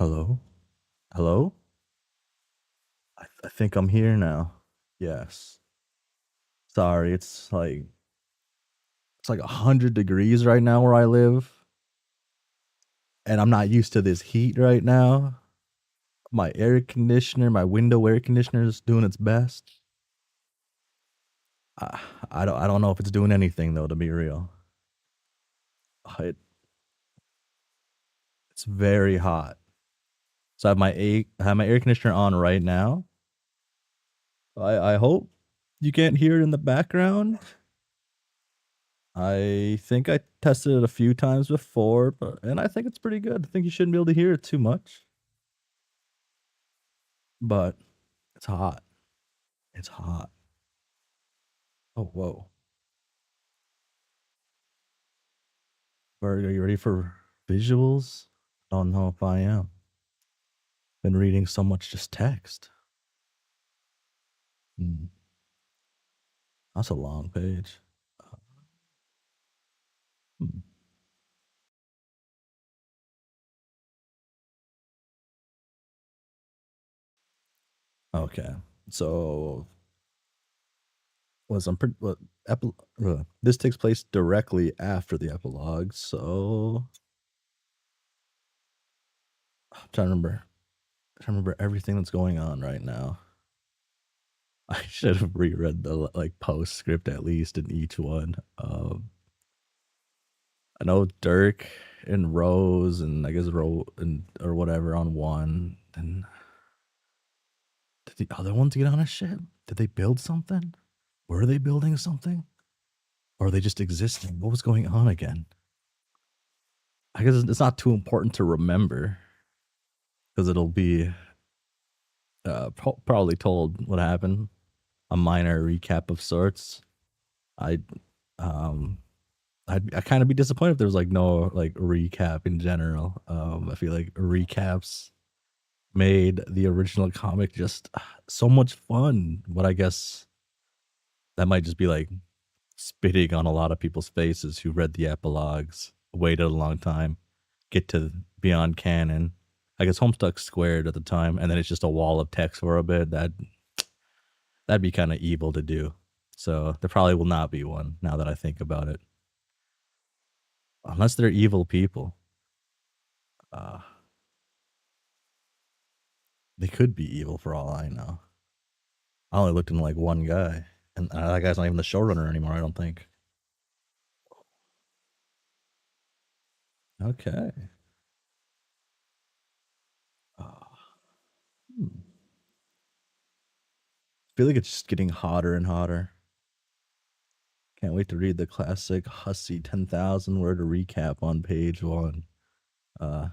Hello? Hello? I think I'm here now. Yes. Sorry, it's like 100 degrees right now where I live, and I'm not used to this heat right now. My window air conditioner is doing its best. I, I don't know if it's doing anything though, to be real. It, it's very hot. So I have my air conditioner on right now. I hope you can't hear it in the background. I think I tested it a few times before, and I think it's pretty good. I think you shouldn't be able to hear it too much. But it's hot. It's hot. Oh, whoa. Are you ready for visuals? I don't know if I am. Been reading so much just text. Hmm. That's a long page. Hmm. Okay. So was I'm pretty what this takes place directly after the epilogue, so I'm trying to remember. I remember everything that's going on right now. I should have reread the like postscript at least in each one. I know Dirk and Rose and I guess Rose and or whatever on one. Then did the other ones get on a ship? Did they build something? Were they building something? Or are they just existing? What was going on again? I guess it's not too important to remember because it'll be probably told what happened. A minor recap of sorts. I um I'd kind of be disappointed if there was like no like recap in general. I feel like recaps made the original comic just so much fun. But I guess that might just be like spitting on a lot of people's faces who read the epilogues, waited a long time, get to Beyond Canon. I guess Homestuck squared at the time, and then it's just a wall of text for a bit. That'd be kind of evil to do. So there probably will not be one now that I think about it, unless they're evil people. Uh, they could be evil for all I know. I only looked into like one guy, and that guy's not even the showrunner anymore. I don't think. Okay. Hmm. I feel like it's just getting hotter and hotter. Can't wait to read the classic Hussie 10,000 word recap on page one. Uh,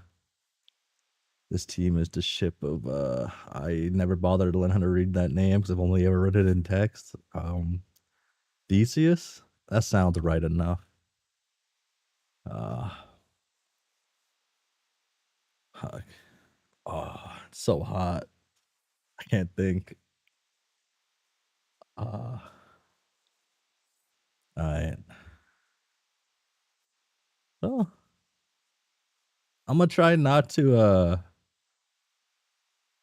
this team is the ship of. I never bothered to learn how to read that name because I've only ever read it in text. Theseus? That sounds right enough. Uh, fuck. Oh, it's so hot. I can't think. All right. Oh, I'm gonna try not to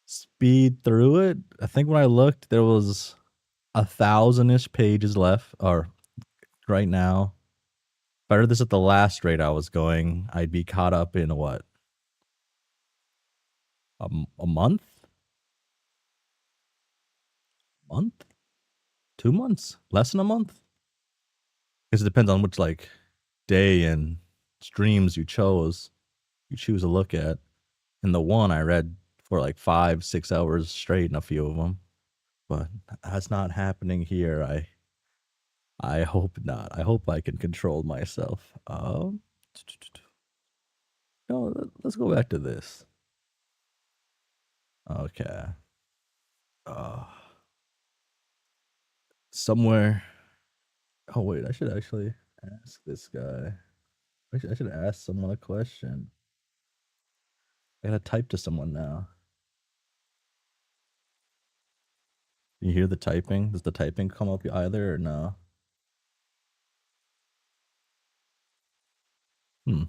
speed through it. I think when I looked, there was 1,000-ish pages left, or right now. If I read this at the last rate I was going, I'd be caught up in what? A month? Month? 2 months? Less than a month? Because it depends on which like day and streams you choose to look at. And the one I read for like 5-6 hours straight in a few of them. But that's not happening here. I hope not. I hope I can control myself. No, let's go back to this. Okay. Uh, somewhere. Oh wait, I should actually ask this guy. I should ask someone a question. I gotta type to someone now. You hear the typing? Does the typing come up either or no? Hmm.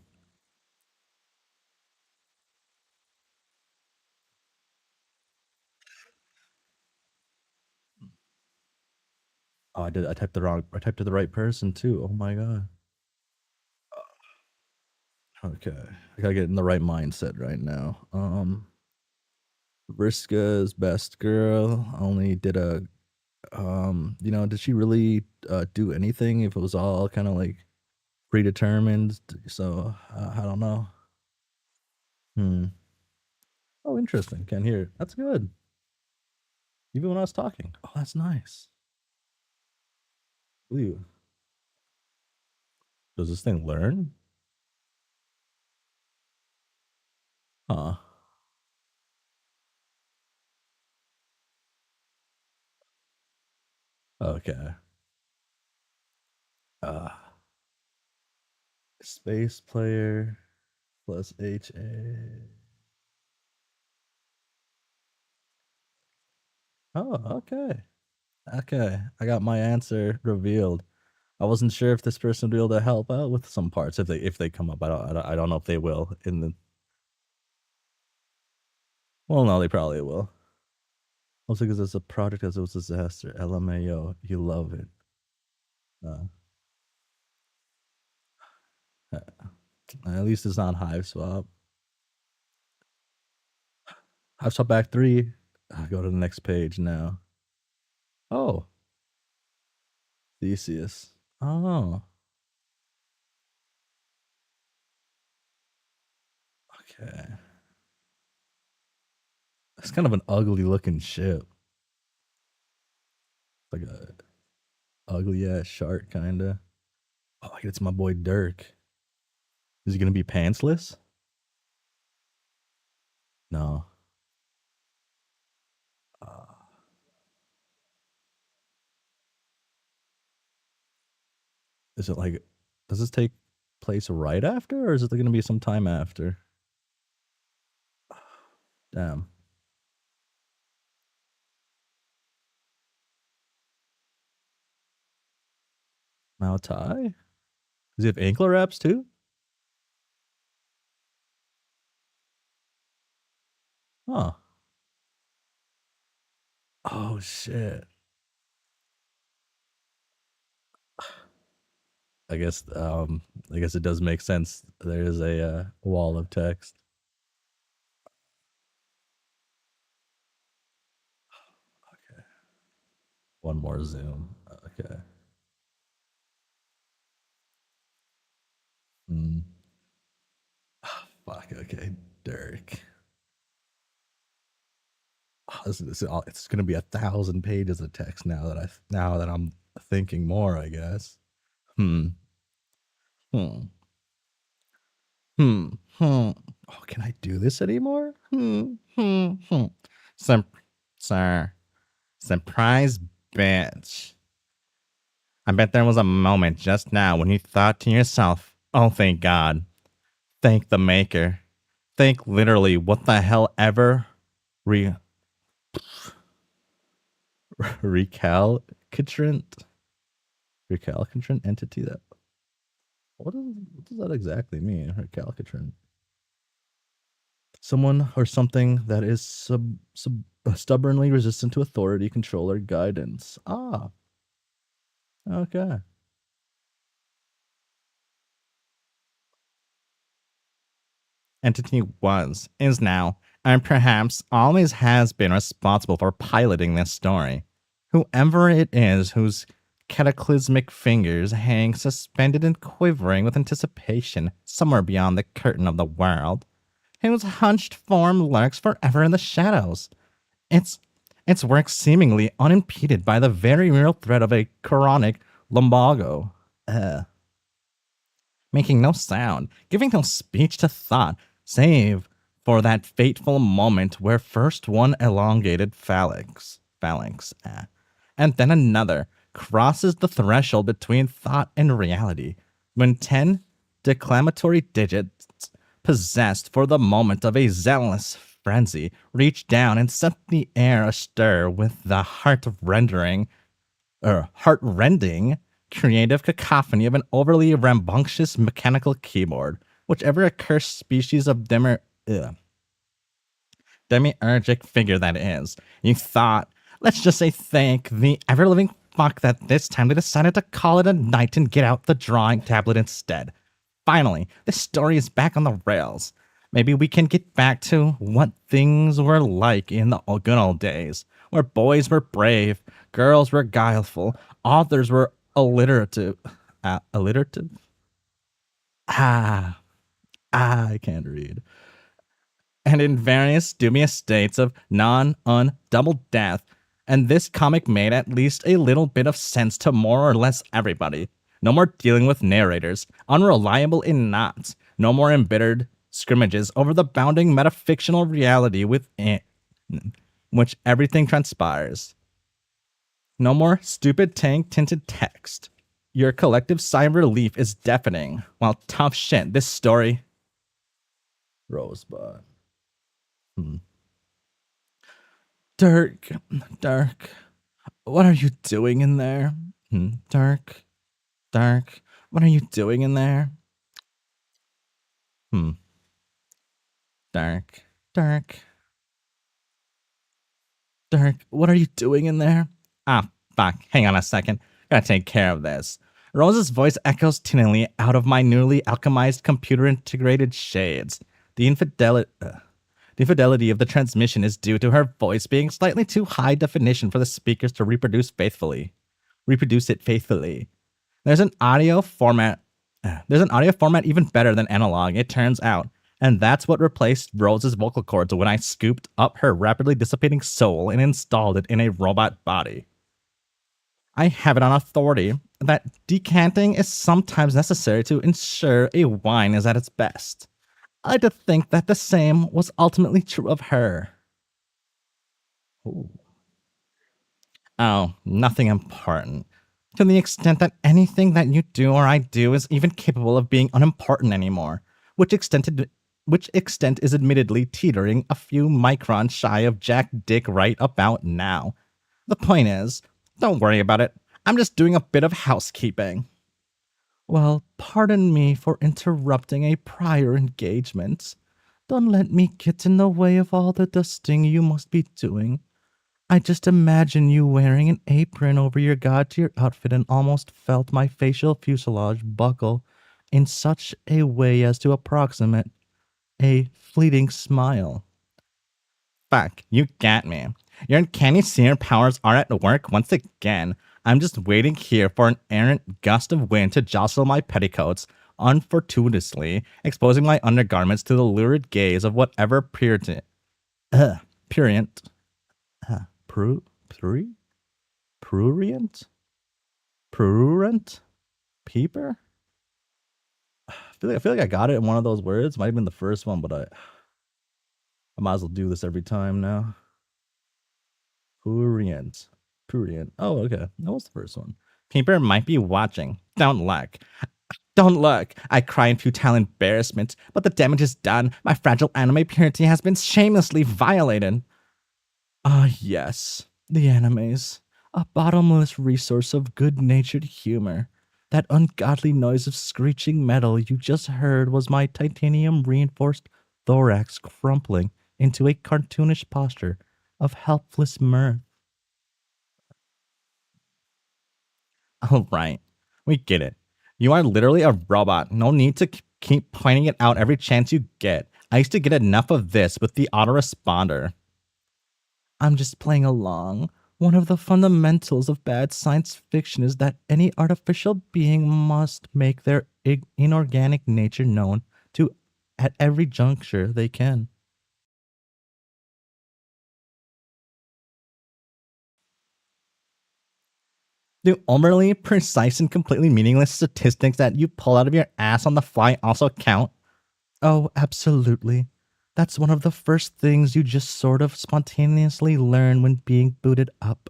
Oh, I did. I typed the wrong. I typed to the right person too. Oh my god. Okay, I gotta get in the right mindset right now. Vriska's best girl only did a. Did she really do anything? If it was all kind of like predetermined, so I don't know. Hmm. Oh, interesting. Can't hear it. That's good. Even when I was talking. Oh, that's nice. Ooh. Does this thing learn? Huh. Okay. Uh, space player plus HA. Oh, okay. Okay. I got my answer revealed. I wasn't sure if this person would be able to help out with some parts if they come up. I don't know if they will in the. Well, no, they probably will. Also, because it's a project as it was a disaster. LMAO, you love it. Uh, at least it's not Hive Swap. Hive Swap back 3. Go to the next page now. Oh, Theseus. Oh, okay. It's kind of an ugly looking ship. Like a ugly ass shark, kinda. Oh, it's my boy Dirk. Is he gonna be pantsless? No. Uh, is it like? Does this take place right after, or is it gonna be some time after? Damn. Mao Tai? Does he have ankle wraps too? Huh. Oh shit. I guess it does make sense. There is a wall of text. Okay. One more zoom. Okay. Mm. Fuck. Okay. Dirk. Oh, it's gonna be 1,000 pages of text now that I'm thinking more. I guess. Hmm. Hmm. Hmm. Hmm. Oh, can I do this anymore? Hmm. Hmm. Hmm. Some, sir. Surprise, bitch. I bet there was a moment just now when you thought to yourself, oh, thank God. Thank the Maker. Thank literally what the hell ever re- recalcitrant entity that. What does that exactly mean? Recalcitrant. Someone or something that is stubbornly resistant to authority, control, or guidance. Ah, okay. Entity was, is now, and perhaps always has been responsible for piloting this story. Whoever it is whose cataclysmic fingers hang suspended and quivering with anticipation somewhere beyond the curtain of the world, whose hunched form lurks forever in the shadows. Its its work seemingly unimpeded by the very real threat of a chronic lumbago. Making no sound, giving no speech to thought, save for that fateful moment where first one elongated and then another crosses the threshold between thought and reality, when 10 declamatory digits possessed for the moment of a zealous frenzy reach down and set the air astir with the heart-rending creative cacophony of an overly rambunctious mechanical keyboard, whichever accursed species of demiurgic figure that is. You thought, let's just say thank the ever-living fuck that this time they decided to call it a night and get out the drawing tablet instead. Finally, this story is back on the rails. Maybe we can get back to what things were like in the good old days, where boys were brave, girls were guileful, authors were alliterative. Alliterative? Ah, I can't read. And in various dubious states of double death. And this comic made at least a little bit of sense to more or less everybody. No more dealing with narrators, unreliable in knots. No more embittered scrimmages over the bounding metafictional reality within which everything transpires. No more stupid tank tinted text. Your collective sigh of relief is deafening. Well, tough shit, this story. Rosebud. Dirk, what are you doing in there? Dirk, what are you doing in there? Dirk, what are you doing in there? Ah, fuck, hang on a second. Gotta take care of this. Rose's voice echoes tinnily out of my newly alchemized computer-integrated shades. The infidelity of the transmission is due to her voice being slightly too high definition for the speakers to reproduce it faithfully. There's an audio format even better than analog, it turns out. And that's what replaced Rose's vocal cords when I scooped up her rapidly dissipating soul and installed it in a robot body. I have it on authority that decanting is sometimes necessary to ensure a wine is at its best. I like to think that the same was ultimately true of her. Ooh. Oh, nothing important. To the extent that anything that you do or I do is even capable of being unimportant anymore, which extent is admittedly teetering a few microns shy of Jack Dick right about now. The point is, don't worry about it. I'm just doing a bit of housekeeping. Well, pardon me for interrupting a prior engagement. Don't let me get in the way of all the dusting you must be doing. I just imagine you wearing an apron over your god-tier outfit and almost felt my facial fuselage buckle in such a way as to approximate a fleeting smile. Fuck, you got me. Your uncanny seer powers are at work once again. I'm just waiting here for an errant gust of wind to jostle my petticoats, unfortuitously exposing my undergarments to the lurid gaze of whatever prurient, peeper? I feel like I got it in one of those words. Might have been the first one, but I might as well do this every time now. Prurient. Oh, okay. That was the first one. Peeper might be watching. Don't look. I cry in futile embarrassment, but the damage is done. My fragile anime purity has been shamelessly violated. Ah, yes. The animes. A bottomless resource of good-natured humor. That ungodly noise of screeching metal you just heard was my titanium-reinforced thorax crumpling into a cartoonish posture of helpless mirth. All right, we get it. You are literally a robot. No need to keep pointing it out every chance you get. I used to get enough of this with the autoresponder. I'm just playing along. One of the fundamentals of bad science fiction is that any artificial being must make their inorganic nature known to at every juncture they can. Do overly precise and completely meaningless statistics that you pull out of your ass on the fly also count? Oh, absolutely. That's one of the first things you just sort of spontaneously learn when being booted up.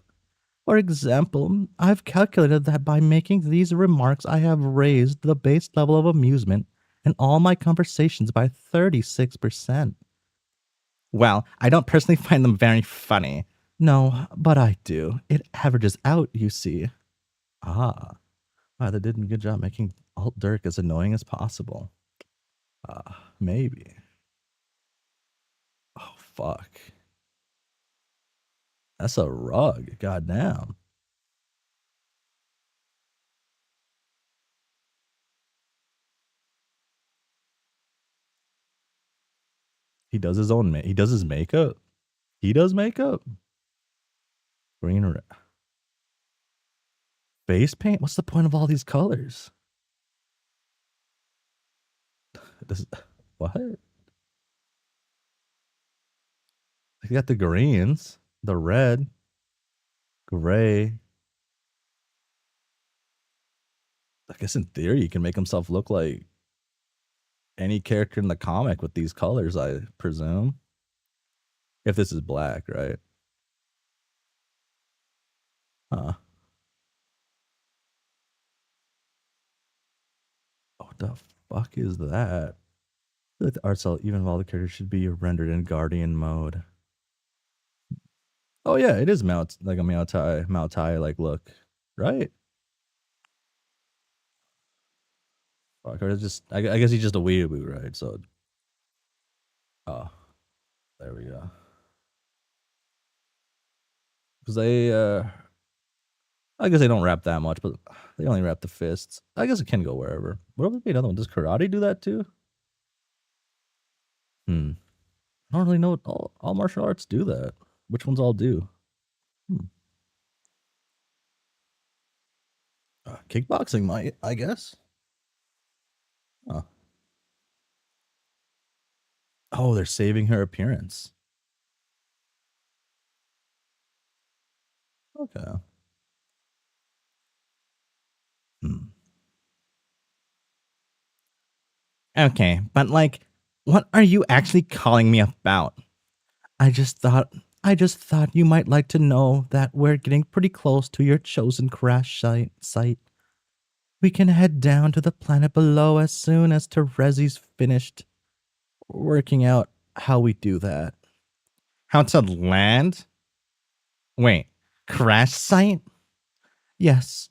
For example, I've calculated that by making these remarks, I have raised the base level of amusement in all my conversations by 36%. Well, I don't personally find them very funny. No, but I do. It averages out, you see. Ah, wow, they did a good job making Alt Dirk as annoying as possible. Maybe. Oh, fuck. That's a rug. Goddamn. He does his own. He does his makeup. He does makeup. Green or face paint. What's the point of all these colors? Does what? You got the greens, the red, gray. I guess in theory, you can make himself look like any character in the comic with these colors, I presume. If this is black, right? Huh. What the fuck is that? I feel like the art style, even of all the characters, should be rendered in Guardian mode. Oh yeah, it is like a Mao Tai like look, right? Fuck, or it's just I guess he's just a weeaboo, right? So, oh, there we go. Because I guess they don't rap that much, but they only rap the fists. I guess it can go wherever. What if we another one? Does karate do that too? I don't really know what all martial arts do that. Which ones all do? Kickboxing might, I guess. Oh, they're saving her appearance. Okay. Okay, but like, what are you actually calling me about? I just thought you might like to know that we're getting pretty close to your chosen crash site. We can head down to the planet below as soon as Terezi's finished working out how we do that. How to land? Wait, crash site? Yes.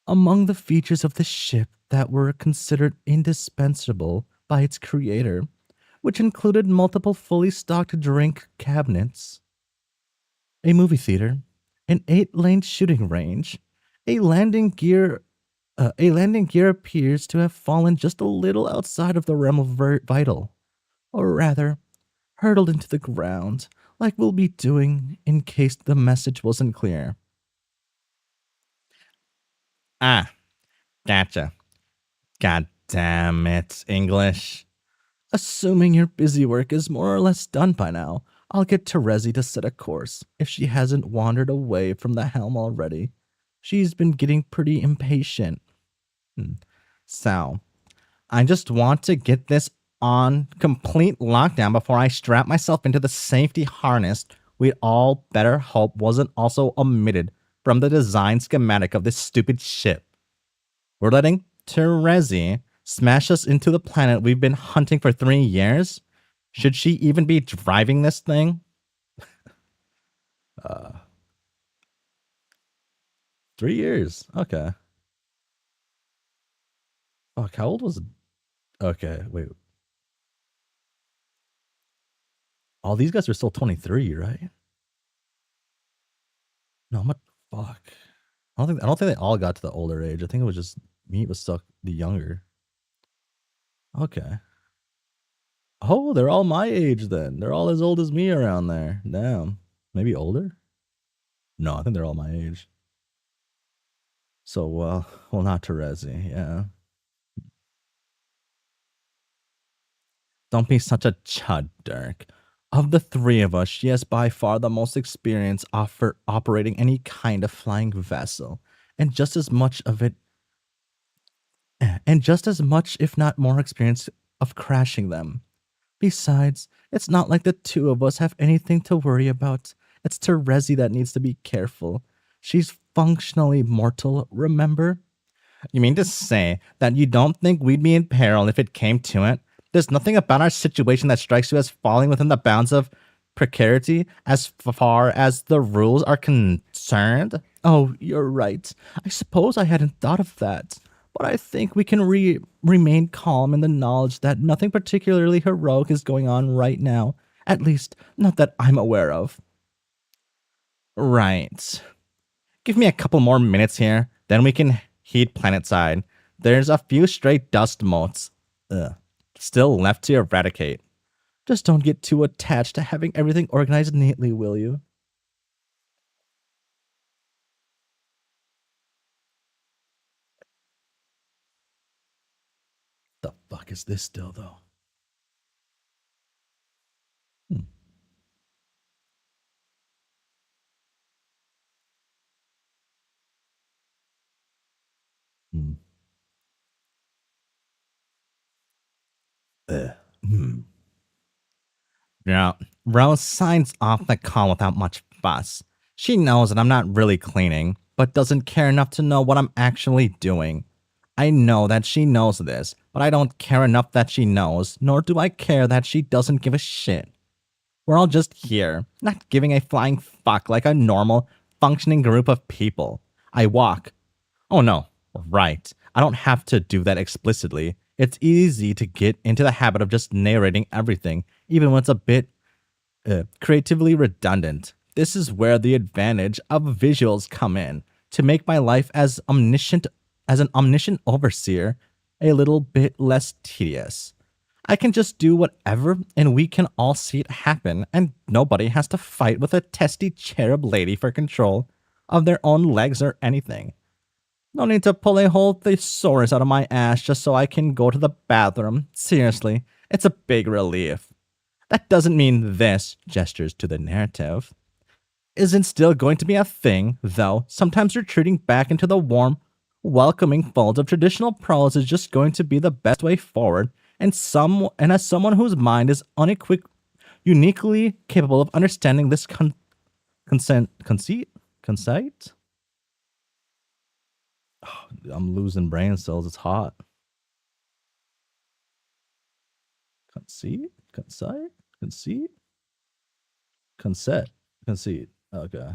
Among the features of the ship that were considered indispensable by its creator, which included multiple fully stocked drink cabinets, a movie theater, an 8-lane shooting range, a landing gear appears to have fallen just a little outside of the realm of vital, or rather, hurtled into the ground, like we'll be doing in case the message wasn't clear. Ah, gotcha. God damn it, English. Assuming your busy work is more or less done by now, I'll get Terezi to set a course, if she hasn't wandered away from the helm already. She's been getting pretty impatient. So, I just want to get this on complete lockdown before I strap myself into the safety harness we'd all better hope wasn't also omitted from the design schematic of this stupid ship. We're letting Terezi smash us into the planet we've been hunting for 3 years? Should she even be driving this thing? 3 years. Okay. Fuck, how old was it? Okay, wait. All these guys are still 23, right? No, I'm not. Fuck. I don't think they all got to the older age. I think it was just me was stuck the younger. Okay. Oh, they're all my age then. They're all as old as me around there. Damn. Maybe older? No, I think they're all my age. So, well, not Terezi, yeah. Don't be such a chud, Dirk. Of the 3 of us, she has by far the most experience operating any kind of flying vessel, and just as much, if not more, experience of crashing them. Besides, it's not like the 2 of us have anything to worry about. It's Terezi that needs to be careful. She's functionally mortal, remember? You mean to say that you don't think we'd be in peril if it came to it? There's nothing about our situation that strikes you as falling within the bounds of precarity as far as the rules are concerned? Oh, you're right. I suppose I hadn't thought of that. But I think we can remain calm in the knowledge that nothing particularly heroic is going on right now. At least, not that I'm aware of. Right. Give me a couple more minutes here, then we can head planetside. There's a few stray dust motes still left to eradicate. Just don't get too attached to having everything organized neatly, will you? The fuck is this still though? Hmm. Hmm. Hmm. Yeah, Rose signs off the call without much fuss. She knows that I'm not really cleaning, but doesn't care enough to know what I'm actually doing. I know that she knows this, but I don't care enough that she knows, nor do I care that she doesn't give a shit. We're all just here, not giving a flying fuck like a normal, functioning group of people. I walk. Oh no, right. I don't have to do that explicitly. It's easy to get into the habit of just narrating everything, even when it's a bit creatively redundant. This is where the advantage of visuals come in to make my life as an omniscient overseer a little bit less tedious. I can just do whatever and we can all see it happen, and nobody has to fight with a testy cherub lady for control of their own legs or anything. No need to pull a whole thesaurus out of my ass just so I can go to the bathroom. Seriously, it's a big relief. That doesn't mean this, gestures to the narrative, isn't still going to be a thing, though. Sometimes retreating back into the warm, welcoming folds of traditional prose is just going to be the best way forward, and as someone whose mind is uniquely capable of understanding this conceit? Oh, I'm losing brain cells. It's hot. Conceit. Okay.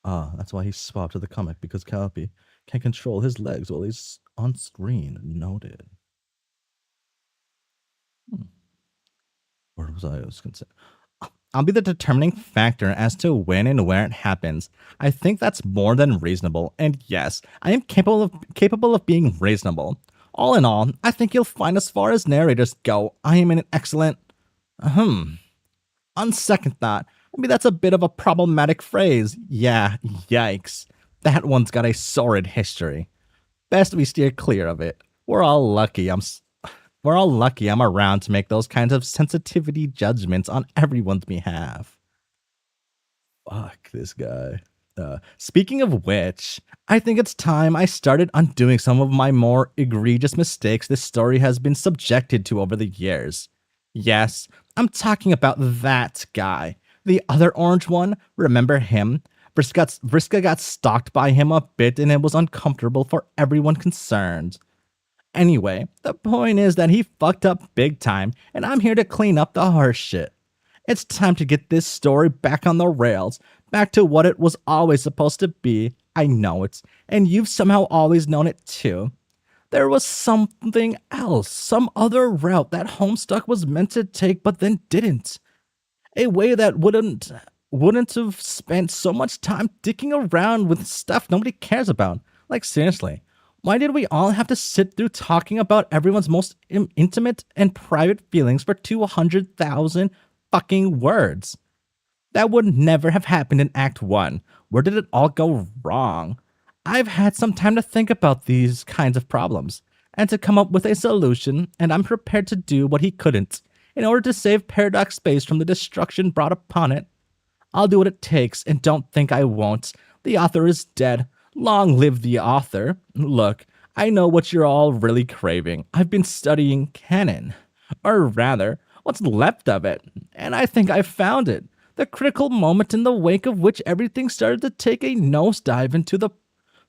Ah, that's why he swapped to the comic, because Calliope can control his legs while he's on screen. Noted. Where was I? Was consent. I'll be the determining factor as to when and where it happens. I think that's more than reasonable, and yes, I am capable of being reasonable. All in all, I think you'll find as far as narrators go, I am in an excellent On second thought, maybe that's a bit of a problematic phrase. Yeah, yikes. That one's got a sordid history. Best we steer clear of it. We're all lucky I'm around to make those kinds of sensitivity judgments on everyone's behalf. Fuck this guy. Speaking of which, I think it's time I started undoing some of my more egregious mistakes this story has been subjected to over the years. Yes, I'm talking about that guy. The other orange one, remember him? Vriska got stalked by him a bit and it was uncomfortable for everyone concerned. Anyway, the point is that he fucked up big time, and I'm here to clean up the horse shit. It's time to get this story back on the rails, back to what it was always supposed to be. I know it, and you've somehow always known it too. There was something else, some other route that Homestuck was meant to take but then didn't. A way that wouldn't have spent so much time dicking around with stuff nobody cares about. Like seriously, why did we all have to sit through talking about everyone's most intimate and private feelings for 200,000 fucking words? That would never have happened in Act 1. Where did it all go wrong? I've had some time to think about these kinds of problems and to come up with a solution, and I'm prepared to do what he couldn't in order to save Paradox Space from the destruction brought upon it. I'll do what it takes, and don't think I won't. The author is dead. Long live the author. Look, I know what you're all really craving. I've been studying canon. Or rather, what's left of it. And I think I've found it. The critical moment in the wake of which everything started to take a nosedive into the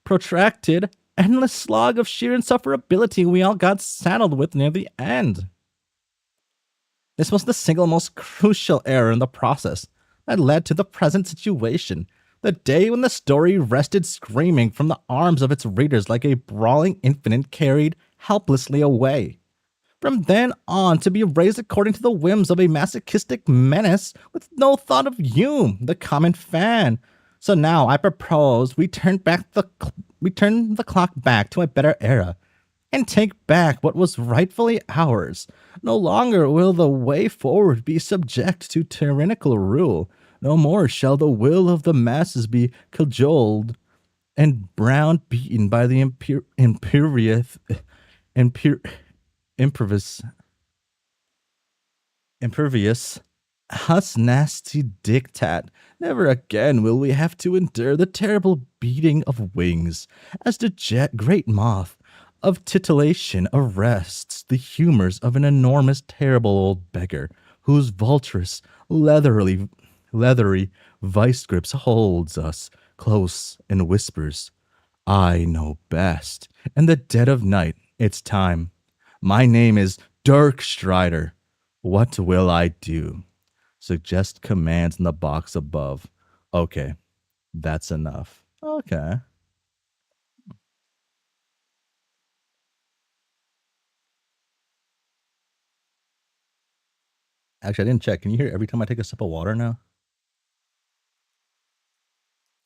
protracted, endless slog of sheer insufferability we all got saddled with near the end. This was the single most crucial error in the process that led to the present situation. The day when the story rested screaming from the arms of its readers like a brawling infant carried helplessly away. From then on to be raised according to the whims of a masochistic menace with no thought of you, the common fan. So now I propose we turn the clock back to a better era. and take back what was rightfully ours. No longer will the way forward be subject to tyrannical rule. No more shall the will of the masses be cajoled and browbeaten by the impervious nasty diktat. Never again will we have to endure the terrible beating of wings as the great moth of titillation arrests the humors of an enormous, terrible old beggar whose vulturous, leathery vice grips holds us close and whispers, I know best. In the dead of night, it's time. My name is Dirk Strider. What will I do? Suggest commands in the box above. Okay, that's enough. Okay. Actually, I didn't check. Can you hear every time I take a sip of water now?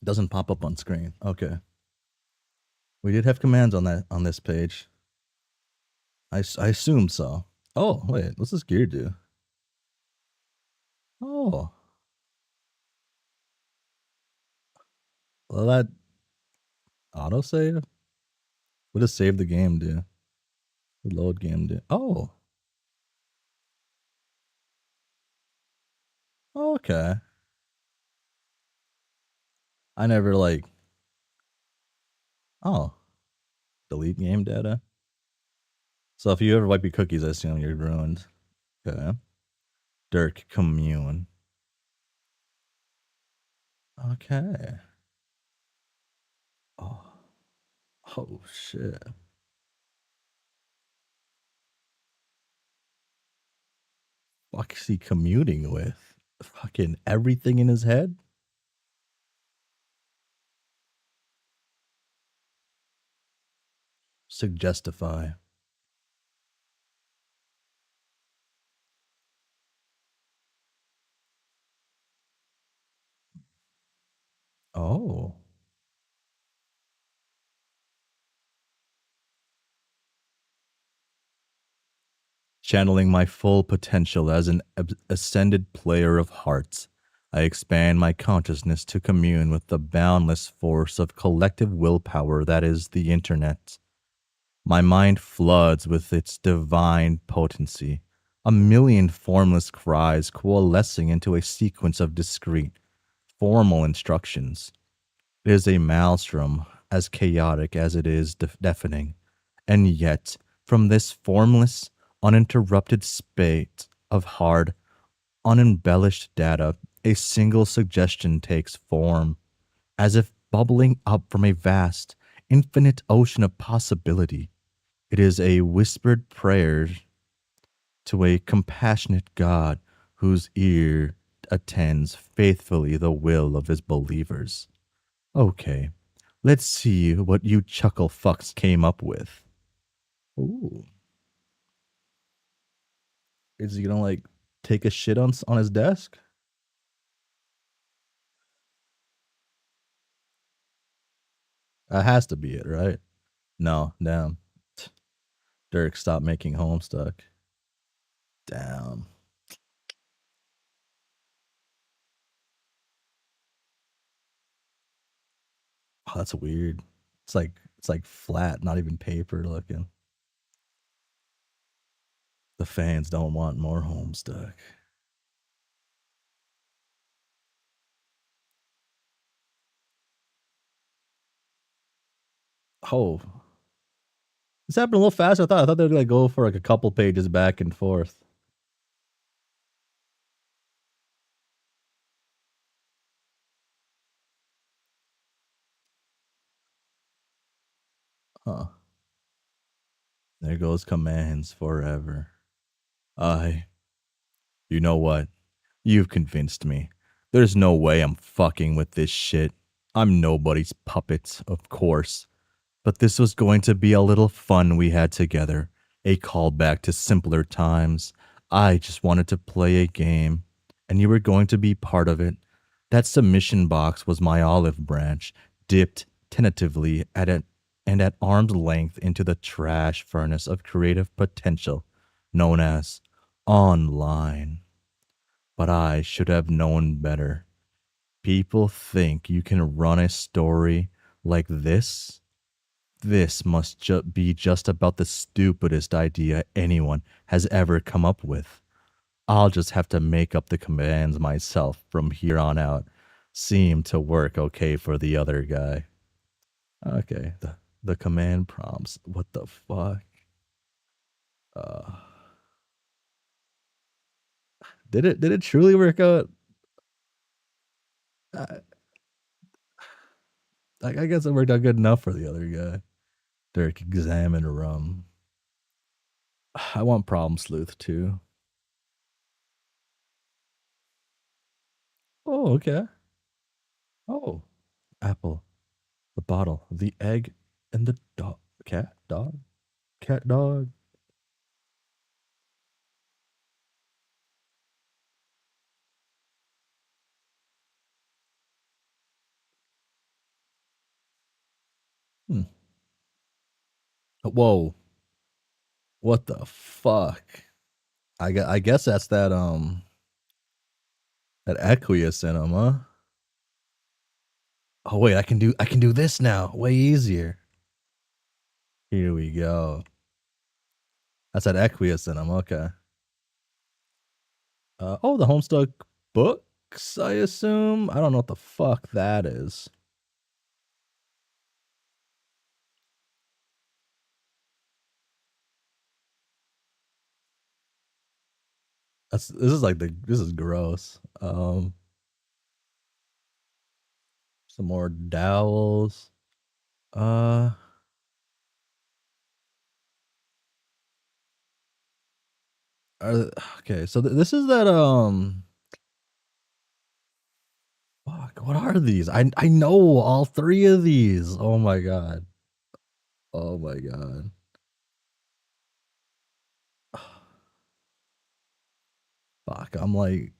It doesn't pop up on screen. Okay. We did have commands on this page. I assume so. Oh, wait. What's this gear do? Oh. Well, that autosave? What does save the game do? The load game do? Oh. Okay. I never oh. Delete game data. So if you ever wipe your cookies, I assume you're ruined. Okay. Dirk commune. Okay. Oh. Oh shit. What's he communing with? Fucking everything in his head? Suggestify. Oh. Channeling my full potential as an ascended player of hearts, I expand my consciousness to commune with the boundless force of collective willpower that is the internet. My mind floods with its divine potency, a million formless cries coalescing into a sequence of discrete, formal instructions. It is a maelstrom as chaotic as it is deafening, and yet, from this formless, uninterrupted spate of hard, unembellished data, a single suggestion takes form, as if bubbling up from a vast, infinite ocean of possibility. It is a whispered prayer to a compassionate God whose ear attends faithfully the will of his believers. Okay, let's see what you chuckle fucks came up with. Ooh. Is he gonna take a shit on his desk? That has to be it, right? No, damn. Dirk, stop making Homestuck. Damn. Oh, that's weird. It's like flat, not even paper looking. The fans don't want more Homestuck. Oh, this happened a little fast. I thought they'd go for a couple pages back and forth. Huh. There goes commands forever. You know what? You've convinced me. There's no way I'm fucking with this shit. I'm nobody's puppet, of course. But this was going to be a little fun we had together. A callback to simpler times. I just wanted to play a game, and you were going to be part of it. That submission box was my olive branch, dipped tentatively at and at arm's length into the trash furnace of creative potential known as online. But I should have known better. People think you can run a story like this? This must be just about the stupidest idea anyone has ever come up with. I'll just have to make up the commands myself from here on out. Seem to work okay for the other guy. Okay, the command prompts. What the fuck? Uh, did it truly work out? I, I guess it worked out good enough for the other guy. Derek examine rum. I want problem sleuth too. Oh, okay. Oh, apple, the bottle, the egg, and the dog. Cat, dog, cat, dog. Hmm. Whoa, what the fuck? I guess that's that aqueous in him, huh? Oh wait, I can do this now. Way easier. Here we go. That's that aqueous in him. Okay. Oh, the Homestuck books, I assume. I don't know what the fuck that is. This is gross. Some more dowels. Uh okay, so this is that fuck, what are these? I know all three of these. Oh my god. Oh my god. Fuck, I'm like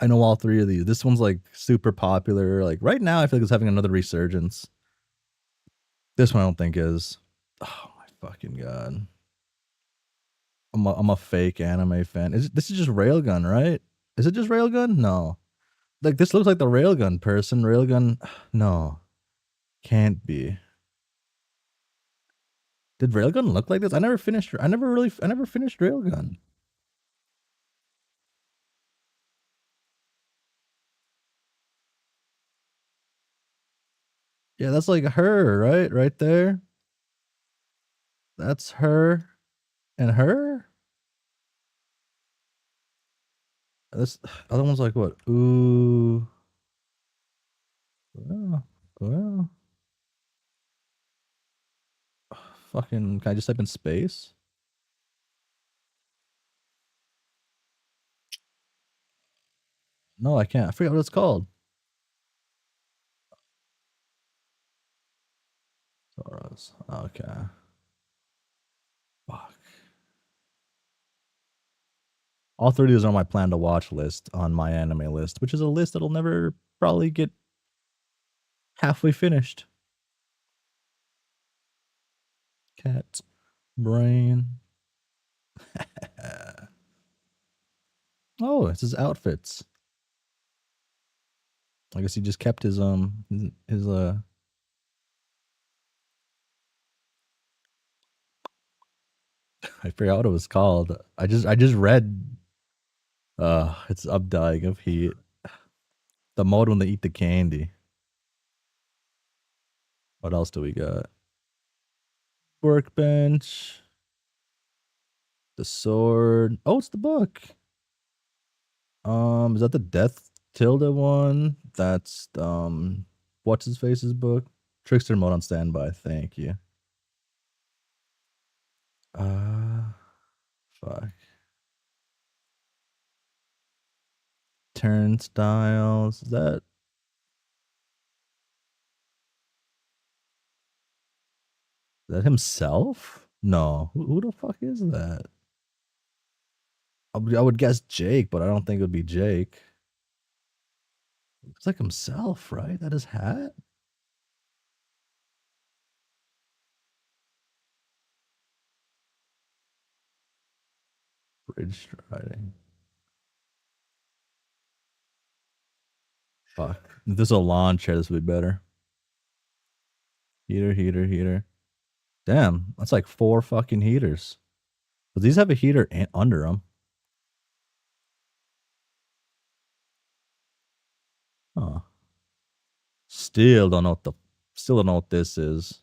I know all three of these. This one's like super popular. Like right now I feel like it's having another resurgence. This one I don't think is. Oh my fucking god. I'm a fake anime fan. This is just Railgun, right? Is it just Railgun? No. Like this looks like the Railgun person. Railgun, no, can't be. Did Railgun look like this? I never finished. I never finished Railgun. Yeah, that's like her, right? Right there. That's her and her. This other one's like what? Ooh, well, well. Fucking. Can I just type in space? No, I can't. I forgot what it's called. Soros. Okay. Fuck. All three of these are on my plan to watch list on my anime list, which is a list that'll never probably get halfway finished. Cat brain. Oh, it's his outfits. I guess he just kept his I forgot what it was called. I just read it's up dying of heat. The mode when they eat the candy. What else do we got? Workbench. The sword. Oh, it's the book. Is that the Death Tilda one? That's what's his face's book? Trickster mode on standby. Thank you. Fuck. Turnstiles. Is that himself? No. Who the fuck is that? I would guess Jake, but I don't think it would be Jake. It's like himself, right? That his hat? Bridge riding. Fuck. If this is a lawn chair, this would be better. Heater, heater, heater. Damn, that's like 4 fucking heaters. But these have a heater under them. Huh. Still don't know what this is.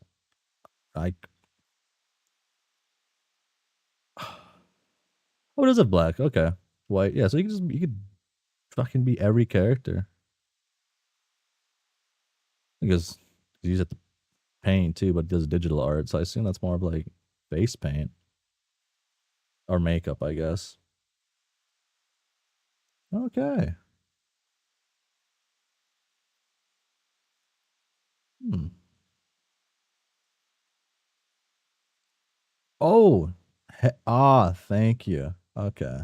What is it? Black. Okay. White. Yeah, so you could fucking be every character. Because you use it to paint too, but it does digital art, so I assume that's more of like face paint. Or makeup, I guess. Okay. Oh. Thank you. Okay.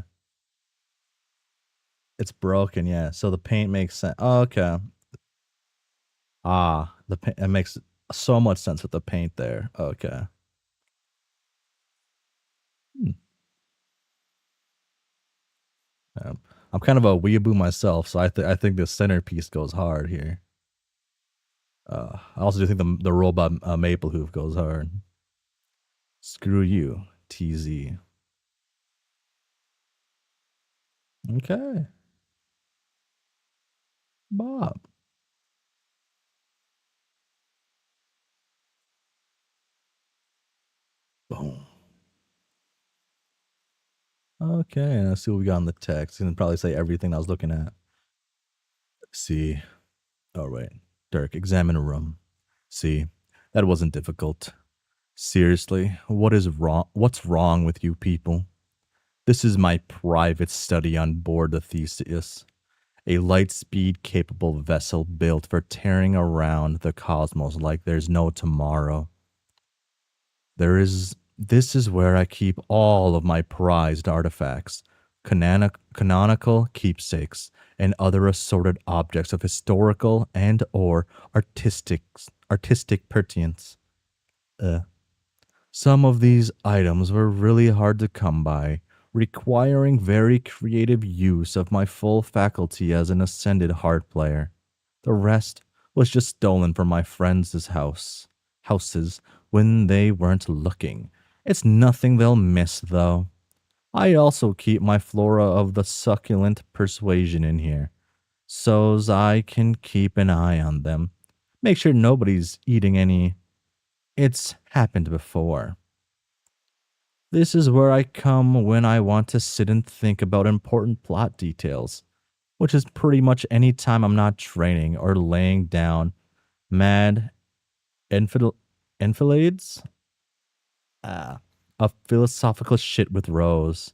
It's broken, yeah. So the paint makes sense. Okay. The paint, it makes so much sense with the paint there. Okay. I'm kind of a weeaboo myself, so I think the centerpiece goes hard here. I also do think the robot Maple Hoof goes hard. Screw you, TZ. Okay. Bob. Boom. Okay, let's see what we got on the text. You can probably say everything I was looking at. See. Oh, wait. Dirk, examine a room. See, that wasn't difficult. Seriously, what is wrong? What's wrong with you people? This is my private study on board the Theseus, a light-speed capable vessel built for tearing around the cosmos like there's no tomorrow. This is where I keep all of my prized artifacts, canonical keepsakes, and other assorted objects of historical and or artistic pertinence. Some of these items were really hard to come by, requiring very creative use of my full faculty as an ascended harp player. The rest was just stolen from my friends' houses when they weren't looking. It's nothing they'll miss, though. I also keep my flora of the succulent persuasion in here, so's I can keep an eye on them. Make sure nobody's eating any. It's happened before. This is where I come when I want to sit and think about important plot details, which is pretty much any time I'm not training or laying down mad enfilades of philosophical shit with Rose.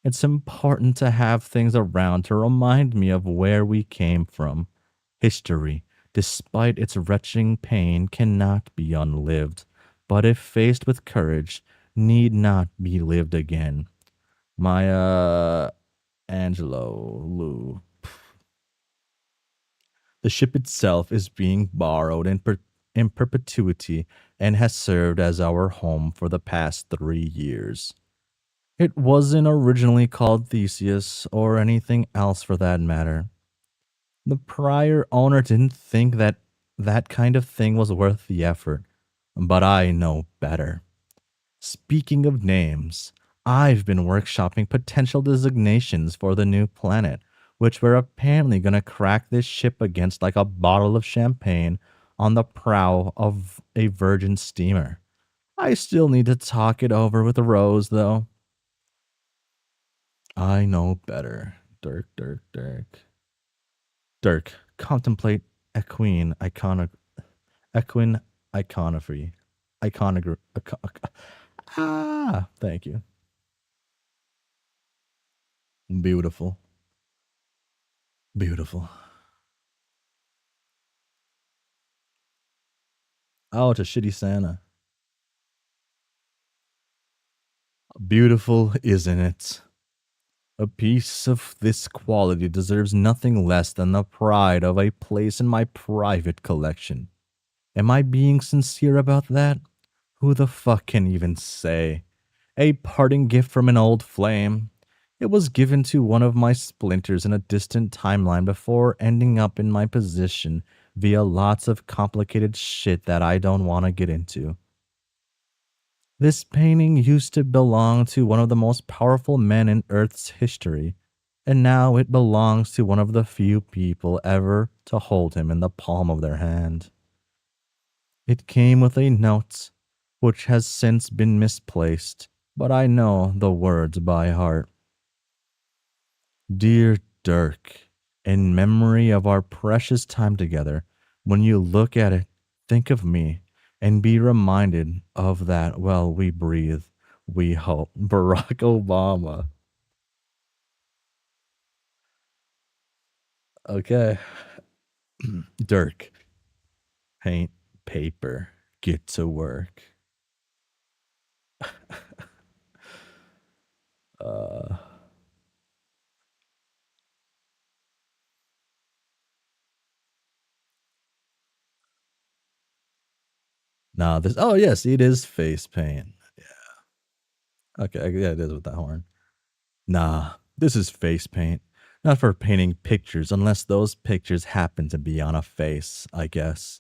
It's important to have things around to remind me of where we came from. History, despite its retching pain, cannot be unlived, but if faced with courage, need not be lived again. Maya Angelo Lou. The ship itself is being borrowed in perpetuity and has served as our home for the past 3 years. It wasn't originally called Theseus or anything else for that matter. The prior owner didn't think that that kind of thing was worth the effort, but I know better. Speaking of names, I've been workshopping potential designations for the new planet, which we're apparently gonna crack this ship against like a bottle of champagne on the prow of a virgin steamer. I still need to talk it over with Rose, though. I know better. Dirk. Dirk, contemplate equine iconography. Thank you. Beautiful. Beautiful. Oh, it's a shitty Santa. Beautiful, isn't it? A piece of this quality deserves nothing less than the pride of a place in my private collection. Am I being sincere about that? Who the fuck can even say? A parting gift from an old flame. It was given to one of my splinters in a distant timeline before ending up in my position via lots of complicated shit that I don't want to get into. This painting used to belong to one of the most powerful men in Earth's history, and now it belongs to one of the few people ever to hold him in the palm of their hand. It came with a note, which has since been misplaced, but I know the words by heart. Dear Dirk, in memory of our precious time together, when you look at it, think of me and be reminded of that while we breathe. We hope. Barack Obama. Okay. Dirk, paint, paper, get to work. uh, nah, this. Oh, yes, it is face paint. Yeah. Okay, yeah, it is with that horn. Nah, this is face paint. Not for painting pictures, unless those pictures happen to be on a face, I guess.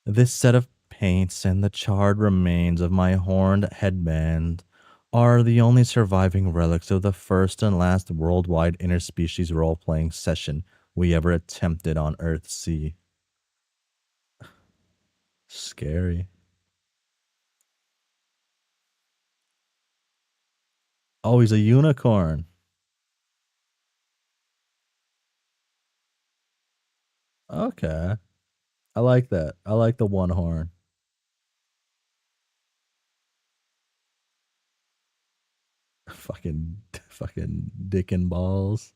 This set of paints and the charred remains of my horned headband are the only surviving relics of the first and last worldwide interspecies role playing session we ever attempted on Earthsea. Scary. Oh, he's a unicorn. Okay. I like that. I like the one horn. Fucking dick and balls.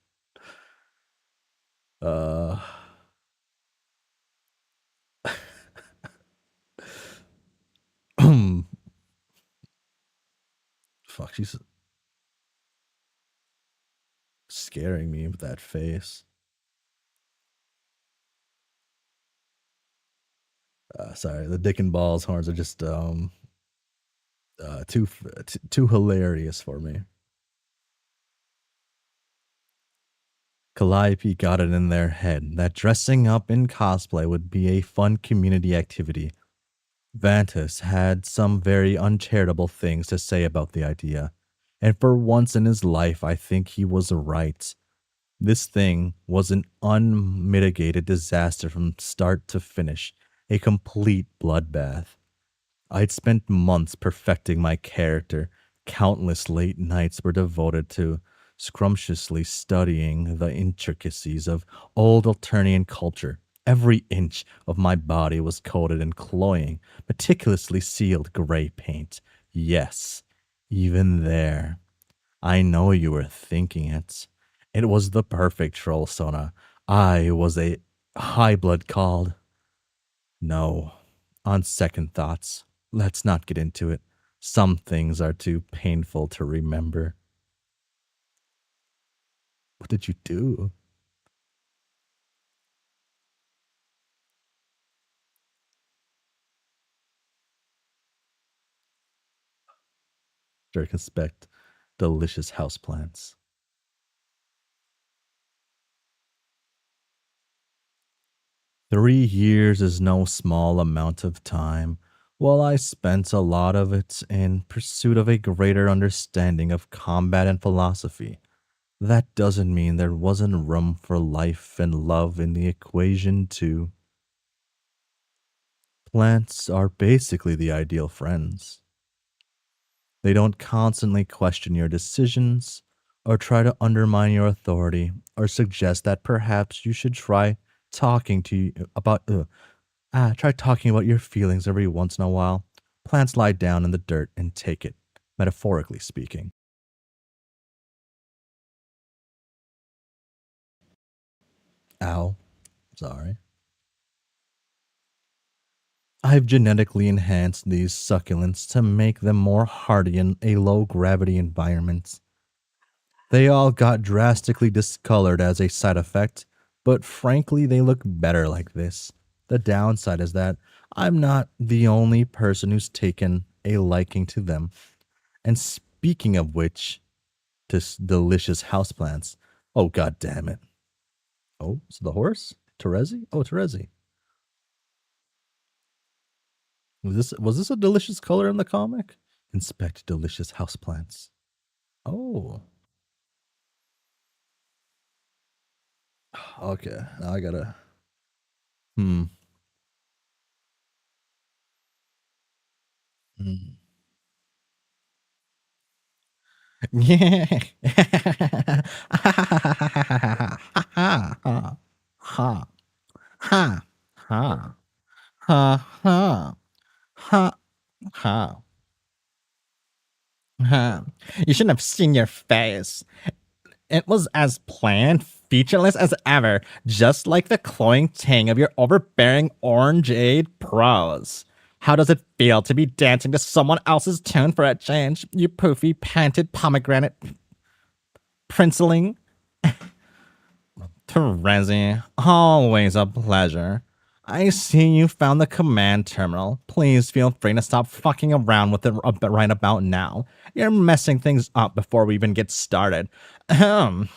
Uh fuck, she's scaring me with that face. Sorry, the dick and balls horns are just too hilarious for me. Calliope got it in their head that dressing up in cosplay would be a fun community activity. Vantus had some very uncharitable things to say about the idea, and for once in his life, I think he was right. This thing was an unmitigated disaster from start to finish, a complete bloodbath. I'd spent months perfecting my character. Countless late nights were devoted to scrumptiously studying the intricacies of old Alternian culture. Every inch of my body was coated in cloying, meticulously sealed gray paint. Yes, even there. I know you were thinking it. It was the perfect troll sona. I was a high blood called. No, on second thoughts, let's not get into it. Some things are too painful to remember. What did you do? Circumspect delicious houseplants. 3 years is no small amount of time. While I spent a lot of it in pursuit of a greater understanding of combat and philosophy, that doesn't mean there wasn't room for life and love in the equation, too. Plants are basically the ideal friends. They don't constantly question your decisions or try to undermine your authority or suggest that perhaps you should talking to you about try talking about your feelings every once in a while. Plants lie down in the dirt and take it, metaphorically speaking. Ow. Sorry. I've genetically enhanced these succulents to make them more hardy in a low gravity environment. They all got drastically discolored as a side effect, but frankly, they look better like this. The downside is that I'm not the only person who's taken a liking to them. And speaking of which, delicious houseplants. Oh, god damn it. Oh, so the horse? Terezi? Oh, Terezi. Was this a delicious color in the comic? Inspect delicious houseplants. Oh. Okay. Now I gotta. Hmm. Hmm. Yeah. Ha ha ha ha ha ha ha ha ha. You shouldn't have seen your face. It was as planned, featureless as ever, just like the cloying tang of your overbearing orangeade prose. How does it feel to be dancing to someone else's tune for a change, you poofy, panted pomegranate princeling? Terezi, always a pleasure. I see you found the command terminal. Please feel free to stop fucking around with it right about now. You're messing things up before we even get started. Ahem.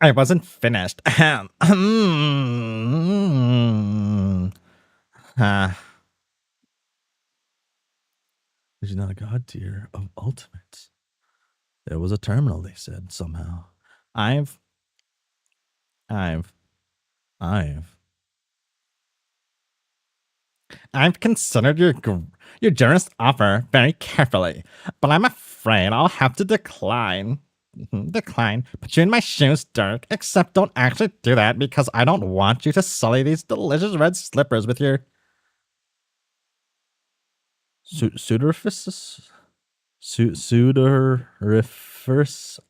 I wasn't finished. Ahem. She's not a god tier of ultimates. There was a terminal, they said, somehow. I've considered your generous offer very carefully, but I'm afraid I'll have to decline. Decline. Put you in my shoes, Dirk. Except don't actually do that because I don't want you to sully these delicious red slippers with your Pseudorifice? Pseudorifice?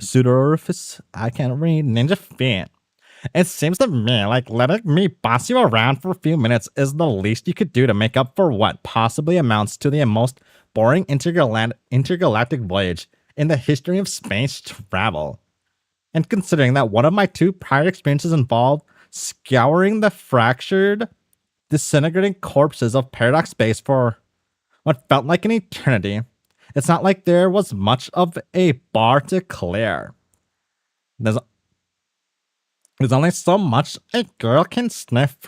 Pseudorifice? I can't read ninja feet. It seems to me like letting me boss you around for a few minutes is the least you could do to make up for what possibly amounts to the most boring intergalactic voyage in the history of space travel. And considering that one of my 2 prior experiences involved scouring the fractured, disintegrating corpses of Paradox Space for what felt like an eternity, it's not like there was much of a bar to clear. There's only so much a girl can sniff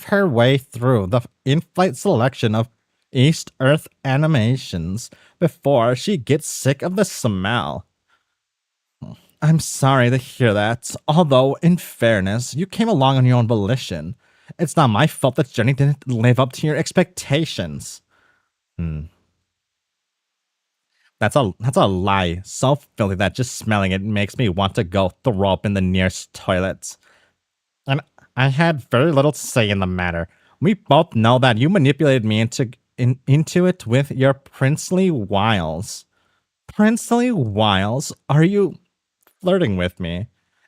her way through the in-flight selection of East Earth animations before she gets sick of the smell. I'm sorry to hear that, although, in fairness, you came along on your own volition. It's not my fault that Jenny didn't live up to your expectations. That's a lie. So filthy that just smelling it makes me want to go throw up in the nearest toilets. And I had very little say in the matter. We both know that you manipulated me into it with your princely wiles. Princely wiles? Are you flirting with me?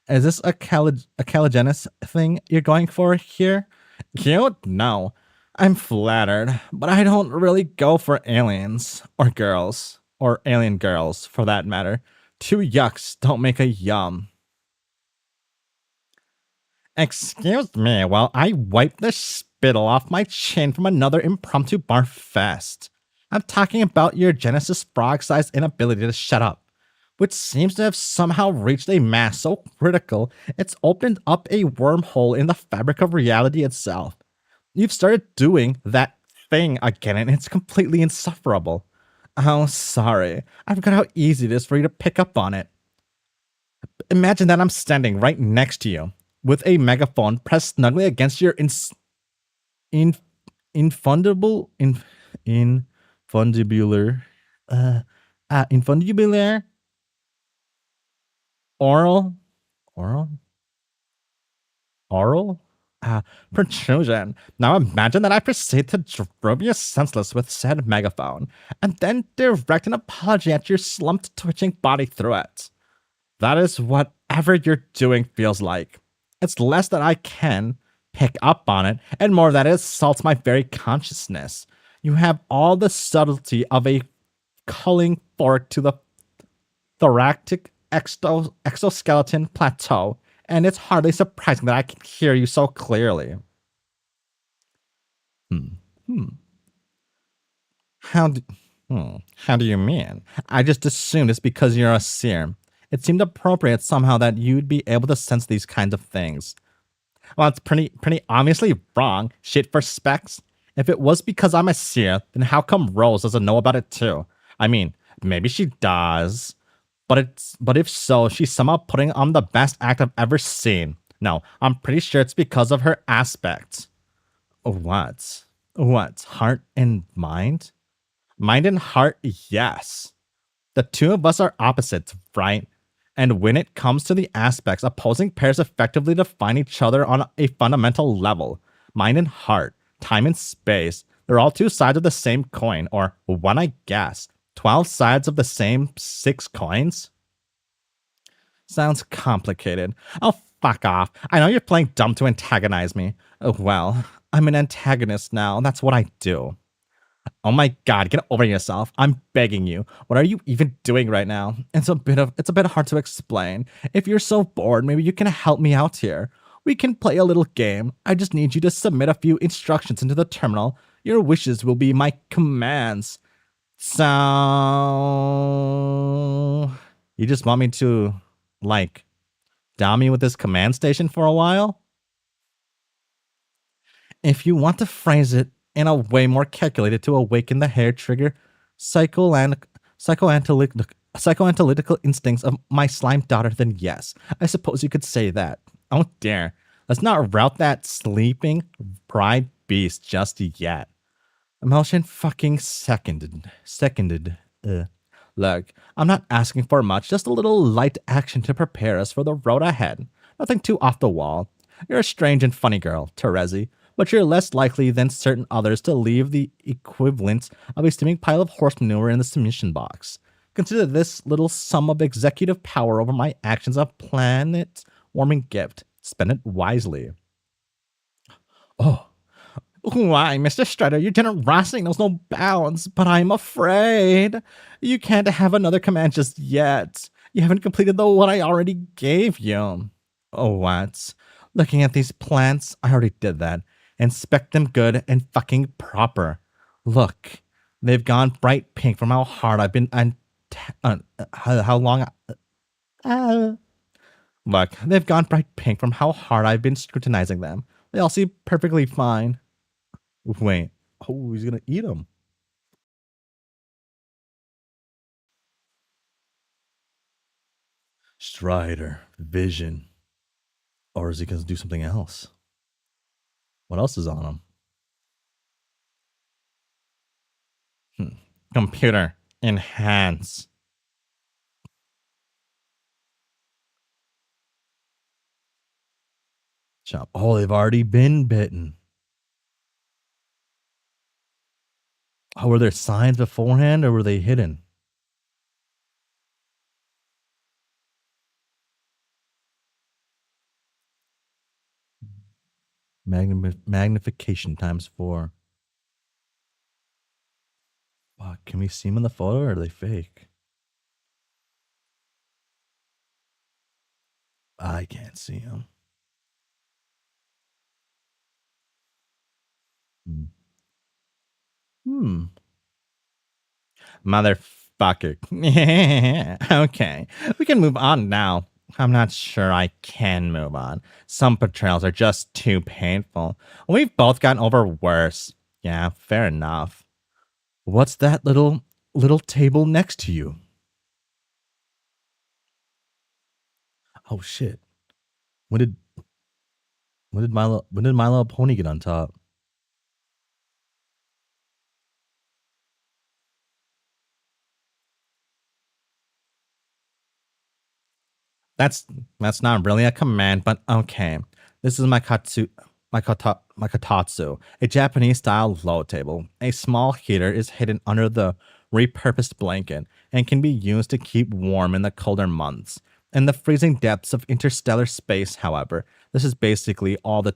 Is this a caligenous thing you're going for here? Cute? No. I'm flattered, but I don't really go for aliens or girls. Or alien girls, for that matter. 2 yucks don't make a yum. Excuse me while I wipe the spittle off my chin from another impromptu bar fest. I'm talking about your Genesis frog-sized inability to shut up, which seems to have somehow reached a mass so critical it's opened up a wormhole in the fabric of reality itself. You've started doing that thing again, and it's completely insufferable. Oh, sorry. I forgot how easy it is for you to pick up on it. Imagine that I'm standing right next to you, with a megaphone pressed snugly against your infundibular oral protrusion. Now imagine that I proceed to drove you senseless with said megaphone, and then direct an apology at your slumped, twitching body through it. That is whatever you're doing feels like. It's less that I can pick up on it, and more that it assaults my very consciousness. You have all the subtlety of a culling fork to the thoracic exoskeleton plateau, and it's hardly surprising that I can hear you so clearly. How do, How do you mean? I just assumed it's because you're a seer. It seemed appropriate somehow that you'd be able to sense these kinds of things. Well, it's pretty obviously wrong. Shit for specs. If it was because I'm a seer, then how come Rose doesn't know about it too? I mean, maybe she does, but if so, she's somehow putting on the best act I've ever seen. No, I'm pretty sure it's because of her aspect. What? What? Heart and mind? Mind and heart, yes. The two of us are opposites, right? And when it comes to the aspects, opposing pairs effectively define each other on a fundamental level. Mind and heart, time and space, they're all two sides of the same coin, or one, I guess. 12 sides of the same 6 coins? Sounds complicated. Oh, fuck off. I know you're playing dumb to antagonize me. Oh, well, I'm an antagonist now. That's what I do. Oh my god, get over yourself. I'm begging you. What are you even doing right now? It's a bit hard to explain. If you're so bored, maybe you can help me out here. We can play a little game. I just need you to submit a few instructions into the terminal. Your wishes will be my commands. So you just want me to like down me with this command station for a while? If you want to phrase it in a way more calculated to awaken the hair trigger psychoanalytical instincts of my slime daughter, then yes, I suppose you could say that. Oh dear, let's not rout that sleeping bride beast just yet. Emotion fucking seconded. Look, I'm not asking for much, just a little light action to prepare us for the road ahead. Nothing too off the wall. You're a strange and funny girl, Terezi, but you're less likely than certain others to leave the equivalent of a steaming pile of horse manure in the submission box. Consider this little sum of executive power over my actions a planet-warming gift. Spend it wisely. Oh. Why, Mr. Strider, your generosity knows no bounds, but I'm afraid you can't have another command just yet. You haven't completed the one I already gave you. Oh, what? Looking at these plants, I already did that. Inspect them good and fucking proper. Look, they've gone bright pink from how hard I've been how long. Look, they've gone bright pink from how hard I've been scrutinizing them. They all seem perfectly fine. Wait. Oh, he's gonna eat them. Strider, vision. Or is he gonna do something else? What else is on him? Computer, enhance. Chop. Oh, they've already been bitten. Oh, were there signs beforehand or were they hidden? Magnification ×4. Fuck, can we see them in the photo or are they fake? I can't see them. Motherfucker. Okay, we can move on now. I'm not sure I can move on. Some portrayals are just too painful. We've both gotten over worse. Yeah, fair enough. What's that little table next to you? Oh shit. When did My Little Pony get on top? That's not really a command, but okay. This is my katatsu, a Japanese-style low table. A small heater is hidden under the repurposed blanket and can be used to keep warm in the colder months. In the freezing depths of interstellar space, however, this is basically all the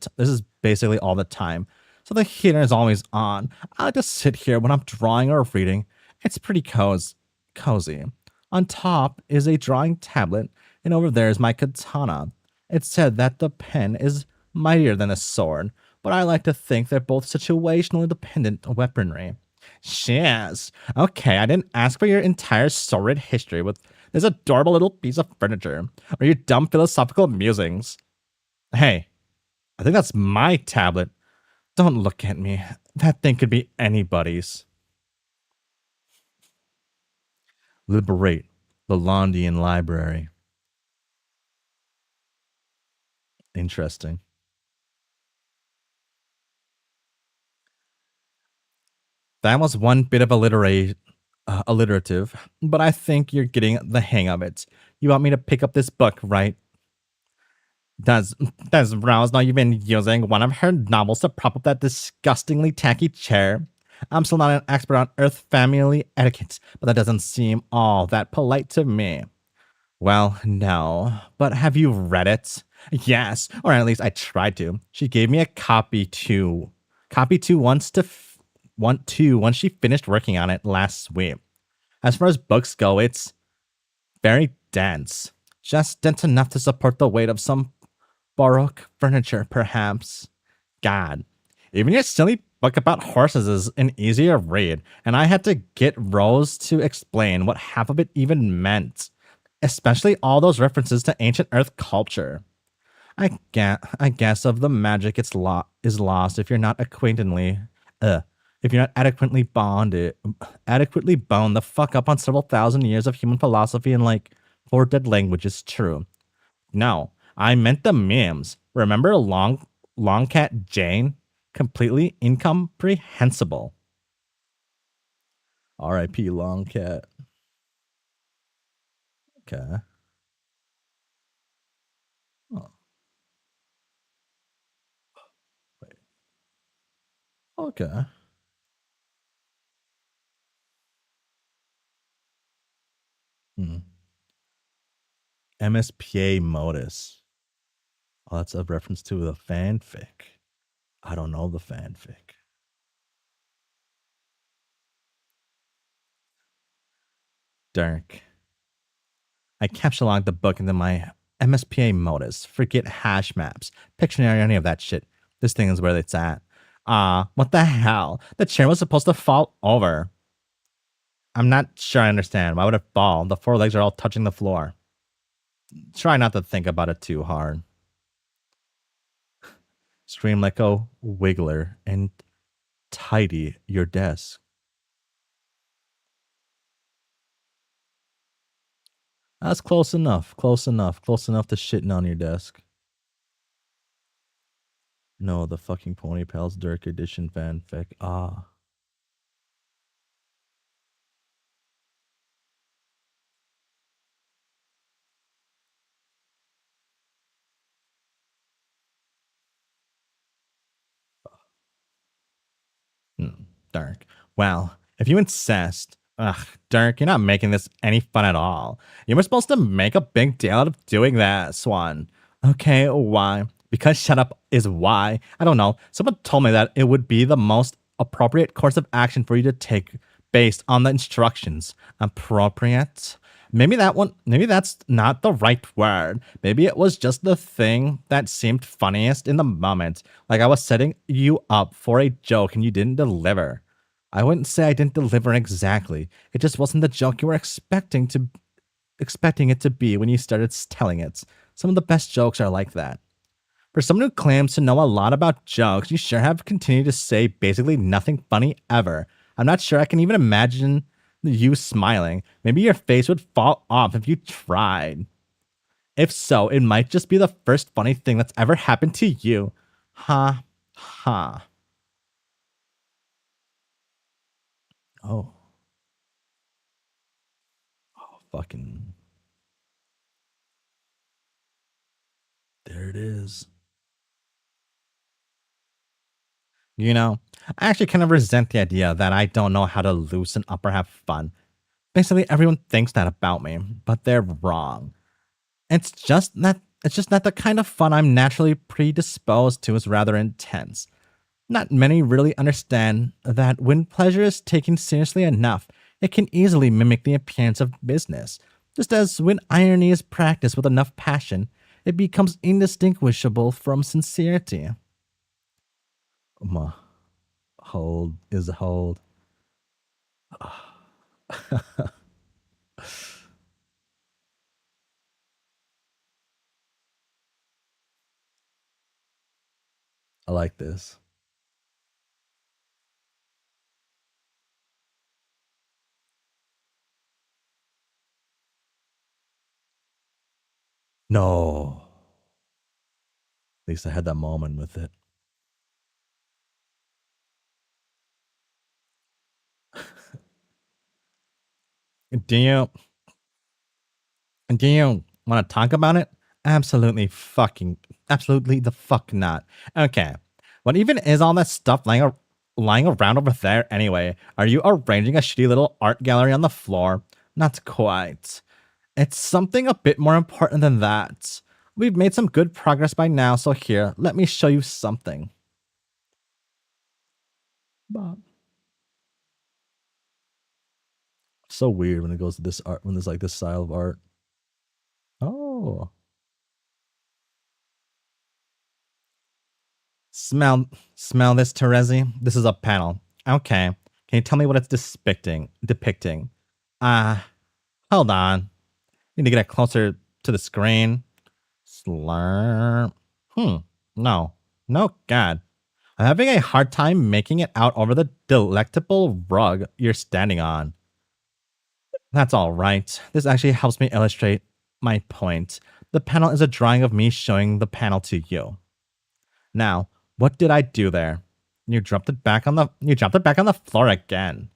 time. So the heater is always on. I like to sit here when I'm drawing or reading. It's pretty cozy. On top is a drawing tablet, and over there is my katana. It's said that the pen is mightier than the sword, but I like to think they're both situationally dependent weaponry. Shiz. Okay, I didn't ask for your entire sordid history with this adorable little piece of furniture, or your dumb philosophical musings. Hey, I think that's my tablet. Don't look at me. That thing could be anybody's. Liberate the Londian Library. Interesting. That was one bit of alliterative, but I think you're getting the hang of it. You want me to pick up this book, right? Does Rouse know you've been using one of her novels to prop up that disgustingly tacky chair? I'm still not an expert on Earth family etiquette, but that doesn't seem all that polite to me. Well, no, but have you read it? Yes, or at least I tried to. She gave me a copy too. Copy two once to want to once she finished working on it last week. As far as books go, it's very dense. Just dense enough to support the weight of some Baroque furniture, perhaps. God, even your silly book about horses is an easier read, and I had to get Rose to explain what half of it even meant, especially all those references to ancient Earth culture. I guess of the magic is lost if you're not if you're not adequately boned the fuck up on several thousand years of human philosophy and like 4 dead languages. True. No, I meant the memes. Remember Long Cat Jane? Completely incomprehensible. R.I.P. Long Cat. Okay. Oh, wait. Okay. Hmm. MSPA modus. Oh, that's a reference to the fanfic. I don't know the fanfic. Dark. I capsuled the book into my MSPA modus. Forget hash maps, Pictionary, any of that shit. This thing is where it's at. What the hell? The chair was supposed to fall over. I'm not sure I understand. Why would it fall? The 4 legs are all touching the floor. Try not to think about it too hard. Scream like a wiggler and tidy your desk. That's close enough. Close enough. Close enough to shitting on your desk. No, the fucking Pony Pals Dirk Edition fanfic. Ah. Dark. Well, if you insist. Ugh, Dirk, you're not making this any fun at all. You were supposed to make a big deal out of doing that, Swan. Okay, why? Because shut up is why. I don't know. Someone told me that it would be the most appropriate course of action for you to take based on the instructions. Appropriate? Maybe that's not the right word. Maybe it was just the thing that seemed funniest in the moment. Like I was setting you up for a joke and you didn't deliver. I wouldn't say I didn't deliver exactly. It just wasn't the joke you were expecting it to be when you started telling it. Some of the best jokes are like that. For someone who claims to know a lot about jokes, you sure have continued to say basically nothing funny ever. I'm not sure I can even imagine you smiling. Maybe your face would fall off if you tried. If so, it might just be the first funny thing that's ever happened to you. Ha ha. Oh. Oh, fucking. There it is. You know, I actually kind of resent the idea that I don't know how to loosen up or have fun. Basically, everyone thinks that about me, but they're wrong. It's just that the kind of fun I'm naturally predisposed to is rather intense. Not many really understand that when pleasure is taken seriously enough, it can easily mimic the appearance of business. Just as when irony is practiced with enough passion, it becomes indistinguishable from sincerity. Hold is a hold. I like this. No. At least I had that moment with it. Do you want to talk about it? Absolutely the fuck not. Okay. What even is all that stuff lying around over there anyway? Are you arranging a shitty little art gallery on the floor? Not quite. It's something a bit more important than that. We've made some good progress by now, so here, let me show you something. Bob. So weird when it goes to this art, when there's like this style of art. Oh. Smell this, Terezi. This is a panel. Okay. Can you tell me what it's depicting? Hold on. Need to get it closer to the screen. Slurp. No, God. I'm having a hard time making it out over the delectable rug you're standing on. That's all right. This actually helps me illustrate my point. The panel is a drawing of me showing the panel to you. Now, what did I do there? You dropped it back on the floor again.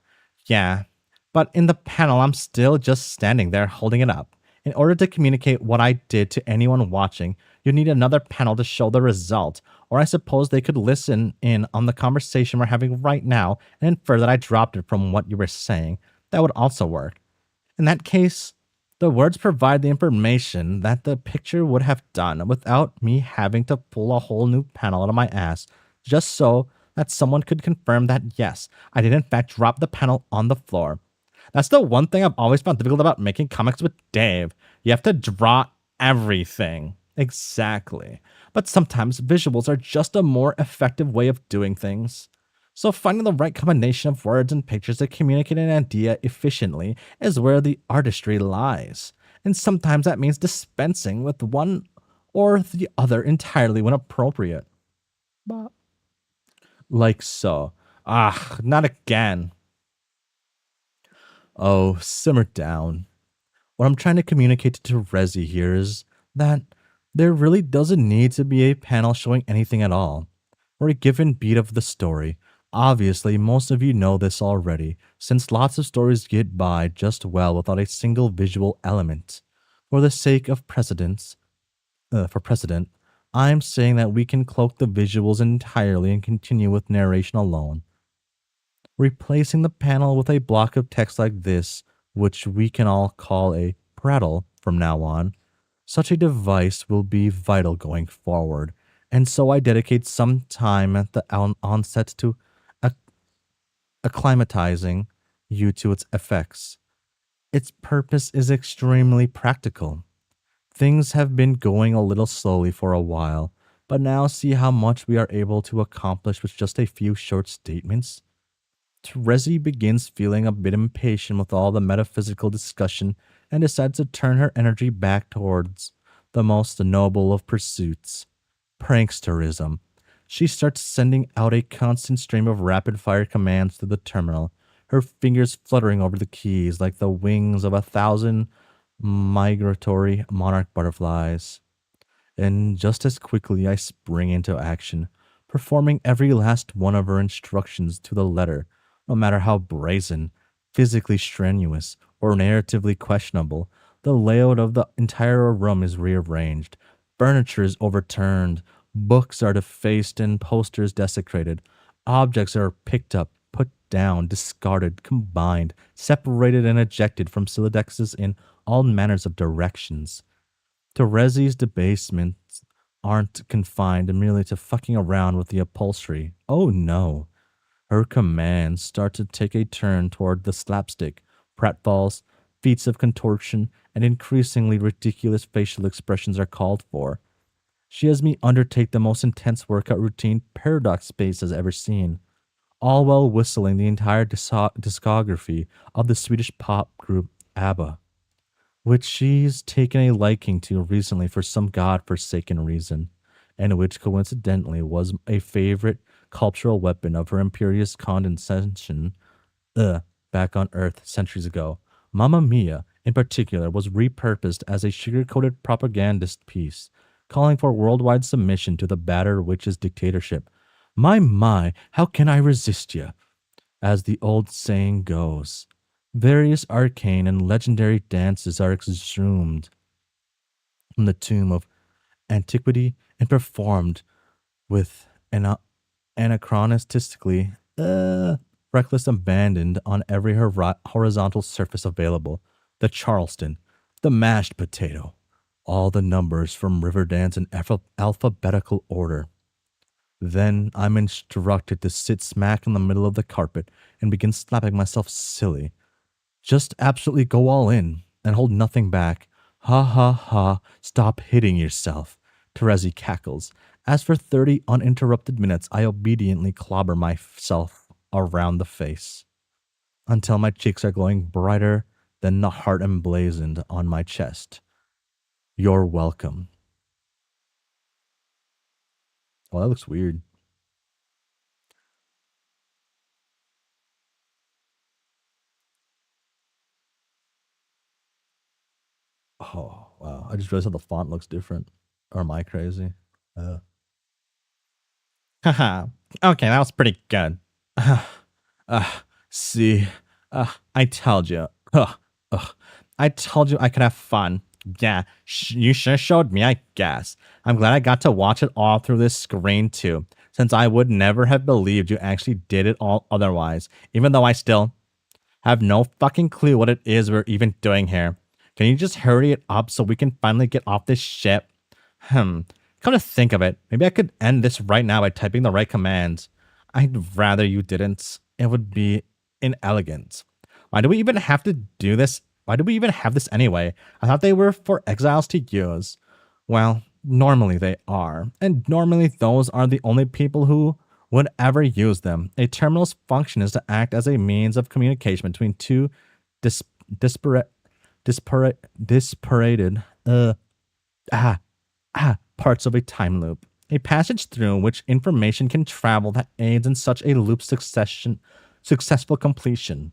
Yeah, but in the panel, I'm still just standing there holding it up. In order to communicate what I did to anyone watching, you need another panel to show the result, or I suppose they could listen in on the conversation we're having right now and infer that I dropped it from what you were saying. That would also work. In that case, the words provide the information that the picture would have done without me having to pull a whole new panel out of my ass, just so that someone could confirm that yes, I did in fact drop the panel on the floor. That's the one thing I've always found difficult about making comics with Dave. You have to draw everything. Exactly. But sometimes visuals are just a more effective way of doing things. So finding the right combination of words and pictures to communicate an idea efficiently is where the artistry lies. And sometimes that means dispensing with one or the other entirely when appropriate. Like so. Not again. Oh, simmer down. What I'm trying to communicate to Rezi here is that there really doesn't need to be a panel showing anything at all, or a given beat of the story. Obviously, most of you know this already, since lots of stories get by just well without a single visual element. For the sake of precedent, I'm saying that we can cloak the visuals entirely and continue with narration alone. Replacing the panel with a block of text like this, which we can all call a prattle from now on. Such a device will be vital going forward, and so I dedicate some time at the onset to acclimatizing you to its effects. Its purpose is extremely practical. Things have been going a little slowly for a while, but now see how much we are able to accomplish with just a few short statements. Terezi begins feeling a bit impatient with all the metaphysical discussion and decides to turn her energy back towards the most noble of pursuits, pranksterism. She starts sending out a constant stream of rapid-fire commands through the terminal, her fingers fluttering over the keys like the wings of 1,000 migratory monarch butterflies. And just as quickly I spring into action, performing every last one of her instructions to the letter, no matter how brazen, physically strenuous, or narratively questionable. The layout of the entire room is rearranged. Furniture is overturned. Books are defaced and posters desecrated. Objects are picked up, put down, discarded, combined, separated, and ejected from Silodexes in all manners of directions. Terezi's debasements aren't confined merely to fucking around with the upholstery. Oh no. Her commands start to take a turn toward the slapstick, pratfalls, feats of contortion, and increasingly ridiculous facial expressions are called for. She has me undertake the most intense workout routine Paradox Space has ever seen, all while whistling the entire discography of the Swedish pop group ABBA, which she's taken a liking to recently for some godforsaken reason, and which coincidentally was a favorite cultural weapon of her imperious condescension back on Earth centuries ago. Mamma Mia, in particular, was repurposed as a sugar-coated propagandist piece, calling for worldwide submission to the battered witch's dictatorship. My, how can I resist you? As the old saying goes, various arcane and legendary dances are exhumed from the tomb of antiquity and performed with an anachronistically reckless abandon on every horizontal surface available. The Charleston, the mashed potato, all the numbers from Riverdance in alphabetical order. Then I'm instructed to sit smack in the middle of the carpet and begin slapping myself silly. Just absolutely go all in and hold nothing back. Ha ha ha, stop hitting yourself. Terezi cackles. As for 30 uninterrupted minutes, I obediently clobber myself around the face until my cheeks are glowing brighter than the heart emblazoned on my chest. You're welcome. Oh, that looks weird. Oh, wow. I just realized how the font looks different. Or am I crazy? Haha. Okay, that was pretty good. See, I told you. I told you I could have fun. Yeah, you sure showed me, I guess. I'm glad I got to watch it all through this screen too, since I would never have believed you actually did it all otherwise, even though I still have no fucking clue what it is we're even doing here. Can you just hurry it up so we can finally get off this ship? Come to think of it, maybe I could end this right now by typing the right commands. I'd rather you didn't. It would be inelegant. Why do we even have to do this? Why do we even have this anyway? I thought they were for exiles to use. Well, normally they are. And normally those are the only people who would ever use them. A terminal's function is to act as a means of communication between two disparated parts of a time loop. A passage through which information can travel that aids in such a loop's successful completion.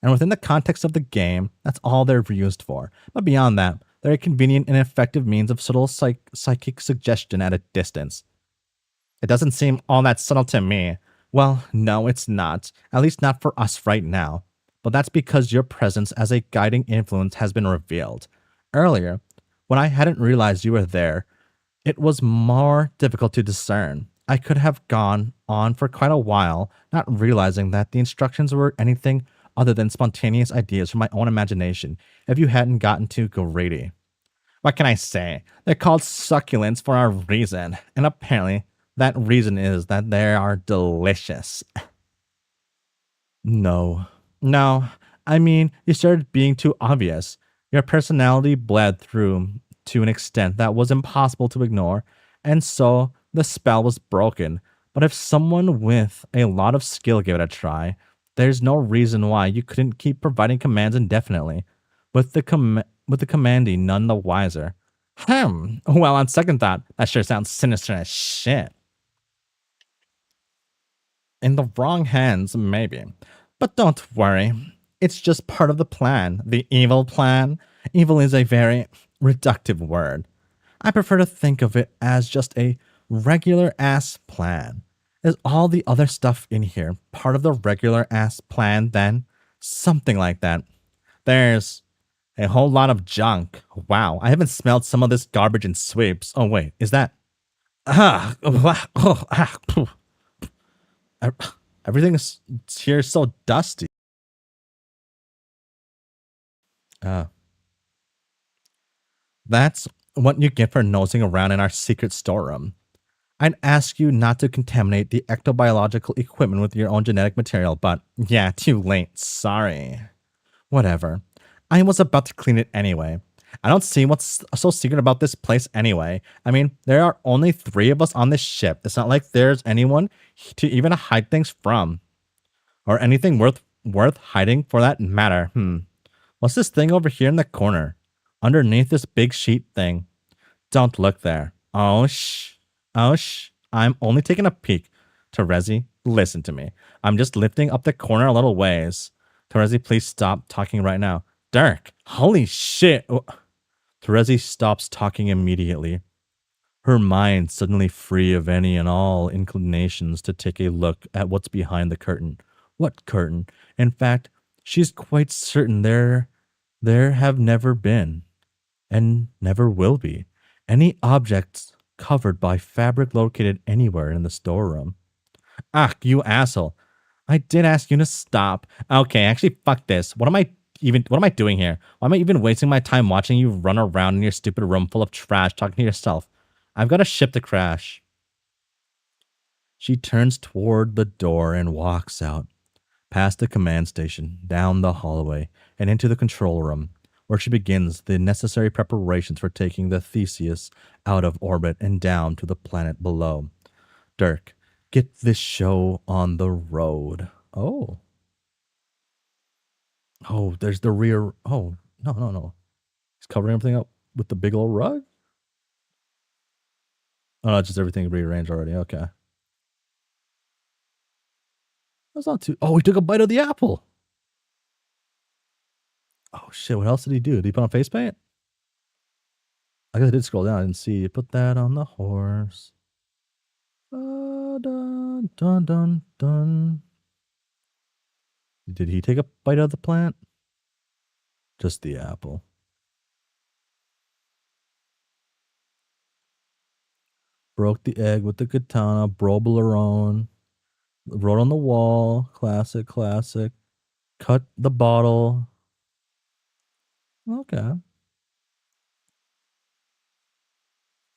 And within the context of the game, that's all they're used for. But beyond that, they're a convenient and effective means of subtle psychic suggestion at a distance. It doesn't seem all that subtle to me. Well, no, it's not. At least not for us right now. But that's because your presence as a guiding influence has been revealed. Earlier, when I hadn't realized you were there, it was more difficult to discern. I could have gone on for quite a while, not realizing that the instructions were anything other than spontaneous ideas from my own imagination if you hadn't gotten too greedy. What can I say? They're called succulents for a reason, and apparently that reason is that they are delicious. No, I mean, you started being too obvious. Your personality bled through to an extent that was impossible to ignore, and so the spell was broken. But if someone with a lot of skill gave it a try, there's no reason why you couldn't keep providing commands indefinitely, with the commandee none the wiser. Well, on second thought, that sure sounds sinister as shit. In the wrong hands, maybe. But don't worry. It's just part of the plan. The evil plan. Evil is a very reductive word. I prefer to think of it as just a regular-ass plan. Is all the other stuff in here part of the regular-ass plan, then? Something like that. There's a whole lot of junk. Wow, I haven't smelled some of this garbage in sweeps. Oh, wait, is that... Everything is here so dusty. That's what you get for nosing around in our secret storeroom. I'd ask you not to contaminate the ectobiological equipment with your own genetic material, but yeah, too late. Sorry. Whatever. I was about to clean it anyway. I don't see what's so secret about this place anyway. I mean, there are only 3 of us on this ship. It's not like there's anyone to even hide things from. Or anything worth hiding for that matter. What's this thing over here in the corner? Underneath this big sheet thing. Don't look there. Oh, shh. Oh, shh. I'm only taking a peek. Terezi, listen to me. I'm just lifting up the corner a little ways. Terezi, please stop talking right now. Dirk, holy shit. Terezi stops talking immediately. Her mind suddenly free of any and all inclinations to take a look at what's behind the curtain. What curtain? In fact, she's quite certain there have never been, and never will be, any objects covered by fabric located anywhere in the storeroom. Ah, you asshole. I did ask you to stop. Okay, actually, fuck this. What am I doing here? Why am I even wasting my time watching you run around in your stupid room full of trash talking to yourself? I've got a ship to crash. She turns toward the door and walks out, past the command station, down the hallway, and into the control room, where she begins the necessary preparations for taking the Theseus out of orbit and down to the planet below. Dirk, get this show on the road. Oh, there's the rear. Oh, no. He's covering everything up with the big old rug? Oh, no, just everything rearranged already. Okay. That's not too... Oh, he took a bite of the apple. Oh, shit. What else did he do? Did he put on face paint? I guess I did scroll down. I didn't see. Put that on the horse. Dun, dun, dun, dun. Did he take a bite of the plant? Just the apple. Broke the egg with the katana. Broblerone. Wrote on the wall. Classic. Cut the bottle. Okay.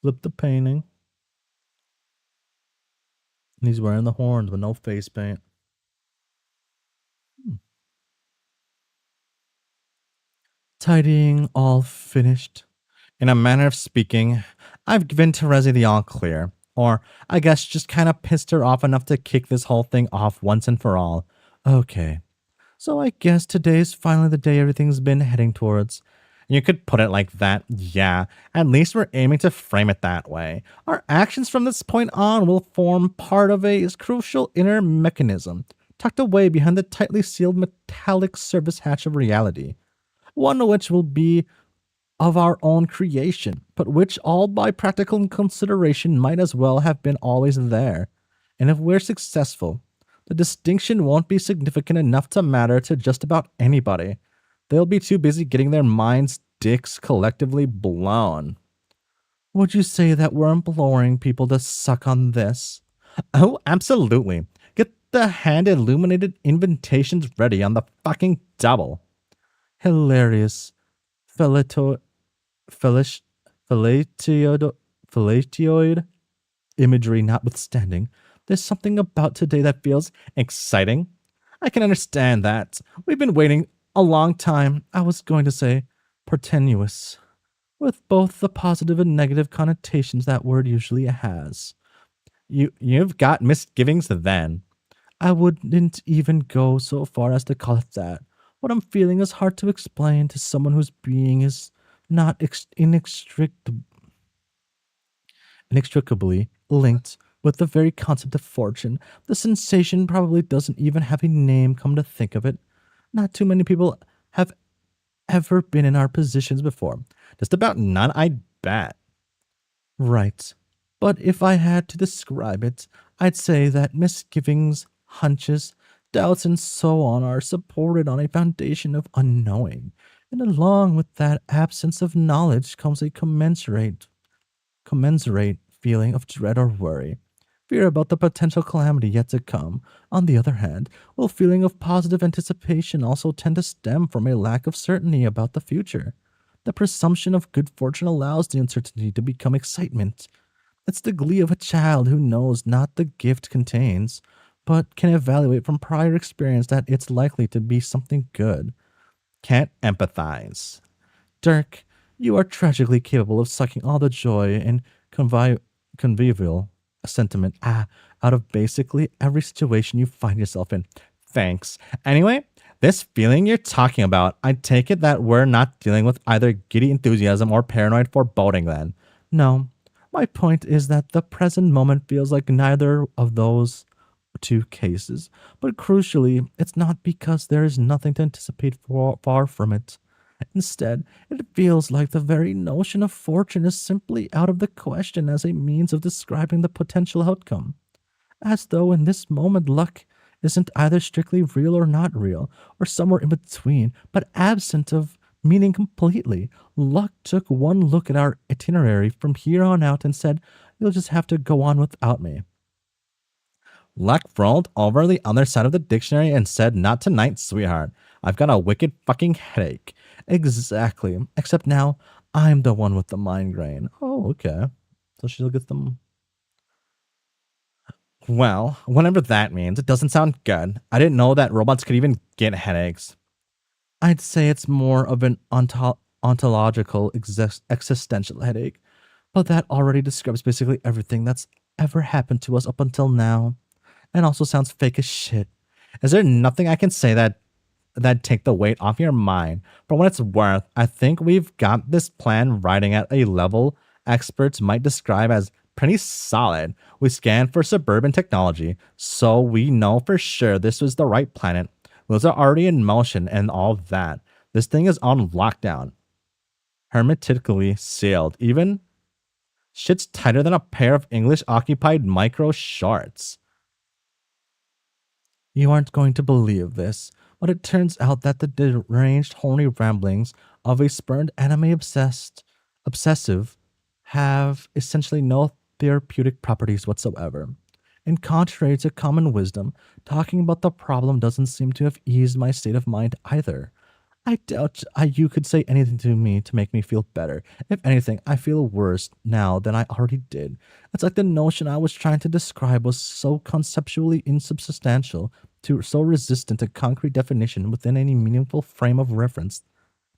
Flip the painting. And he's wearing the horns with no face paint. Tidying all finished. In a manner of speaking, I've given Terezi the all clear. Or, I guess, just kind of pissed her off enough to kick this whole thing off once and for all. Okay. So I guess today's finally the day everything's been heading towards. You could put it like that, yeah. At least we're aiming to frame it that way. Our actions from this point on will form part of a crucial inner mechanism, tucked away behind the tightly sealed metallic service hatch of reality. One which will be of our own creation, but which all by practical consideration might as well have been always there. And if we're successful, the distinction won't be significant enough to matter to just about anybody. They'll be too busy getting their minds' dicks collectively blown. Would you say that we're imploring people to suck on this? Oh, absolutely. Get the hand-illuminated invitations ready on the fucking double. Hilarious. Fellatioid imagery notwithstanding, there's something about today that feels exciting. I can understand that. We've been waiting a long time. I was going to say tenuous, with both the positive and negative connotations that word usually has. You've got misgivings then. I wouldn't even go so far as to call it that. What I'm feeling is hard to explain to someone whose being is not inextricably linked with the very concept of fortune. The sensation probably doesn't even have a name, come to think of it. Not too many people have ever been in our positions before. Just about none, I bet. Right. But if I had to describe it, I'd say that misgivings, hunches, doubts, and so on are supported on a foundation of unknowing. And along with that absence of knowledge comes a commensurate feeling of dread or worry. Fear about the potential calamity yet to come. On the other hand, while feeling of positive anticipation also tend to stem from a lack of certainty about the future. The presumption of good fortune allows the uncertainty to become excitement. It's the glee of a child who knows not the gift contains, but can evaluate from prior experience that it's likely to be something good. can't empathize. Dirk, you are tragically capable of sucking all the joy and convivial sentiment out of basically every situation you find yourself in. Thanks. Anyway, this feeling you're talking about, I take it that we're not dealing with either giddy enthusiasm or paranoid foreboding then. No, my point is that the present moment feels like neither of those two cases, but crucially, it's not because there is nothing to anticipate far from it. Instead, it feels like the very notion of fortune is simply out of the question as a means of describing the potential outcome. As though in this moment luck isn't either strictly real or not real, or somewhere in between, but absent of meaning completely. Luck took one look at our itinerary from here on out and said, "You'll just have to go on without me." Luck rolled over the other side of the dictionary and said, "Not tonight, sweetheart. I've got a wicked fucking headache." Exactly. Except now, I'm the one with the migraine. Oh, okay. So she'll get them. Well, whatever that means, it doesn't sound good. I didn't know that robots could even get headaches. I'd say it's more of an ontological existential headache, but that already describes basically everything that's ever happened to us up until now, and also sounds fake as shit. Is there nothing I can say that take the weight off your mind? For what it's worth, I think we've got this plan riding at a level experts might describe as pretty solid. We scanned for suburban technology, so we know for sure this was the right planet. Wheels are already in motion and all that. This thing is on lockdown. Hermetically sealed. Even shit's tighter than a pair of English-occupied micro shorts. You aren't going to believe this, but it turns out that the deranged, horny ramblings of a spurned obsessive have essentially no therapeutic properties whatsoever. And contrary to common wisdom, talking about the problem doesn't seem to have eased my state of mind either. I doubt you could say anything to me to make me feel better. If anything, I feel worse now than I already did. It's like the notion I was trying to describe was so conceptually insubstantial, so resistant to concrete definition within any meaningful frame of reference,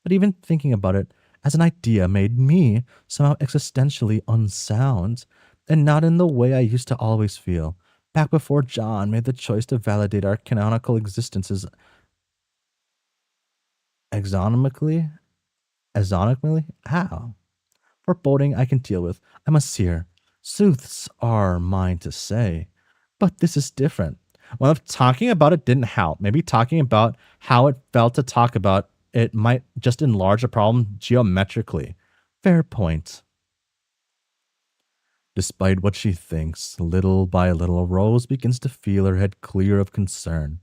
that even thinking about it as an idea made me somehow existentially unsound, and not in the way I used to always feel, back before John made the choice to validate our canonical existences exonomically? How? Foreboding I can deal with. I'm a seer. Sooths are mine to say. But this is different. Well, if talking about it didn't help, maybe talking about how it felt to talk about it might just enlarge a problem geometrically. Fair point. Despite what she thinks, little by little, Rose begins to feel her head clear of concern.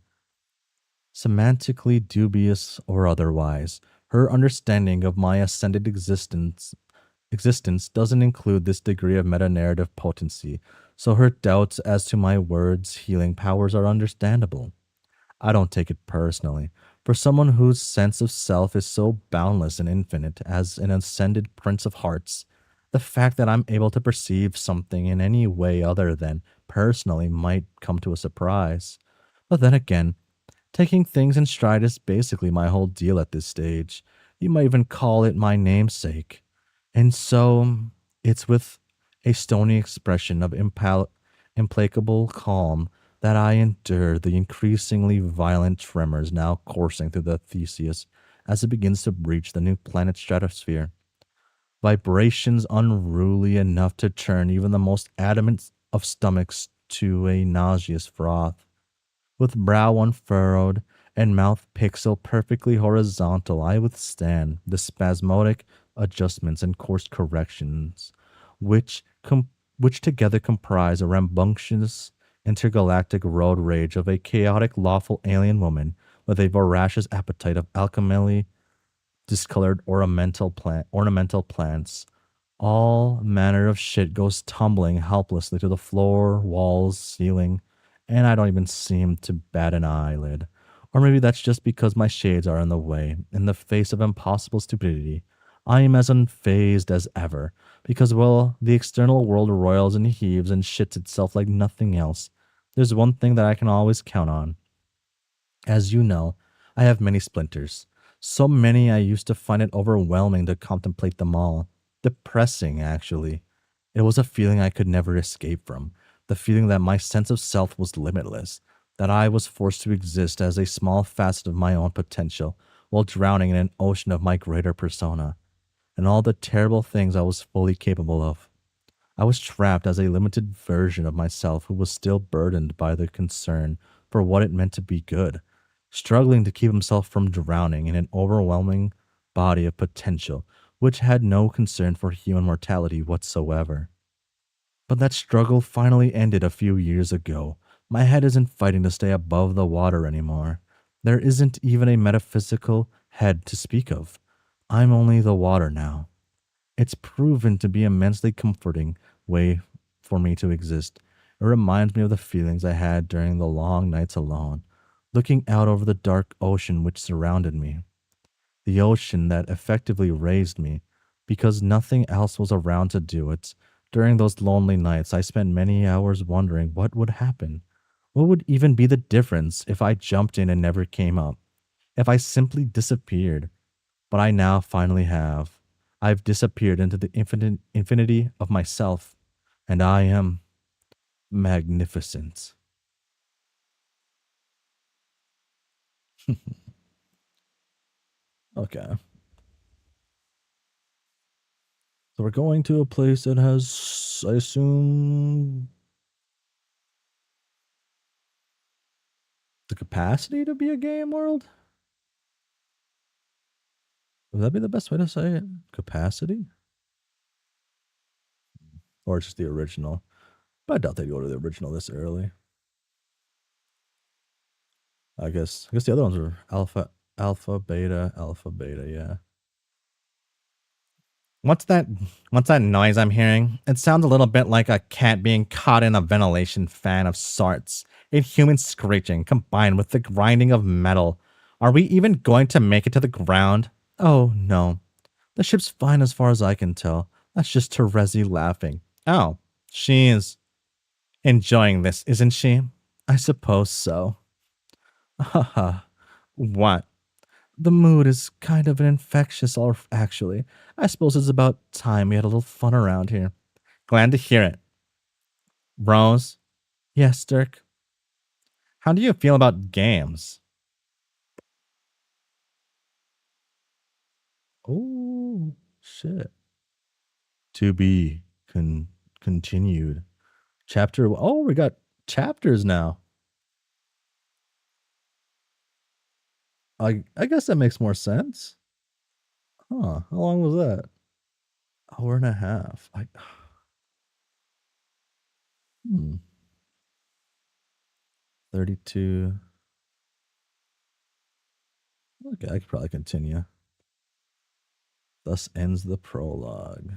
Semantically dubious or otherwise, her understanding of my ascended existence doesn't include this degree of meta-narrative potency, so her doubts as to my words' healing powers are understandable. I don't take it personally. For someone whose sense of self is so boundless and infinite as an ascended Prince of Hearts, the fact that I'm able to perceive something in any way other than personally might come to a surprise. But then again, taking things in stride is basically my whole deal at this stage. You might even call it my namesake. And so, it's with a stony expression of implacable calm that I endure the increasingly violent tremors now coursing through the Theseus as it begins to breach the new planet's stratosphere. Vibrations unruly enough to turn even the most adamant of stomachs to a nauseous froth. With brow unfurrowed and mouth pixel perfectly horizontal, I withstand the spasmodic adjustments and course corrections, which together comprise a rambunctious intergalactic road rage of a chaotic lawful alien woman with a voracious appetite of alchemically discolored ornamental plants. All manner of shit goes tumbling helplessly to the floor, walls, ceiling, and I don't even seem to bat an eyelid. Or maybe that's just because my shades are in the way. In the face of impossible stupidity, I am as unfazed as ever, because, well, the external world roils and heaves and shits itself like nothing else. There's one thing that I can always count on. As you know, I have many splinters. So many I used to find it overwhelming to contemplate them all. Depressing, actually. It was a feeling I could never escape from. The feeling that my sense of self was limitless, that I was forced to exist as a small facet of my own potential while drowning in an ocean of my greater persona, and all the terrible things I was fully capable of. I was trapped as a limited version of myself who was still burdened by the concern for what it meant to be good, struggling to keep himself from drowning in an overwhelming body of potential which had no concern for human mortality whatsoever. But that struggle finally ended a few years ago. My head isn't fighting to stay above the water anymore. There isn't even a metaphysical head to speak of. I'm only the water now. It's proven to be immensely comforting way for me to exist. It reminds me of the feelings I had during the long nights alone, looking out over the dark ocean which surrounded me. The ocean that effectively raised me, because nothing else was around to do it. During those lonely nights, I spent many hours wondering what would happen. What would even be the difference if I jumped in and never came up? If I simply disappeared? But I now finally have. I've disappeared into the infinity of myself, and I am magnificent. Okay. So we're going to a place that has, I assume, the capacity to be a game world? Would that be the best way to say it? Capacity? Or just the original? But I doubt they'd go to the original this early. I guess the other ones were alpha, beta, yeah. What's that what's that noise I'm hearing? It sounds a little bit like a cat being caught in a ventilation fan of sorts. A human screeching combined with the grinding of metal. Are we even going to make it to the ground? Oh no. The ship's fine as far as I can tell. That's just Terezi laughing. Oh, she's enjoying this, isn't she? I suppose so. Haha. What? The mood is kind of an infectious, or actually. I suppose it's about time we had a little fun around here. Glad to hear it. Rose? Yes, Dirk? How do you feel about games? Oh, shit. To be continued. Chapter. Oh, we got chapters now. I guess that makes more sense. Huh. How long was that? Hour and a half. Hmm. 32. Okay, I could probably continue. Thus ends the prologue.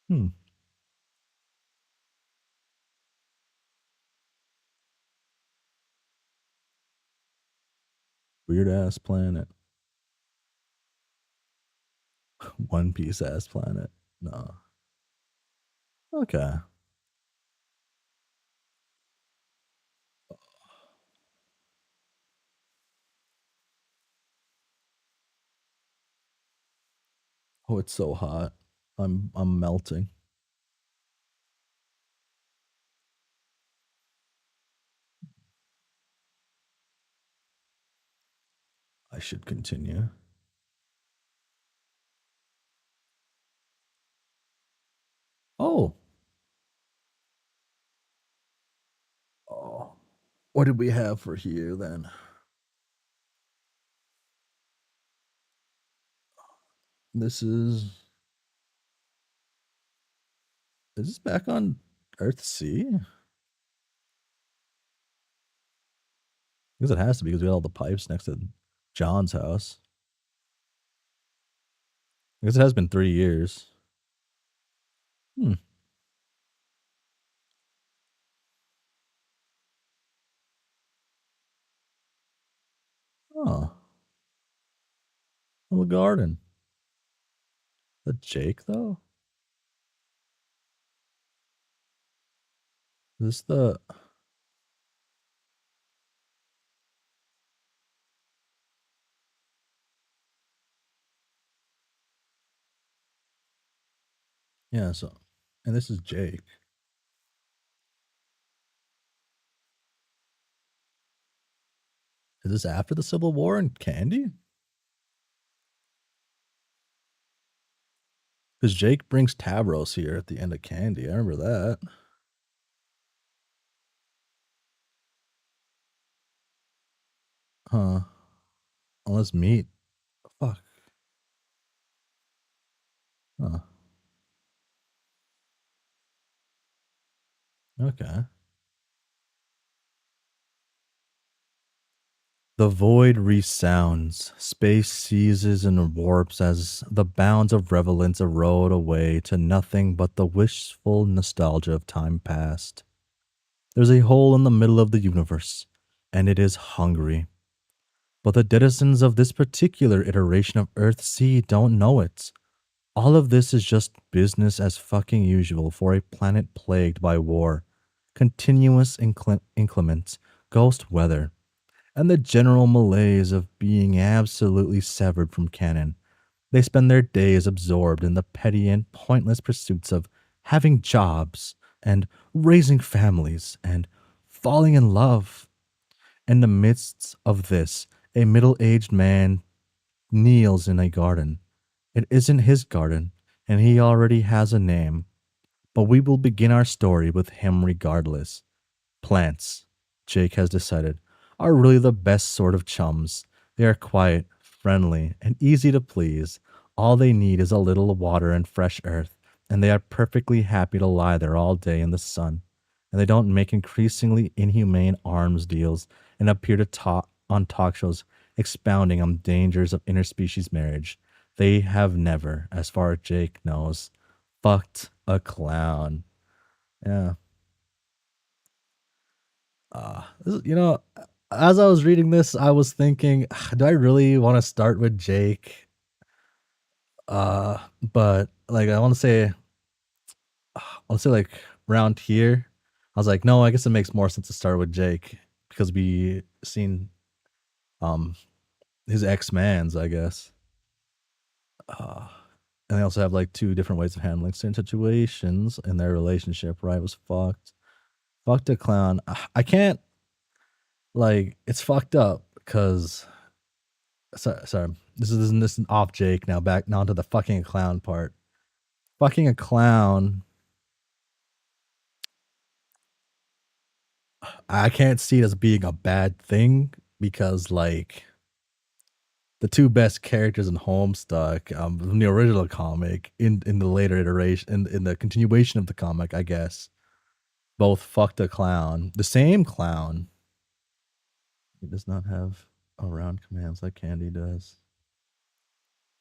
Hmm. Weird ass planet. One Piece ass planet. No. Okay. Oh, it's so hot. I'm melting. I should continue. Oh. Oh. What did we have for here then? This is this back on Earth C? Because it has to be because we had all the pipes next to John's house. I guess it has been 3 years. Hmm. Oh. Little garden. The Jake though? Is this the Yeah, so and this is Jake. Is this after the Civil War and Candy? Because Jake brings Tavros here at the end of Candy. I remember that. Huh. Unless meat. Fuck. Huh. Okay. The void resounds. Space seizes and warps as the bounds of relevance erode away to nothing but the wishful nostalgia of time past. There's a hole in the middle of the universe, and it is hungry. But the denizens of this particular iteration of Earth-C don't know it. All of this is just business as fucking usual for a planet plagued by war, continuous inclement ghost weather, and the general malaise of being absolutely severed from canon. They spend their days absorbed in the petty and pointless pursuits of having jobs and raising families and falling in love. In the midst of this, a middle-aged man kneels in a garden. It isn't his garden, and he already has a name, but we will begin our story with him regardless. Plants, Jake has decided, are really the best sort of chums. They are quiet, friendly, and easy to please. All they need is a little water and fresh earth, and they are perfectly happy to lie there all day in the sun. And they don't make increasingly inhumane arms deals and appear to talk on talk shows expounding on dangers of interspecies marriage. They have never, as far as Jake knows, fucked a clown. Yeah. As I was reading this, I was thinking, do I really want to start with Jake? But like I want to say, like around here, I was like, no, I guess it makes more sense to start with Jake because we seen his ex-mans, I guess. And they also have like two different ways of handling certain situations in their relationship, right? It was fucked. Fucked a clown. I can't like it's fucked up because sorry. This is off Jake now. Back now to the fucking clown part. Fucking a clown. I can't see it as being a bad thing because like the two best characters in Homestuck, in the original comic, in the later iteration, in the continuation of the comic, I guess, both fucked a clown. The same clown. He does not have around commands like Candy does.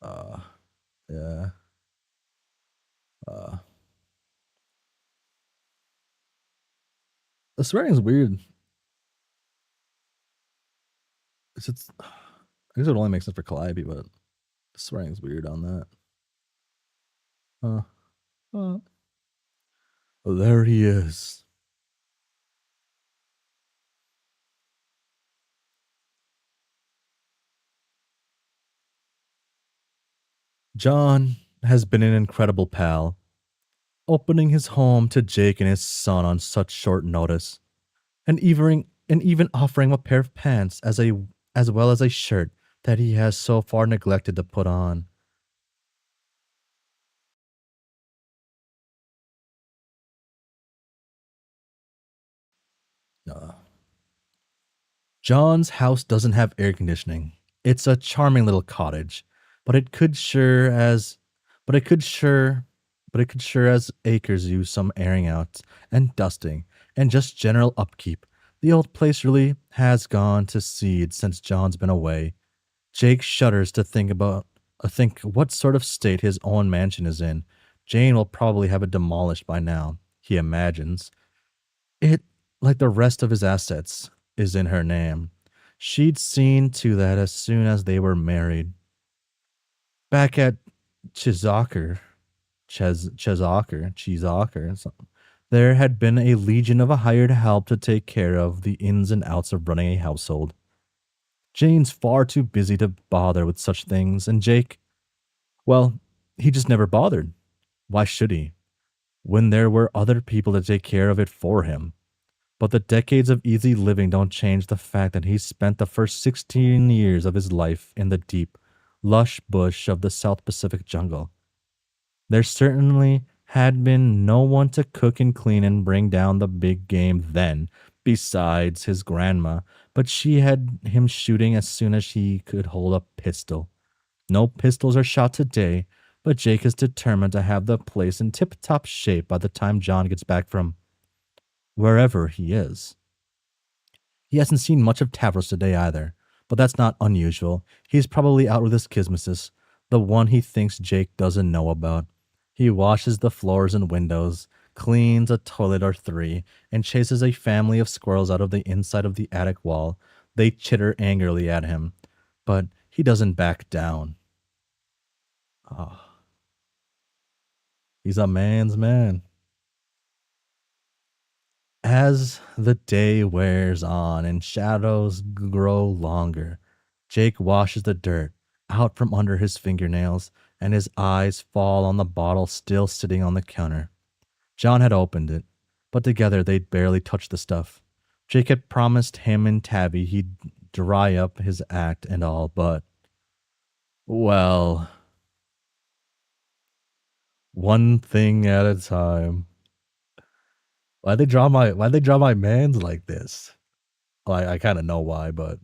Yeah. Uh, the swearing is weird. I guess it would only make sense for Calliope, but the swearing is weird on that. Uh, uh, there he is. John has been an incredible pal, opening his home to Jake and his son on such short notice, and even offering him a pair of pants as well as a shirt that he has so far neglected to put on. Uh, John's house doesn't have air conditioning. It's a charming little cottage, but it could sure as but it could sure as acres use some airing out and dusting and just general upkeep. The old place really has gone to seed since John's been away. Jake shudders to think what sort of state his own mansion is in. Jane will probably have it demolished by now, he imagines. It, like the rest of his assets, is in her name. She'd seen to that as soon as they were married. Back at Cheezaker, something, there had been a legion of a hired help to take care of the ins and outs of running a household. Jane's far too busy to bother with such things, and Jake, well, he just never bothered. Why should he? when there were other people to take care of it for him. But the decades of easy living don't change the fact that he spent the first 16 years of his life in the deep, lush bush of the South Pacific jungle. There certainly had been no one to cook and clean and bring down the big game then, besides his grandma, but she had him shooting as soon as he could hold a pistol. No pistols are shot today, but Jake is determined to have the place in tip-top shape by the time John gets back from wherever he is. He hasn't seen much of Tavros today either, but that's not unusual. He's probably out with his kismesis, the one he thinks Jake doesn't know about. He washes the floors and windows, cleans a toilet or three, and chases a family of squirrels out of the inside of the attic wall. They chitter angrily at him, but he doesn't back down. Oh, he's a man's man. As the day wears on and shadows grow longer, Jake washes the dirt out from under his fingernails, and his eyes fall on the bottle still sitting on the counter. John had opened it, but together they'd barely touched the stuff. Jake had promised him and Tabby he'd dry up his act and all, but, well, one thing at a time. Why'd they draw my mans like this? Well, I kind of know why, but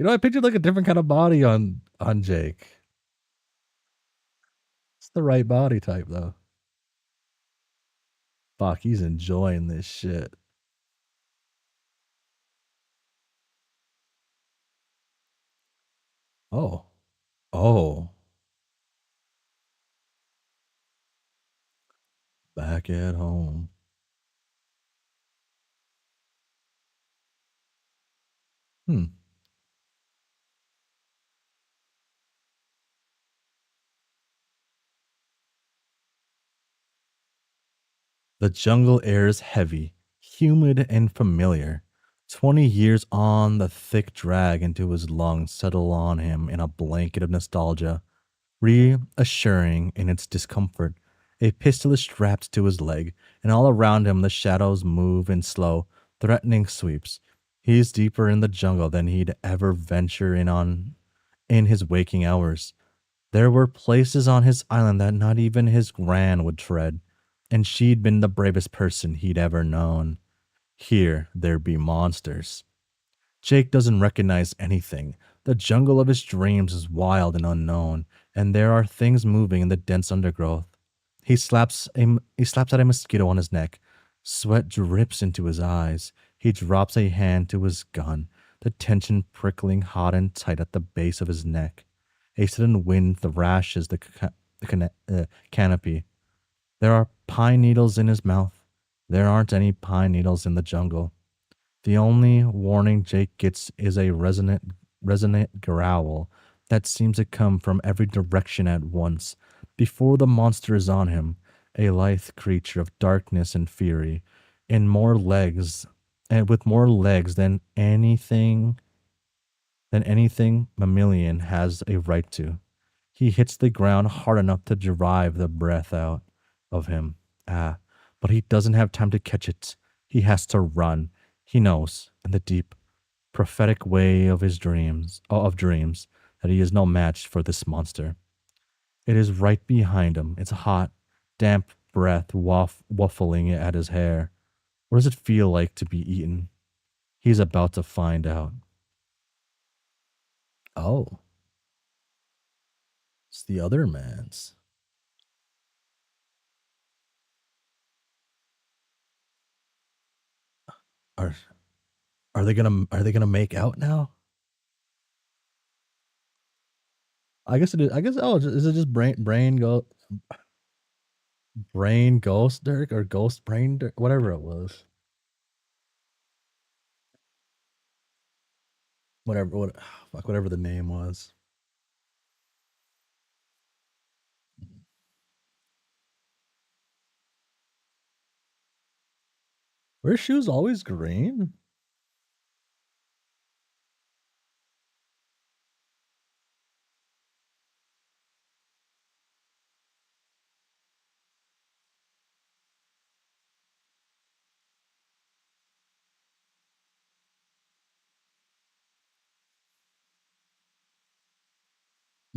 I pictured like a different kind of body on Jake. It's the right body type though. Fuck, he's enjoying this shit. Oh. Oh. Back at home. Hmm. The jungle air is heavy, humid, and familiar. 20 years on, the thick drag into his lungs settle on him in a blanket of nostalgia, reassuring in its discomfort. A pistol is strapped to his leg, and all around him the shadows move in slow, threatening sweeps. He is deeper in the jungle than he'd ever venture in his waking hours. There were places on his island that not even his gran would tread, and she'd been the bravest person he'd ever known. Here there be monsters. Jake doesn't recognize anything. The jungle of his dreams is wild and unknown, and there are things moving in the dense undergrowth. He slaps at a mosquito on his neck. Sweat drips into his eyes. He drops a hand to his gun, the tension prickling hot and tight at the base of his neck. A sudden wind thrashes the canopy. There are pine needles in his mouth. There aren't any pine needles in the jungle. The only warning Jake gets is a resonant growl that seems to come from every direction at once. Before the monster is on him, a lithe creature of darkness and fury, and with more legs than anything mammalian has a right to. He hits the ground hard enough to drive the breath out of him. But he doesn't have time to catch it. He has to run. He knows, in the deep, prophetic way of dreams, that he is no match for this monster. It is right behind him. Its hot, damp breath waffling at his hair. What does it feel like to be eaten? He's about to find out. Oh, it's the other man's. Are are they gonna make out now? I guess it is. I guess. Oh, is it just brain ghost Dirk or ghost brain Dirk? Whatever it was. Whatever the name was. Were his shoes always green?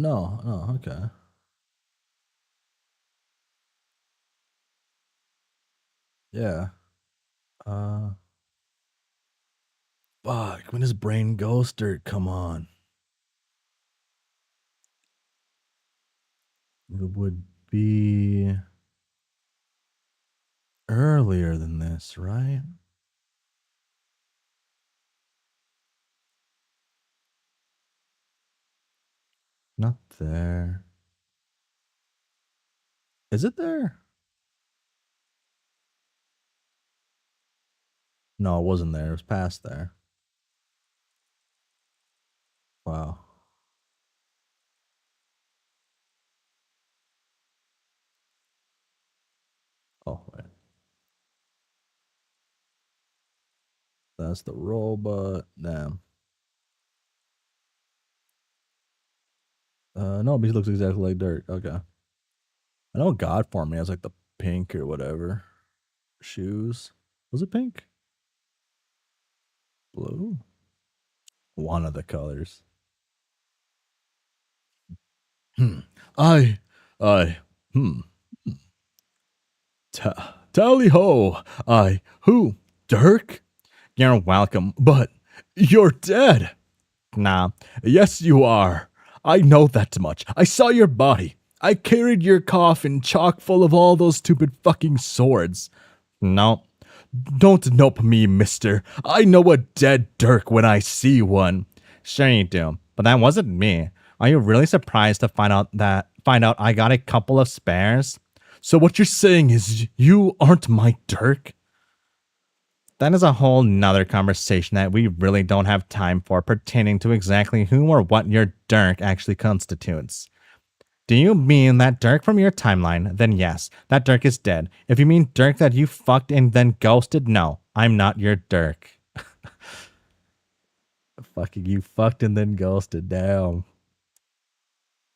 No, okay. Yeah. Fuck, when his brain ghost dirt, come on. It would be earlier than this, right? Not there. Is it there? No, it wasn't there. It was past there. Wow. Oh, wait. That's the robot. Damn. No, but he looks exactly like Dirk. Okay. I know God form me has like the pink or whatever. Shoes. Was it pink? Blue? One of the colors. Hmm. I, hmm. Tally ho. Who? Dirk? You're welcome, but you're dead. Nah. Yes, you are. I know that much. I saw your body. I carried your coffin chock full of all those stupid fucking swords. No. Don't nope me, mister. I know a dead Dirk when I see one. Sure you do, but that wasn't me. Are you really surprised to find out I got a couple of spares? So what you're saying is you aren't my Dirk? That is a whole nother conversation that we really don't have time for pertaining to exactly who or what your Dirk actually constitutes. Do you mean that Dirk from your timeline? Then yes, that Dirk is dead. If you mean Dirk that you fucked and then ghosted, no, I'm not your Dirk. Fucking you fucked and then ghosted. Damn.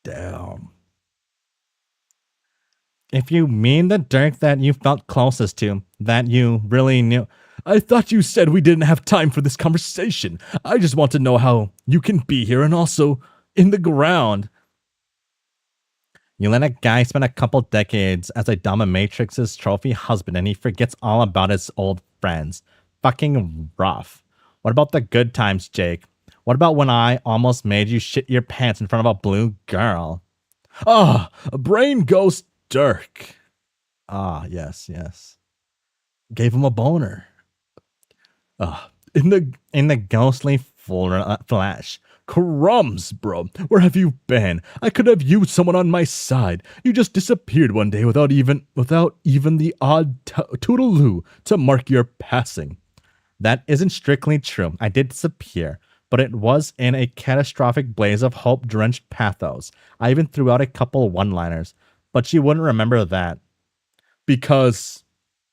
Damn. If you mean the Dirk that you felt closest to, that you really knew. I thought you said we didn't have time for this conversation. I just want to know how you can be here and also in the ground. You let a guy spend a couple decades as a dominatrix's trophy husband and he forgets all about his old friends. Fucking rough. What about the good times, Jake? What about when I almost made you shit your pants in front of a blue girl? Ah, brain ghost Dirk. Ah, yes. Gave him a boner. In the ghostly flash. Crumbs, bro. Where have you been? I could have used someone on my side. You just disappeared one day without even the odd toodaloo to mark your passing. That isn't strictly true. I did disappear, but it was in a catastrophic blaze of hope-drenched pathos. I even threw out a couple one-liners, but she wouldn't remember that. Because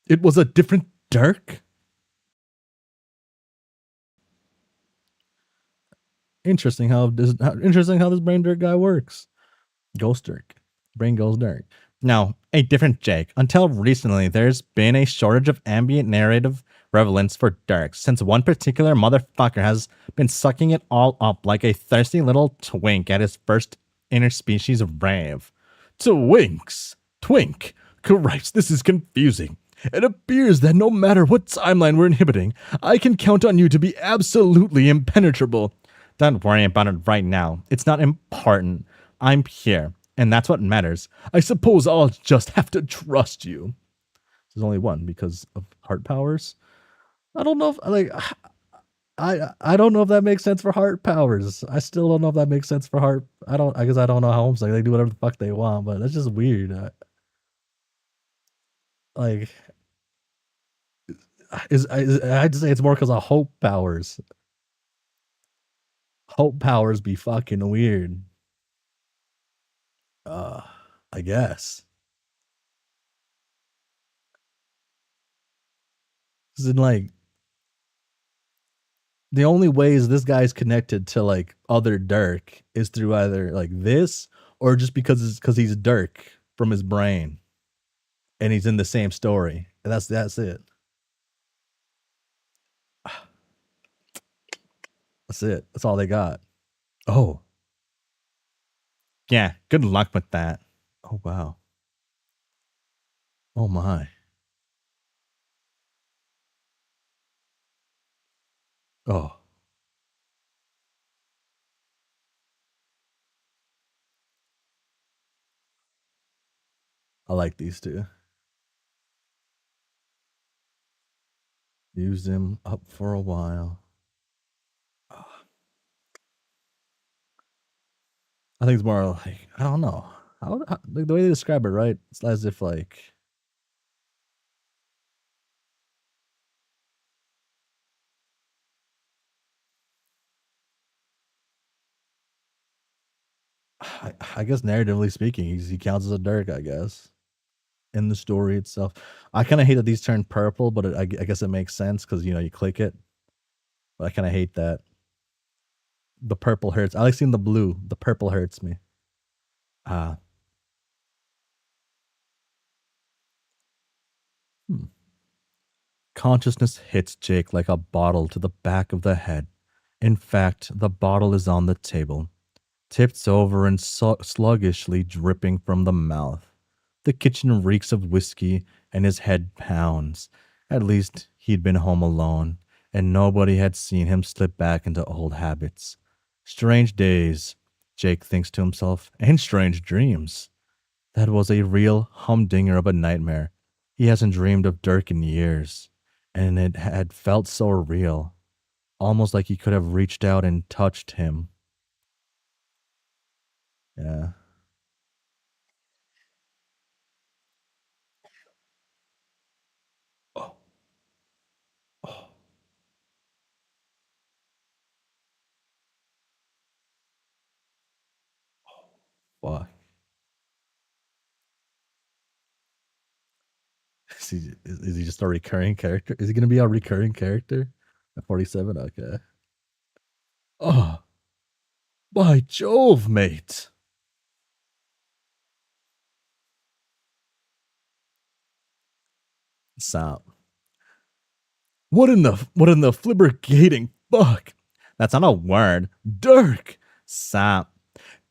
it was a different Dirk? Interesting how this brain Dirk guy works. Ghost Dirk. Brain goes Dirk. Now, a different Jake. Until recently, there's been a shortage of ambient narrative relevance for Dirk, since one particular motherfucker has been sucking it all up like a thirsty little twink at his first interspecies rave. Twinks! Twink! Christ, this is confusing. It appears that no matter what timeline we're inhibiting, I can count on you to be absolutely impenetrable. Don't worry about it right now. It's not important. I'm here, and that's what matters. I suppose I'll just have to trust you. There's only one because of heart powers. I don't know if I don't know if that makes sense for heart powers. I still don't know if that makes sense for heart. I guess I don't know how Homestuck. They do whatever the fuck they want, but that's just weird. Like I'd say it's more because of hope powers. Hope powers be fucking weird. I guess. Is in like the only ways this guy's connected to like other Dirk is through either like this or just because he's Dirk from his brain and he's in the same story. And that's it. That's it. That's all they got. Oh, Yeah, good luck with that. Oh, wow. Oh, my. Oh. I like these two. Used him up for a while. I think it's more like, I don't know. Like the way they describe it, right? It's as if like I guess narratively speaking, he counts as a Dirk, I guess, in the story itself. I kind of hate that these turn purple, but I guess it makes sense because, you know, you click it. But I kind of hate that. The purple hurts. I like seeing the blue. The purple hurts me. Ah. Consciousness hits Jake like a bottle to the back of the head. In fact, the bottle is on the table, tipped over and sluggishly dripping from the mouth. The kitchen reeks of whiskey and his head pounds. At least he'd been home alone, and nobody had seen him slip back into old habits. Strange days, Jake thinks to himself, and strange dreams. That was a real humdinger of a nightmare. He hasn't dreamed of Dirk in years, and it had felt so real, almost like he could have reached out and touched him. Yeah. Oh. Oh. Fuck. Is he just a recurring character? Is he going to be a recurring character at 47? Okay. Oh, by Jove, mate. Stop. What in the flibbergating fuck? That's not a word. Dirk. Stop.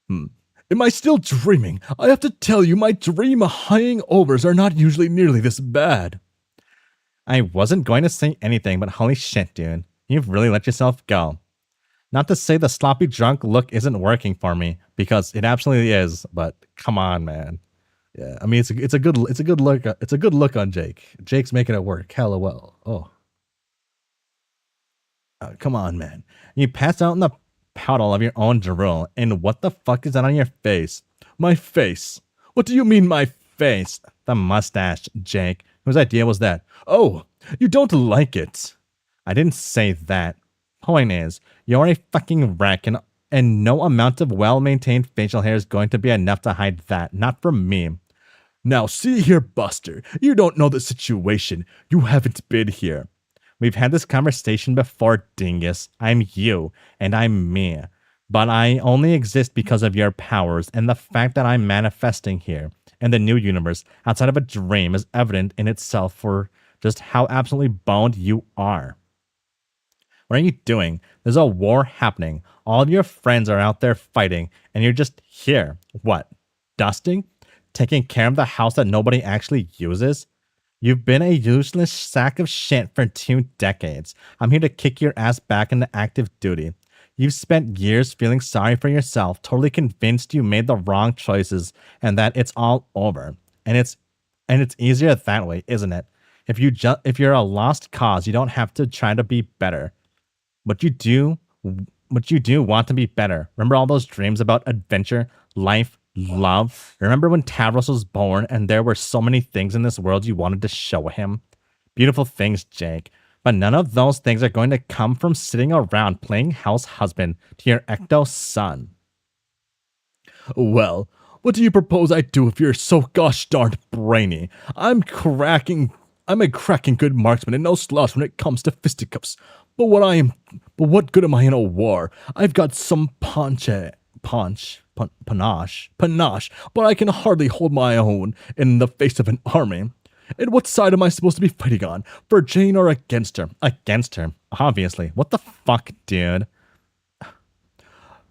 Am I still dreaming? I have to tell you, my dream hangovers are not usually nearly this bad. I wasn't going to say anything, but holy shit, dude. You've really let yourself go. Not to say the sloppy drunk look isn't working for me, because it absolutely is, but come on, man. Yeah, I mean it's a good look. It's a good look on Jake. Jake's making it work hella well. Oh. Come on, man. You pass out in the puddle of your own drool, and what the fuck is that on your face? My face. What do you mean, my face? The mustache, Jake. Whose idea was that? Oh, you don't like it. I didn't say that. Point is, you're a fucking wreck, and no amount of well-maintained facial hair is going to be enough to hide that. Not from me. Now see here, Buster. You don't know the situation. You haven't been here. We've had this conversation before, dingus. I'm you, and I'm me. But I only exist because of your powers, and the fact that I'm manifesting here in the new universe outside of a dream is evident in itself for just how absolutely boned you are. What are you doing? There's a war happening. All of your friends are out there fighting, and you're just here. What? Dusting? Taking care of the house that nobody actually uses? You've been a useless sack of shit for 2 decades. I'm here to kick your ass back into active duty. You've spent years feeling sorry for yourself, totally convinced you made the wrong choices and that it's all over. And it's easier that way, isn't it? If you're a lost cause, you don't have to try to be better. But you do want to be better. Remember all those dreams about adventure, life, love? Remember when Tavros was born and there were so many things in this world you wanted to show him? Beautiful things, Jake. But none of those things are going to come from sitting around playing house husband to your ecto son. Well, what do you propose I do if you're so gosh darned brainy? I'm a cracking good marksman and no slouch when it comes to fisticuffs. But what good am I in a war? I've got some panache, but I can hardly hold my own in the face of an army. And what side am I supposed to be fighting on? For Jane or against her? Against her, obviously. What the fuck, dude?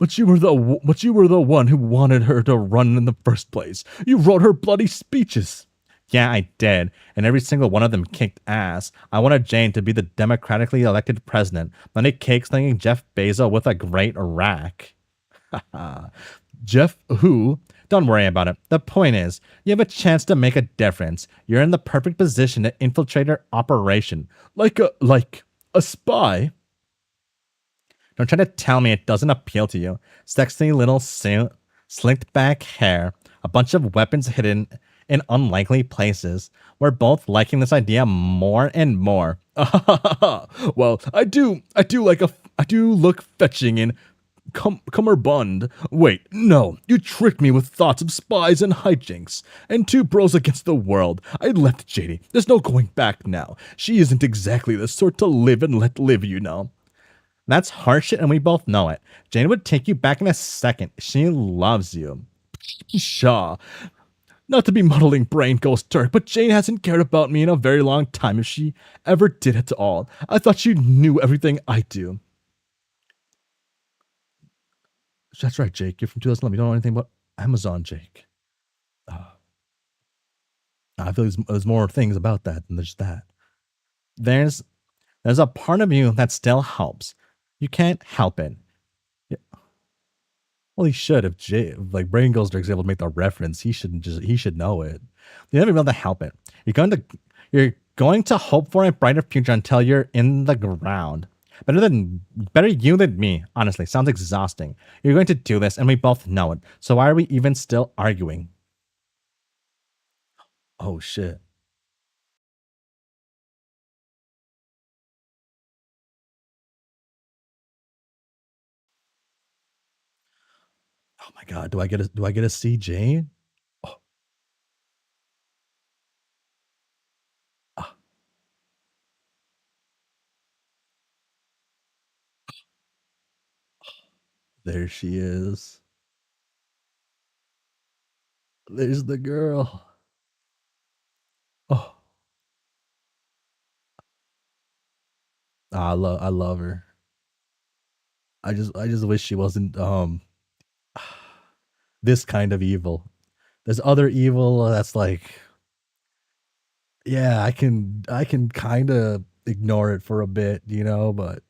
But you were the one who wanted her to run in the first place. You wrote her bloody speeches. Yeah, I did, and every single one of them kicked ass. I wanted Jane to be the democratically elected president, not a cake slinging Jeff Bezos with a great rack. Jeff who? Don't worry about it. The point is, you have a chance to make a difference. You're in the perfect position to infiltrate her operation. Like a spy? Don't try to tell me it doesn't appeal to you. Sexy little suit, slicked back hair, a bunch of weapons hidden in unlikely places. We're both liking this idea more and more. Well, I do look fetching in cummerbund. Wait, no, you tricked me with thoughts of spies and hijinks, and two bros against the world. I left Jady. There's no going back now. She isn't exactly the sort to live and let live, you know. That's horseshit, and we both know it. Jane would take you back in a second. She loves you. Pshaw. Not to be muddling brain ghost Turk, but Jane hasn't cared about me in a very long time, if she ever did at all. I thought she knew everything I do. That's right, Jake. You're from 2011. You don't know anything about Amazon, Jake. I feel there's more things about that than just that. There's a part of you that still helps. You can't help it. Yeah. Well, he should. If like Brain Ghost Turk's able to make the reference, he should know it. You never be able to help it. You're going to hope for a brighter future until you're in the ground. Better you than me, honestly. Sounds exhausting. You're going to do this, and we both know it. So why are we even still arguing? Oh, shit. Oh my god, do I get to see Jane? Oh. Ah. There she is. There's the girl. Oh. I love her. I just wish she wasn't this kind of evil. There's other evil that's like, yeah, I can kind of ignore it for a bit, you know, but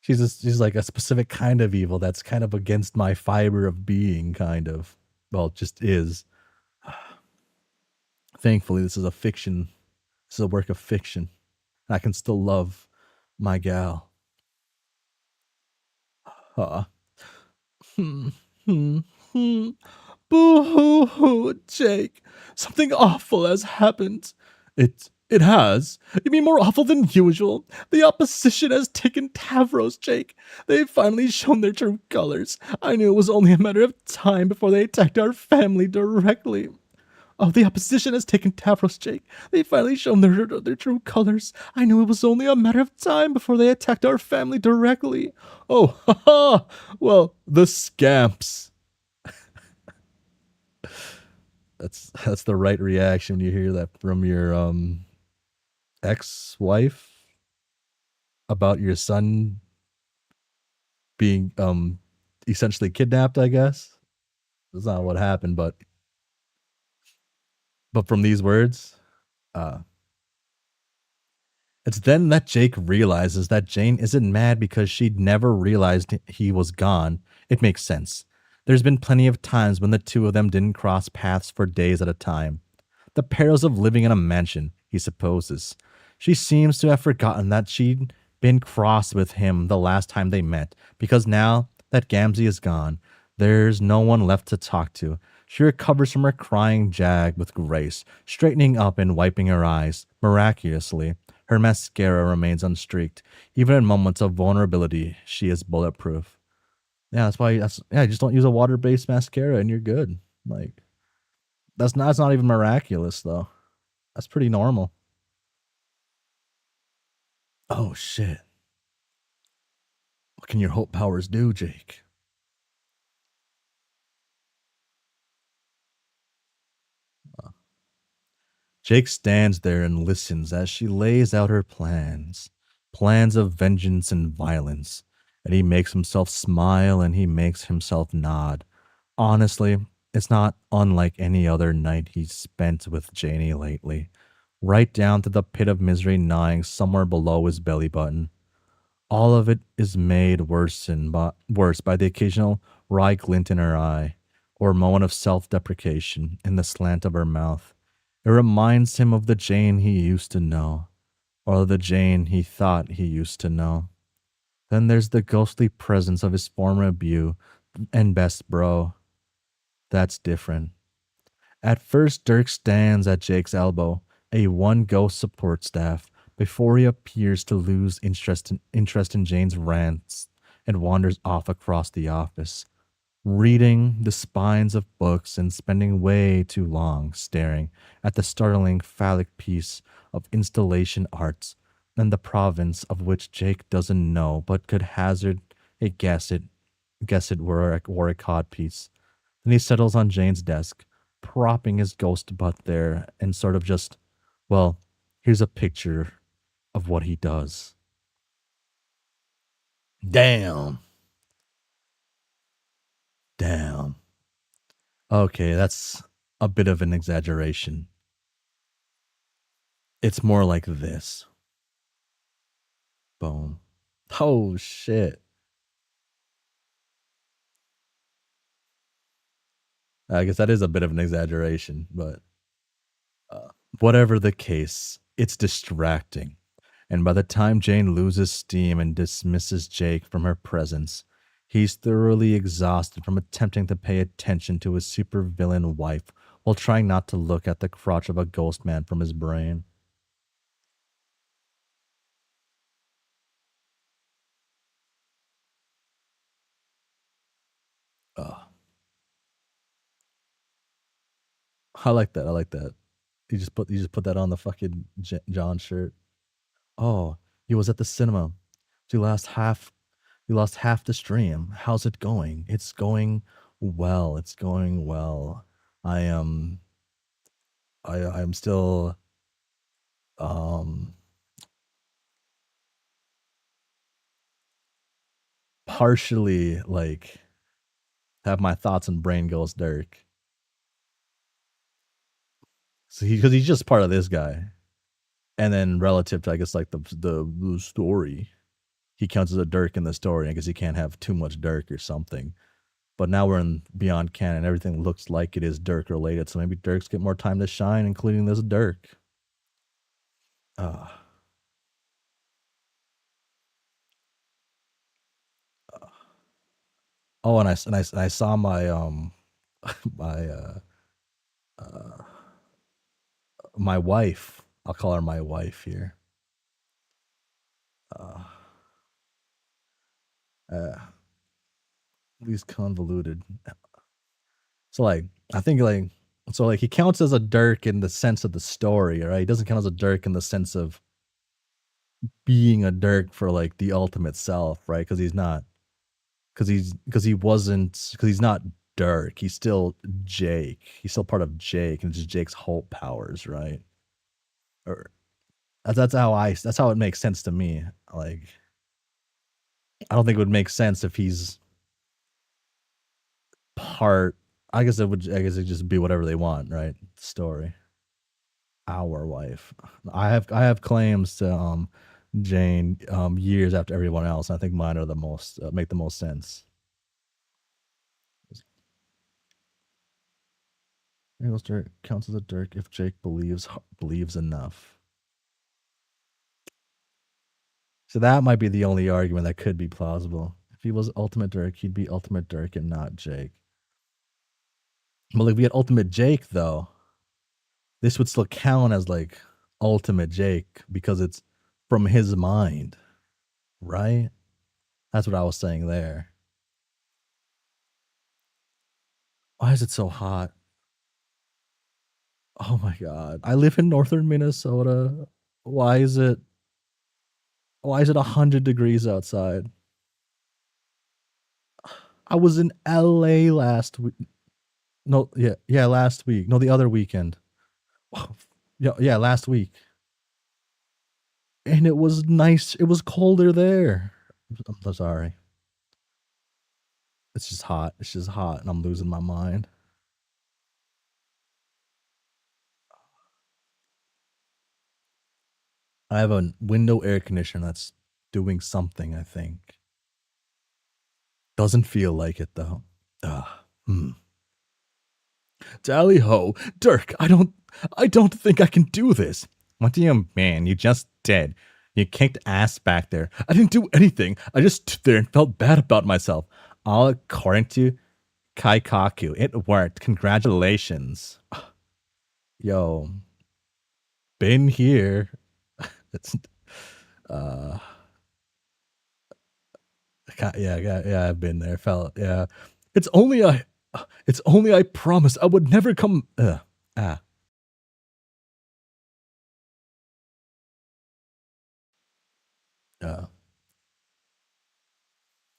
she's like a specific kind of evil that's kind of against my fiber of being, kind of. Well, it just is. Thankfully, this is a fiction. This is a work of fiction. I can still love my gal. Boo-hoo-hoo, Jake. Something awful has happened. It has? You mean more awful than usual? The opposition has taken Tavros, Jake. They've finally shown their true colors. I knew it was only a matter of time before they attacked our family directly. Oh, the opposition has taken Tavros, Jake. They've finally shown their true colors. I knew it was only a matter of time before they attacked our family directly. Oh, ha ha! Well, the scamps. That's the right reaction when you hear that from your ex-wife about your son being essentially kidnapped, I guess. That's not what happened, but from these words, it's then that Jake realizes that Jane isn't mad because she'd never realized he was gone. It makes sense. There's been plenty of times when the two of them didn't cross paths for days at a time. The perils of living in a mansion, he supposes. She seems to have forgotten that she'd been cross with him the last time they met, because now that Gamzee is gone, there's no one left to talk to. She recovers from her crying jag with grace, straightening up and wiping her eyes. Miraculously, her mascara remains unstreaked. Even in moments of vulnerability, she is bulletproof. Yeah, just don't use a water-based mascara and you're good. Like, that's not even miraculous though. That's pretty normal. Oh shit. What can your hope powers do, Jake? Jake stands there and listens as she lays out her plans. Plans of vengeance and violence. And he makes himself smile and he makes himself nod. Honestly, it's not unlike any other night he's spent with Janie lately. Right down to the pit of misery gnawing somewhere below his belly button. All of it is made worse by the occasional wry glint in her eye, or moment of self-deprecation in the slant of her mouth. It reminds him of the Jane he used to know, or the Jane he thought he used to know. Then there's the ghostly presence of his former beau and best bro. That's different. At first, Dirk stands at Jake's elbow, a one ghost support staff, before he appears to lose interest in Jane's rants and wanders off across the office, reading the spines of books and spending way too long staring at the startling phallic piece of installation arts and the province of which Jake doesn't know but could hazard a guess it were a cod piece. Then he settles on Jane's desk, propping his ghost butt there and sort of just, well, here's a picture of what he does. Damn. Damn. Okay, that's a bit of an exaggeration. It's more like this. Boom. Oh, shit. I guess that is a bit of an exaggeration, but whatever the case, it's distracting. And by the time Jane loses steam and dismisses Jake from her presence, he's thoroughly exhausted from attempting to pay attention to his supervillain wife while trying not to look at the crotch of a ghost man from his brain. Ugh. I like that. I like that. You just put that on the fucking John shirt. Oh, he was at the cinema. You lost half. You lost half the stream. How's it going? It's going well. It's going well. I am. I'm still. Um. Partially like have my thoughts and brain goes Dirk. So because he's just part of this guy, and then relative to I guess like the story, he counts as a Dirk in the story. I guess he can't have too much Dirk or something. But now we're in Beyond Canon. Everything looks like it is Dirk related. So maybe Dirks get more time to shine, including this Dirk. Uh, oh, and I saw my my uh my wife. I'll call her my wife here. Uh, uh These convoluted. So like I think like so like he counts as a Dirk in the sense of the story, right? He doesn't count as a Dirk in the sense of being a Dirk for like the ultimate self, right? Because he's not because he's not Dirk. He's still Jake. He's still part of Jake, and it's just Jake's hope powers, right? Or that's how it makes sense to me. Like I don't think it would make sense if he's part. I guess it'd just be whatever they want, right? Story. Our wife. I have claims to Jane years after everyone else. I think mine are the most make the most sense. Dirk counts as a Dirk if Jake believes enough. So that might be the only argument that could be plausible. If he was Ultimate Dirk, he'd be Ultimate Dirk and not Jake. Well, if we had Ultimate Jake, though, this would still count as like Ultimate Jake because it's from his mind, right? That's what I was saying there. Why is it so hot? Oh my god. I live in northern Minnesota. Why is it 100 degrees outside? I was in LA last week. No, yeah, last week. No, the other weekend. Yeah, last week. And it was nice. It was colder there. I'm so sorry. It's just hot. It's just hot, and I'm losing my mind. I have a window air conditioner that's doing something, I think. Doesn't feel like it though. Tally ho, Dirk, I don't think I can do this. What do you mean? You just did. You kicked ass back there. I didn't do anything. I just stood there and felt bad about myself. All according to Kaikaku. It worked. Congratulations. Yo, been here. It's yeah, I've been there. Felt yeah. It's only I promised I would never come.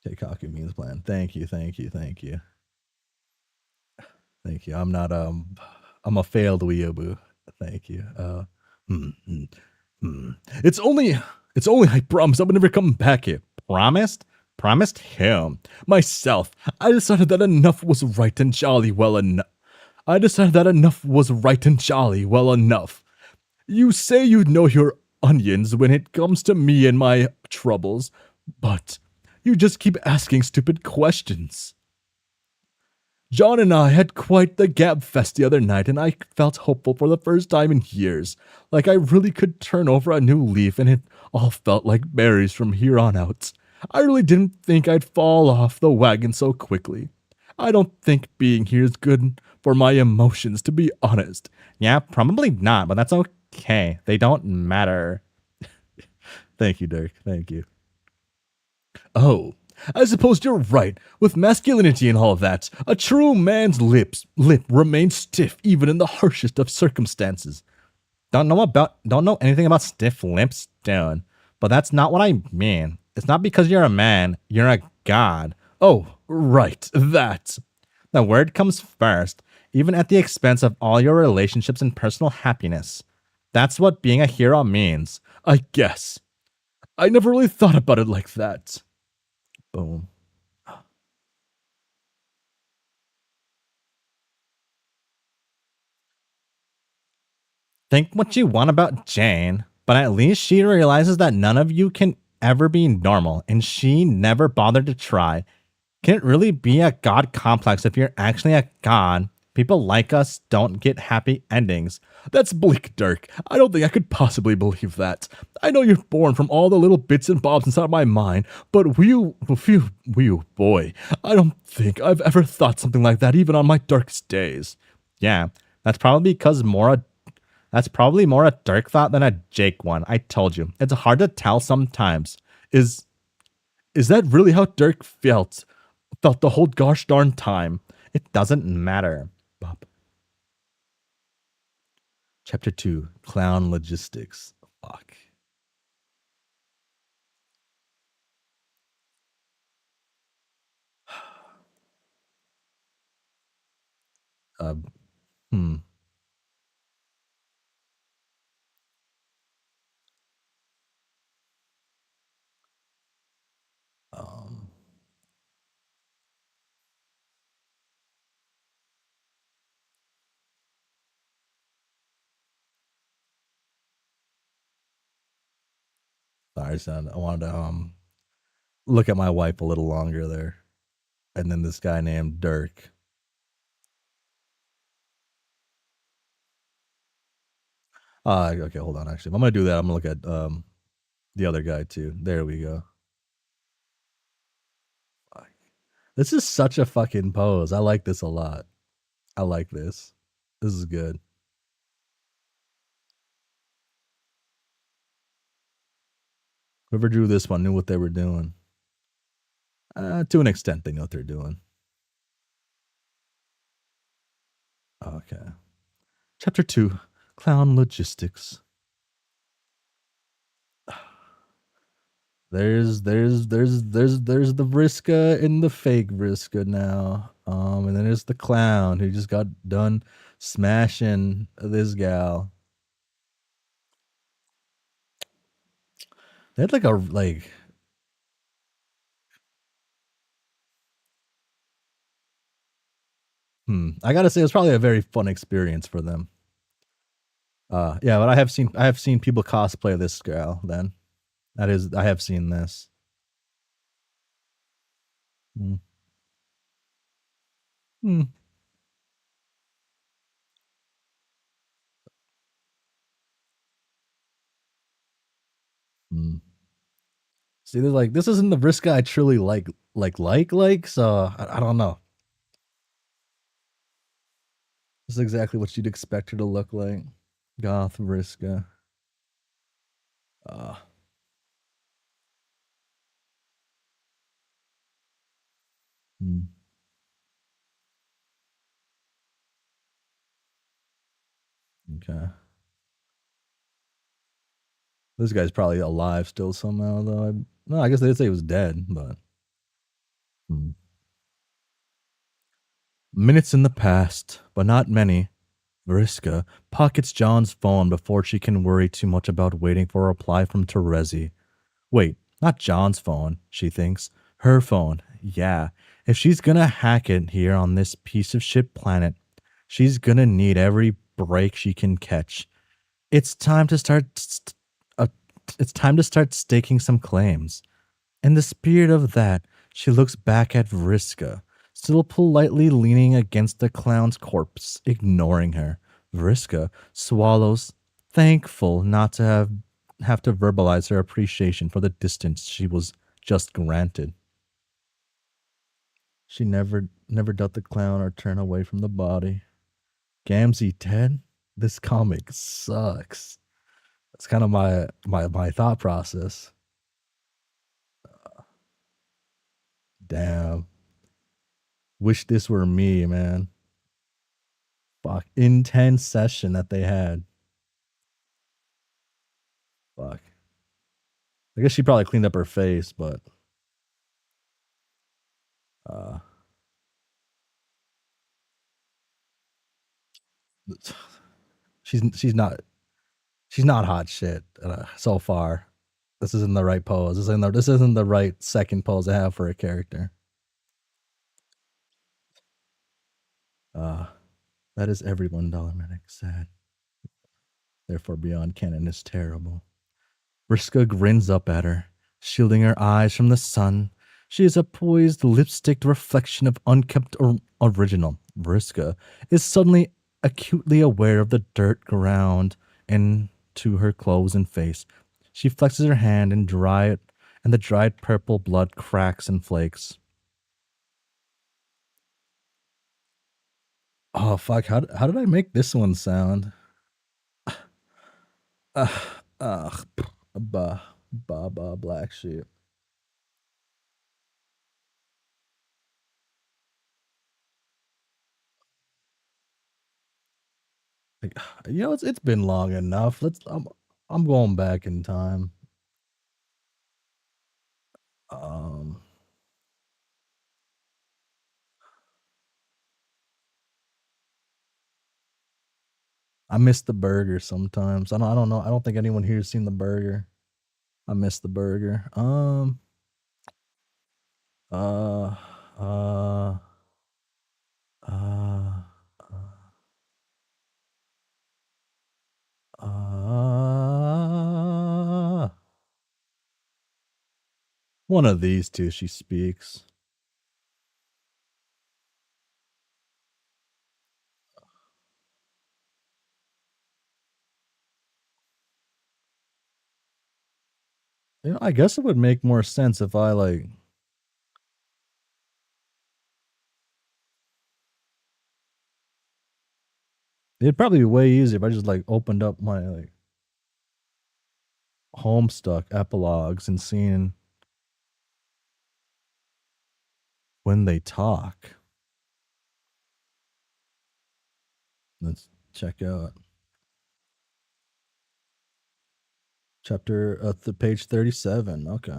Keikaku means plan. Thank you. Thank you. I'm not I'm a failed weeaboo. Thank you. It's only I promised I would never come back here. Promised? Promised him. Myself. I decided that enough was right and jolly well enough. You say you know your onions when it comes to me and my troubles, but you just keep asking stupid questions. John and I had quite the gab fest the other night, and I felt hopeful for the first time in years, like I really could turn over a new leaf, and it all felt like berries from here on out. I really didn't think I'd fall off the wagon so quickly. I don't think being here is good for my emotions, to be honest. Yeah, probably not, but that's okay. They don't matter. Thank you, Dirk. Thank you. Oh, I suppose you're right. With masculinity and all of that, a true man's lip remains stiff even in the harshest of circumstances. Don't know anything about stiff lips, Stone. But that's not what I mean. It's not because you're a man, you're a god. Oh, right, that. The word comes first, even at the expense of all your relationships and personal happiness. That's what being a hero means. I guess. I never really thought about it like that. Boom. Think what you want about Jane, but at least she realizes that none of you can ever be normal, and she never bothered to try. Can it really be a god complex if you're actually a god? People like us don't get happy endings. That's bleak, Dirk. I don't think I could possibly believe that. I know you're born from all the little bits and bobs inside my mind, but boy, I don't think I've ever thought something like that even on my darkest days. Yeah, that's probably more a Dirk thought than a Jake one. I told you. It's hard to tell sometimes. Is that really how Dirk felt the whole gosh darn time? It doesn't matter. Bob. Chapter 2, Clown Logistics. Fuck. Hmm. Sorry, son. I wanted to look at my wife a little longer there. And then this guy named Dirk. Okay, hold on. Actually, if I'm gonna do that, I'm gonna look at the other guy too. There we go. Fuck. This is such a fucking pose. I like this a lot. I like this. This is good. Whoever drew this one knew what they were doing. To an extent, they know what they're doing. Okay. Chapter 2, Clown Logistics. There's the Vriska and the fake Vriska now. And then there's the clown who just got done smashing this gal. They had like I gotta say, it was probably a very fun experience for them. Yeah, but I have seen people cosplay this girl. Then that is, I have seen this. Mm. Mm. Mm. See, they're like, this isn't the Vriska I truly like. So I don't know. This is exactly what you'd expect her to look like. Goth Vriska. Uh, mm, okay. This guy's probably alive still somehow, though. No, I guess they'd say he was dead, but. Hmm. Minutes in the past, but not many. Vriska pockets John's phone before she can worry too much about waiting for a reply from Terezi. Wait, not John's phone, she thinks. Her phone. Yeah. If she's gonna hack it here on this piece of shit planet, she's gonna need every break she can catch. It's time to start. Uh, it's time to start staking some claims. In the spirit of that, she looks back at Vriska, still politely leaning against the clown's corpse, ignoring her. Vriska swallows, thankful not to have to verbalize her appreciation for the distance she was just granted. She never ducked the clown or turn away from the body. Gamzee dead? This comic sucks. That's kind of my thought process. Damn. Wish this were me, man. Fuck. Intense session that they had. Fuck. I guess she probably cleaned up her face, but uh she's not hot shit so far. This isn't the right pose. This isn't the right second pose to have for a character. Uh that is every $1 medic sad. Therefore Beyond Canon is terrible. Vriska grins up at her, shielding her eyes from the sun. She is a poised, lipsticked reflection of unkept original. Vriska is suddenly acutely aware of the dirt ground into her clothes and face. She flexes her hand and the dried purple blood cracks and flakes. Oh fuck! How did I make this one sound? Ugh, black sheep. Like, it's been long enough. I'm going back in time. Um, I miss the burger sometimes. I don't know. I don't think anyone here's seen the burger. I miss the burger. Uh, uh, uh, uh, one of these two. She speaks. I guess it would make more sense if I like. It'd probably be way easier if I just like opened up my like Homestuck epilogues and seen when they talk. Let's check out chapter the page 37. Okay.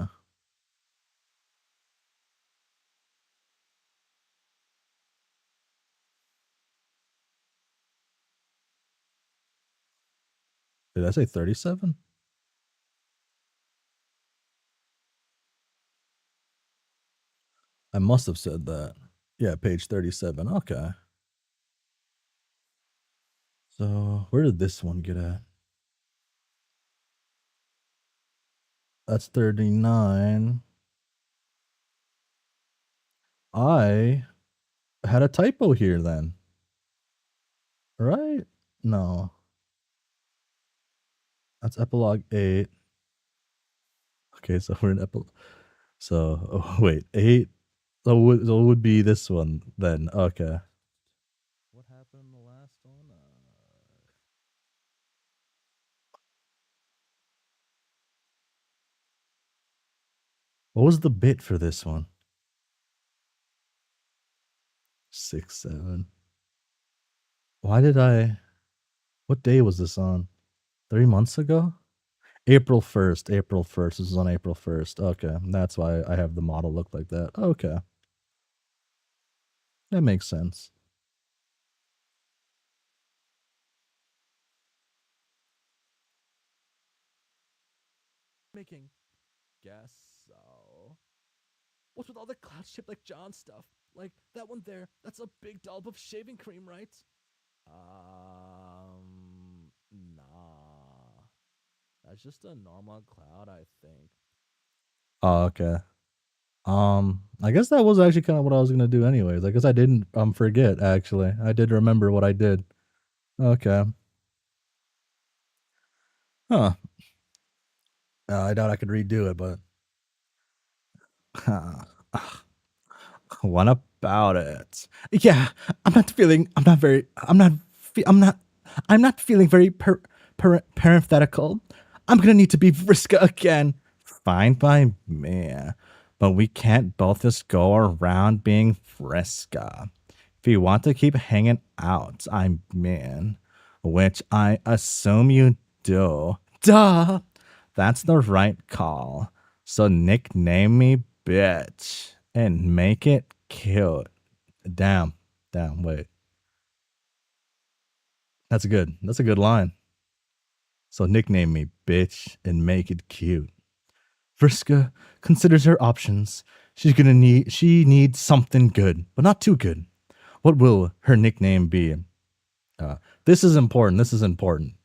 Did I say 37? I must have said that. Yeah, page 37. Okay. So where did this one get at? That's 39. I had a typo here then. Right? No. That's epilogue 8. Okay, so we're in epilogue. So, oh, wait, 8. So it would be this one then. Okay. What happened in the last one? What was the bit for this one? 6, 7. Why did I? What day was this on? 3 months ago? April 1st. April 1st. This is on April 1st. Okay. That's why I have the model look like that. Okay. That makes sense. Making guess so. What's with all the cloud shaped like John stuff? Like that one there, that's a big dollop of shaving cream, right? Nah. That's just a normal cloud, I think. Oh, okay. I guess that was actually kind of what I was gonna do anyways. I guess I didn't forget actually. I did remember what I did. Okay. Huh. I doubt I could redo it, but what about it? Yeah, I'm not feeling very parenthetical. I'm gonna need to be Vriska again. Fine by me. But we can't both just go around being Vriska. If you want to keep hanging out, I mean, which I assume you do. Duh! That's the right call. So nickname me bitch and make it cute. Damn. Wait. That's good. That's a good line. So nickname me bitch and make it cute. Vriska considers her options. She needs something good, but not too good. What will her nickname be? This is important. This is important.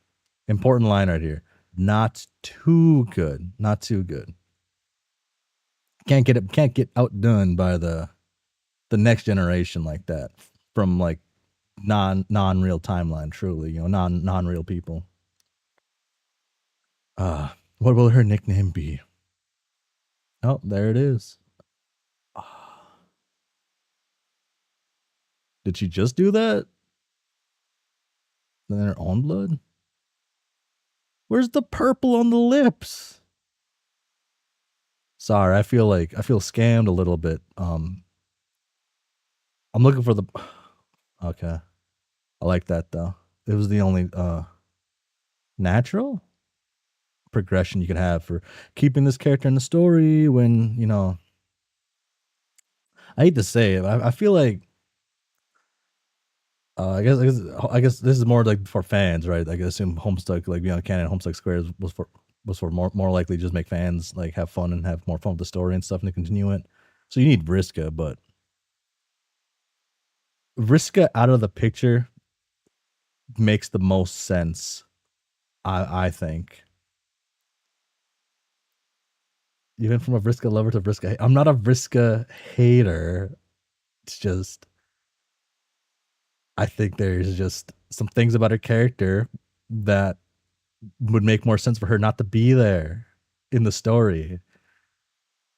Important line right here. Not too good. Not too good. Can't get outdone by the next generation like that from like non-real timeline, truly, non-real people. What will her nickname be? Oh, there it is. Did she just do that? In her own blood? Where's the purple on the lips? Sorry, I feel scammed a little bit. I'm looking for the okay. I like that though. It was the only natural progression you could have for keeping this character in the story when, I hate to say it, I feel like I guess this is more like for fans, right? I assume Homestuck, like Beyond Canon, Homestuck Squares was for more likely just make fans like have fun and have more fun with the story and stuff and to continue it. So you need Vriska, but Vriska out of the picture makes the most sense. I think. Even from a Vriska lover to Vriska, I'm not a Vriska hater. It's just I think there's just some things about her character that would make more sense for her not to be there in the story.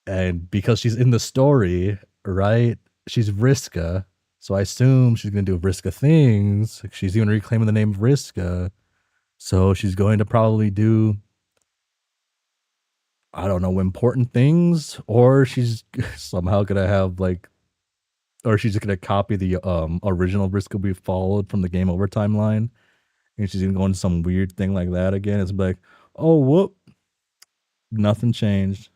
And because she's in the story, right? She's Vriska. So I assume she's going to do Vriska things. She's even reclaiming the name of Vriska. So she's going to probably do, I don't know, important things. Or she's somehow going to have like, or she's just going to copy the original Vriska we followed from the game over timeline. And she's going to go into some weird thing like that again. It's like, oh, whoop. Nothing changed.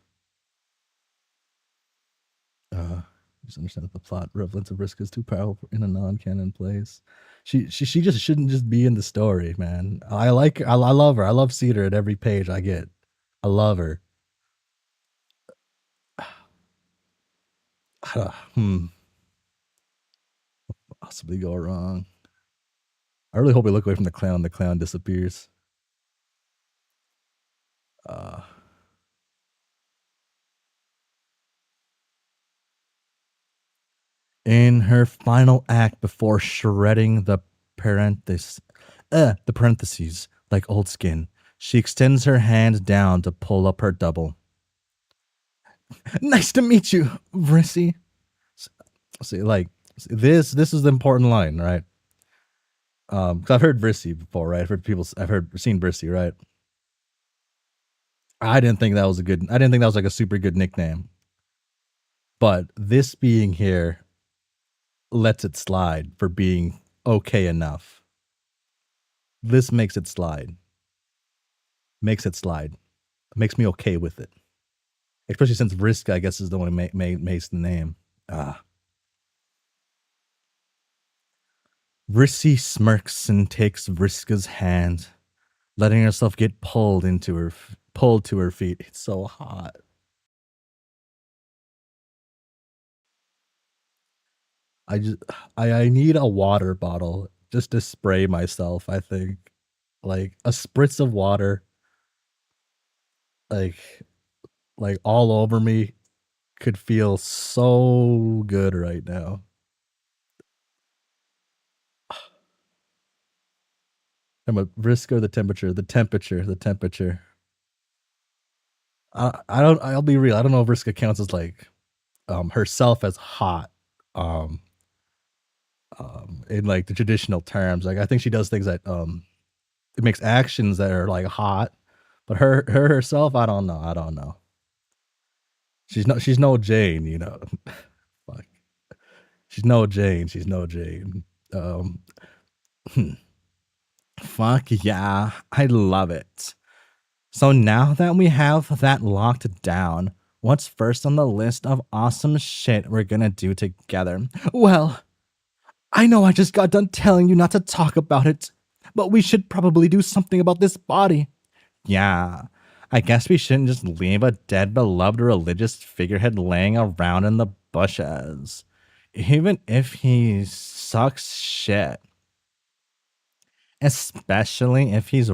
Just understand that the plot relevance of Risk is too powerful in a non-canon place. She just shouldn't just be in the story, man. I love her. I love seeing her at every page I get. I love her. Possibly go wrong. I really hope we look away from the clown. The clown disappears. In her final act before shredding the parentheses like old skin, she extends her hand down to pull up her double. Nice to meet you, Vrissy. See, like this is the important line, right? Because I've heard Vrissy before, right? Seen Vrissy, right? I didn't think that was like a super good nickname. But this being here lets it slide for being okay enough. This makes it slide. Makes me okay with it. Especially since Vriska, I guess, is the one who makes the name. Vrissy smirks and takes Vriska's hand, letting herself get pulled to her feet. It's so hot. I need a water bottle just to spray myself, I think. Like a spritz of water like all over me could feel so good right now. I'm a risk or the temperature. I'll be real. I don't know if Vriska counts as like herself as hot. In like the traditional terms. Like I think she does things that it makes actions that are like hot. But her herself, I don't know. She's no Jane, you know. Fuck. She's no Jane. Fuck yeah. I love it. So now that we have that locked down, what's first on the list of awesome shit we're gonna do together? Well, I know I just got done telling you not to talk about it, but we should probably do something about this body. Yeah, I guess we shouldn't just leave a dead beloved religious figurehead laying around in the bushes. Even if he sucks shit. Especially if he's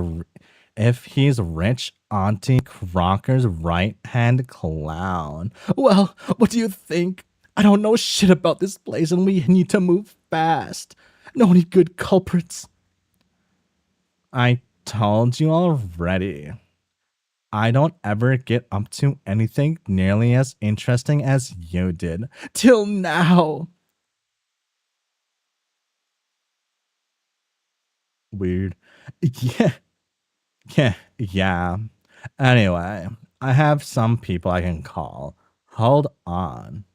rich Auntie Crocker's right-hand clown. Well, what do you think? I don't know shit about this place and we need to move fast. No any good culprits. I told you already. I don't ever get up to anything nearly as interesting as you did. Till now. Weird. Yeah. Anyway, I have some people I can call. Hold on.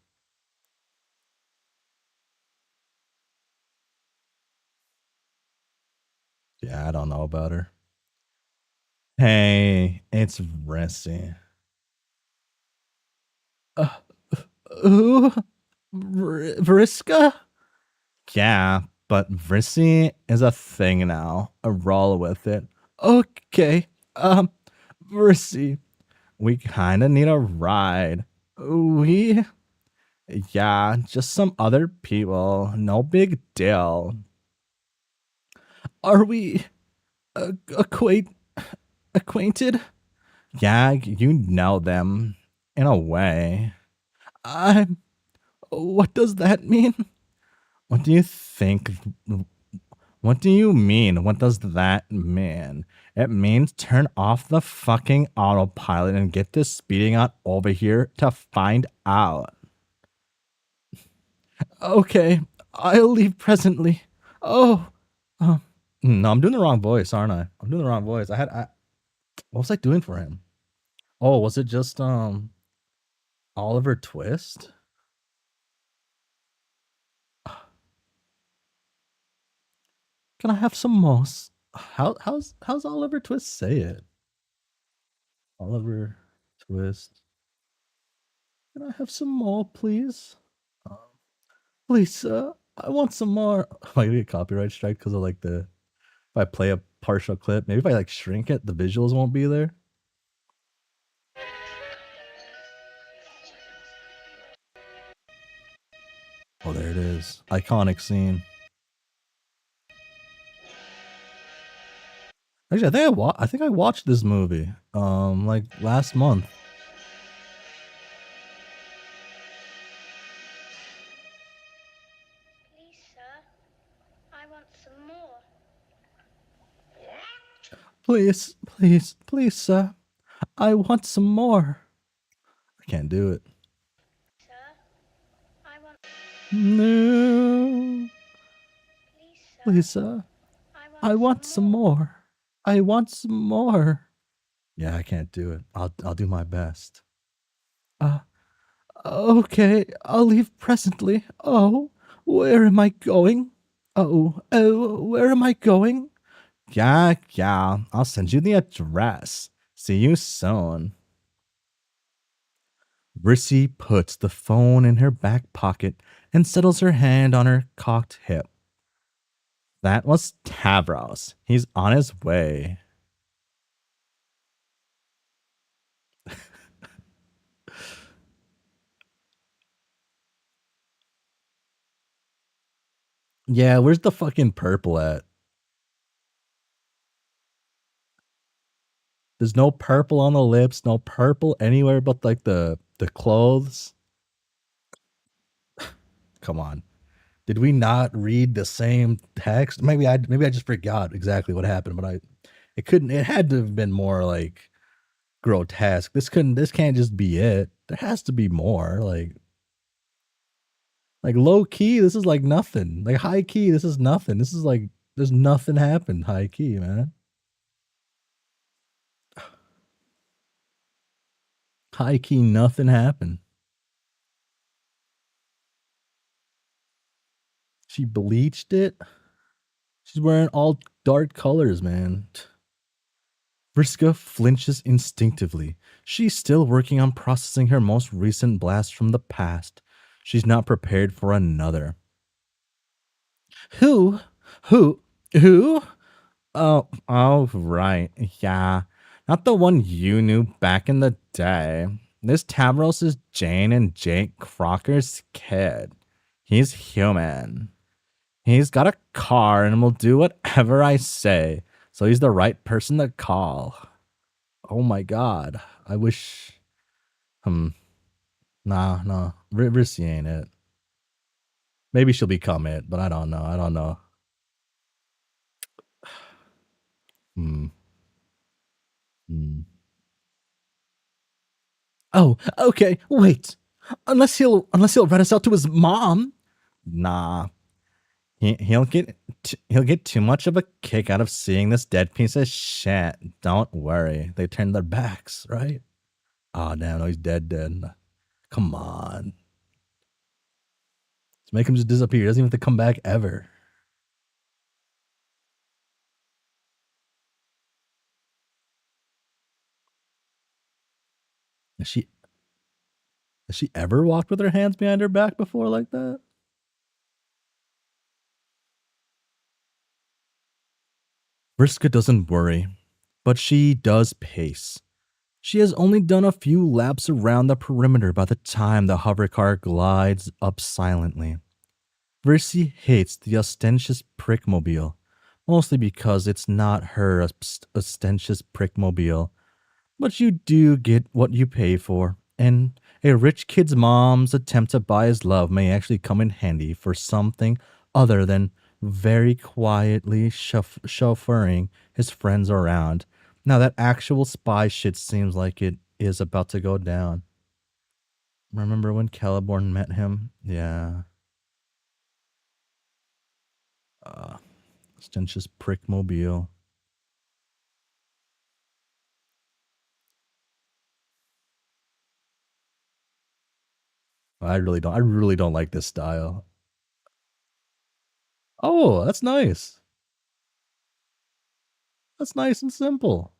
Yeah, I don't know about her. Hey, it's Vrissy. Who? Vriska? Yeah, but Vrissy is a thing now. A roll with it. Okay. Vrissy, we kinda need a ride. Yeah, just some other people. No big deal. Are we acquainted? Yeah, you know them. In a way. What does that mean? What do you think? What do you mean? What does that mean? It means turn off the fucking autopilot and get this speeding out over here to find out. Okay, I'll leave presently. No, I'm doing the wrong voice, aren't I? I'm doing the wrong voice. What was I doing for him? Oh, was it just Oliver Twist? Can I have some more? How's Oliver Twist say it? Oliver Twist. Can I have some more, please? Please, I want some more. Am I gonna get copyright strike because of like if I play a partial clip? Maybe if I like shrink it, the visuals won't be there. Oh, there it is. Iconic scene. Actually, I think I watched this movie like last month. Please, sir, I want some more. Please, please, please, sir. I want some more. I can't do it. Sir, I want. No. Please, sir, Please, sir. I want some more. I want some more. Yeah, I can't do it. I'll do my best. Okay, I'll leave presently. Oh, where am I going? Oh, where am I going? Yeah, I'll send you the address. See you soon. Rissy puts the phone in her back pocket and settles her hand on her cocked hip. That was Tavros. He's on his way. Yeah, where's the fucking purple at? There's no purple on the lips, no purple anywhere but like the clothes. Come on. Did we not read the same text? Maybe I just forgot exactly what happened, but it had to have been more like grotesque. This can't just be it. There has to be more. Like low key, this is like nothing. Like high key, this is nothing. This is like there's nothing happened high key, man. High key, nothing happened. She bleached it. She's wearing all dark colors, man. Vriska flinches instinctively. She's still working on processing her most recent blast from the past. She's not prepared for another. Who? Who? Who? Oh, right. Yeah. Not the one you knew back in the day. This Tavros is Jane and Jake Crocker's kid. He's human. He's got a car and will do whatever I say. So he's the right person to call. Oh my god. I wish. Nah. Rissy ain't it. Maybe she'll become it, but I don't know. Hmm. Oh, okay. Wait. Unless he'll rat us out to his mom. Nah. He'll get too much of a kick out of seeing this dead piece of shit. Don't worry. They turned their backs, right? Oh damn, no, he's dead. Come on. Let's make him just disappear. He doesn't even have to come back ever. Has she ever walked with her hands behind her back before like that? Vriska doesn't worry, but she does pace. She has only done a few laps around the perimeter by the time the hovercar glides up silently. Versi hates the ostentatious prickmobile, mostly because it's not her ostentatious prickmobile, but you do get what you pay for, and a rich kid's mom's attempt to buy his love may actually come in handy for something other than very quietly chauffeuring his friends around. Now that actual spy shit seems like it is about to go down. Remember when Celeborn met him? Yeah. Ostentatious prickmobile. I really don't like this style. Oh, that's nice. That's nice and simple.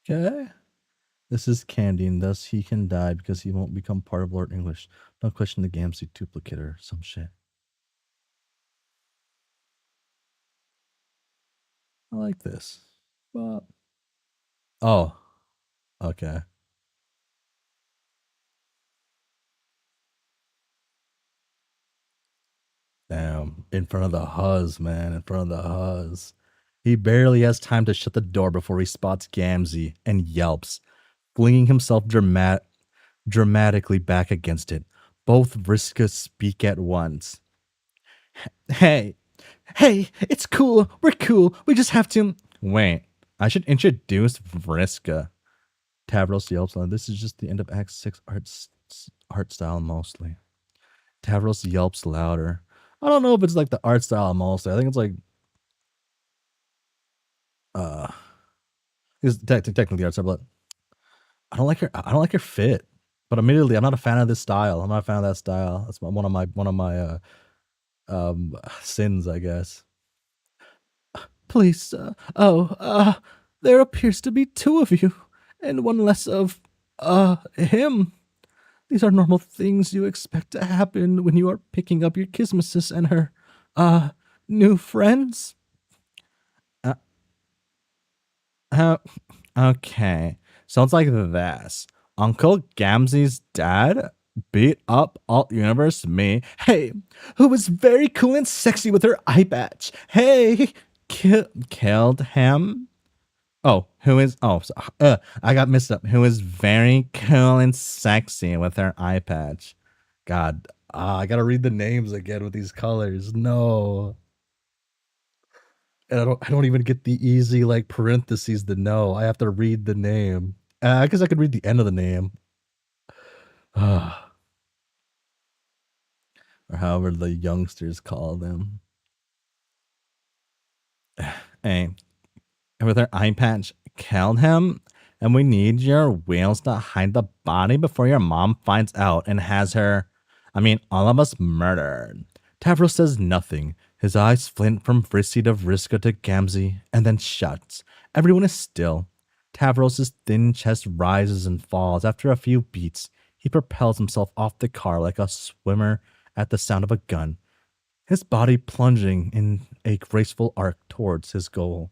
Okay. This is candy, and thus he can die because he won't become part of Lord English. Don't question the Gamsey duplicate or some shit. I like this. But oh, okay. Damn. In front of the Huzz, man. In front of the Huzz. He barely has time to shut the door before he spots Gamzee and yelps, flinging himself dramatically back against it. Both Vriska speak at once. Hey, it's cool. We're cool. We just have to. Wait, I should introduce Vriska. Tavros yelps on. This is just the end of Act 6 art style mostly. Tavros yelps louder. I don't know if it's like the art style mostly. I think it's like it's technically the art style, but I don't like her fit. But admittedly, I'm not a fan of this style. I'm not a fan of that style. That's one of my sins, I guess. Please, there appears to be two of you, and one less of him. These are normal things you expect to happen when you are picking up your Kismesis and her new friends. Okay. Sounds like this. Uncle Gamzee's dad beat up alt universe me. Hey, who was very cool and sexy with her eye patch. Hey, killed him. Oh, I got mixed up. Who is very cool and sexy with her eye patch. God, I gotta read the names again with these colors. No. And I don't even get the easy like parentheses to know. I have to read the name. I guess I could read the end of the name. Or however the youngsters call them. Hey, with her eye patch killed him, and we need your wheels to hide the body before your mom finds out and has all of us murdered. Tavros says nothing. His eyes flint from Vriska to Vriska to Gamzee, and then shuts. Everyone is still. Tavros' thin chest rises and falls. After a few beats, he propels himself off the car like a swimmer at the sound of a gun, his body plunging in a graceful arc towards his goal.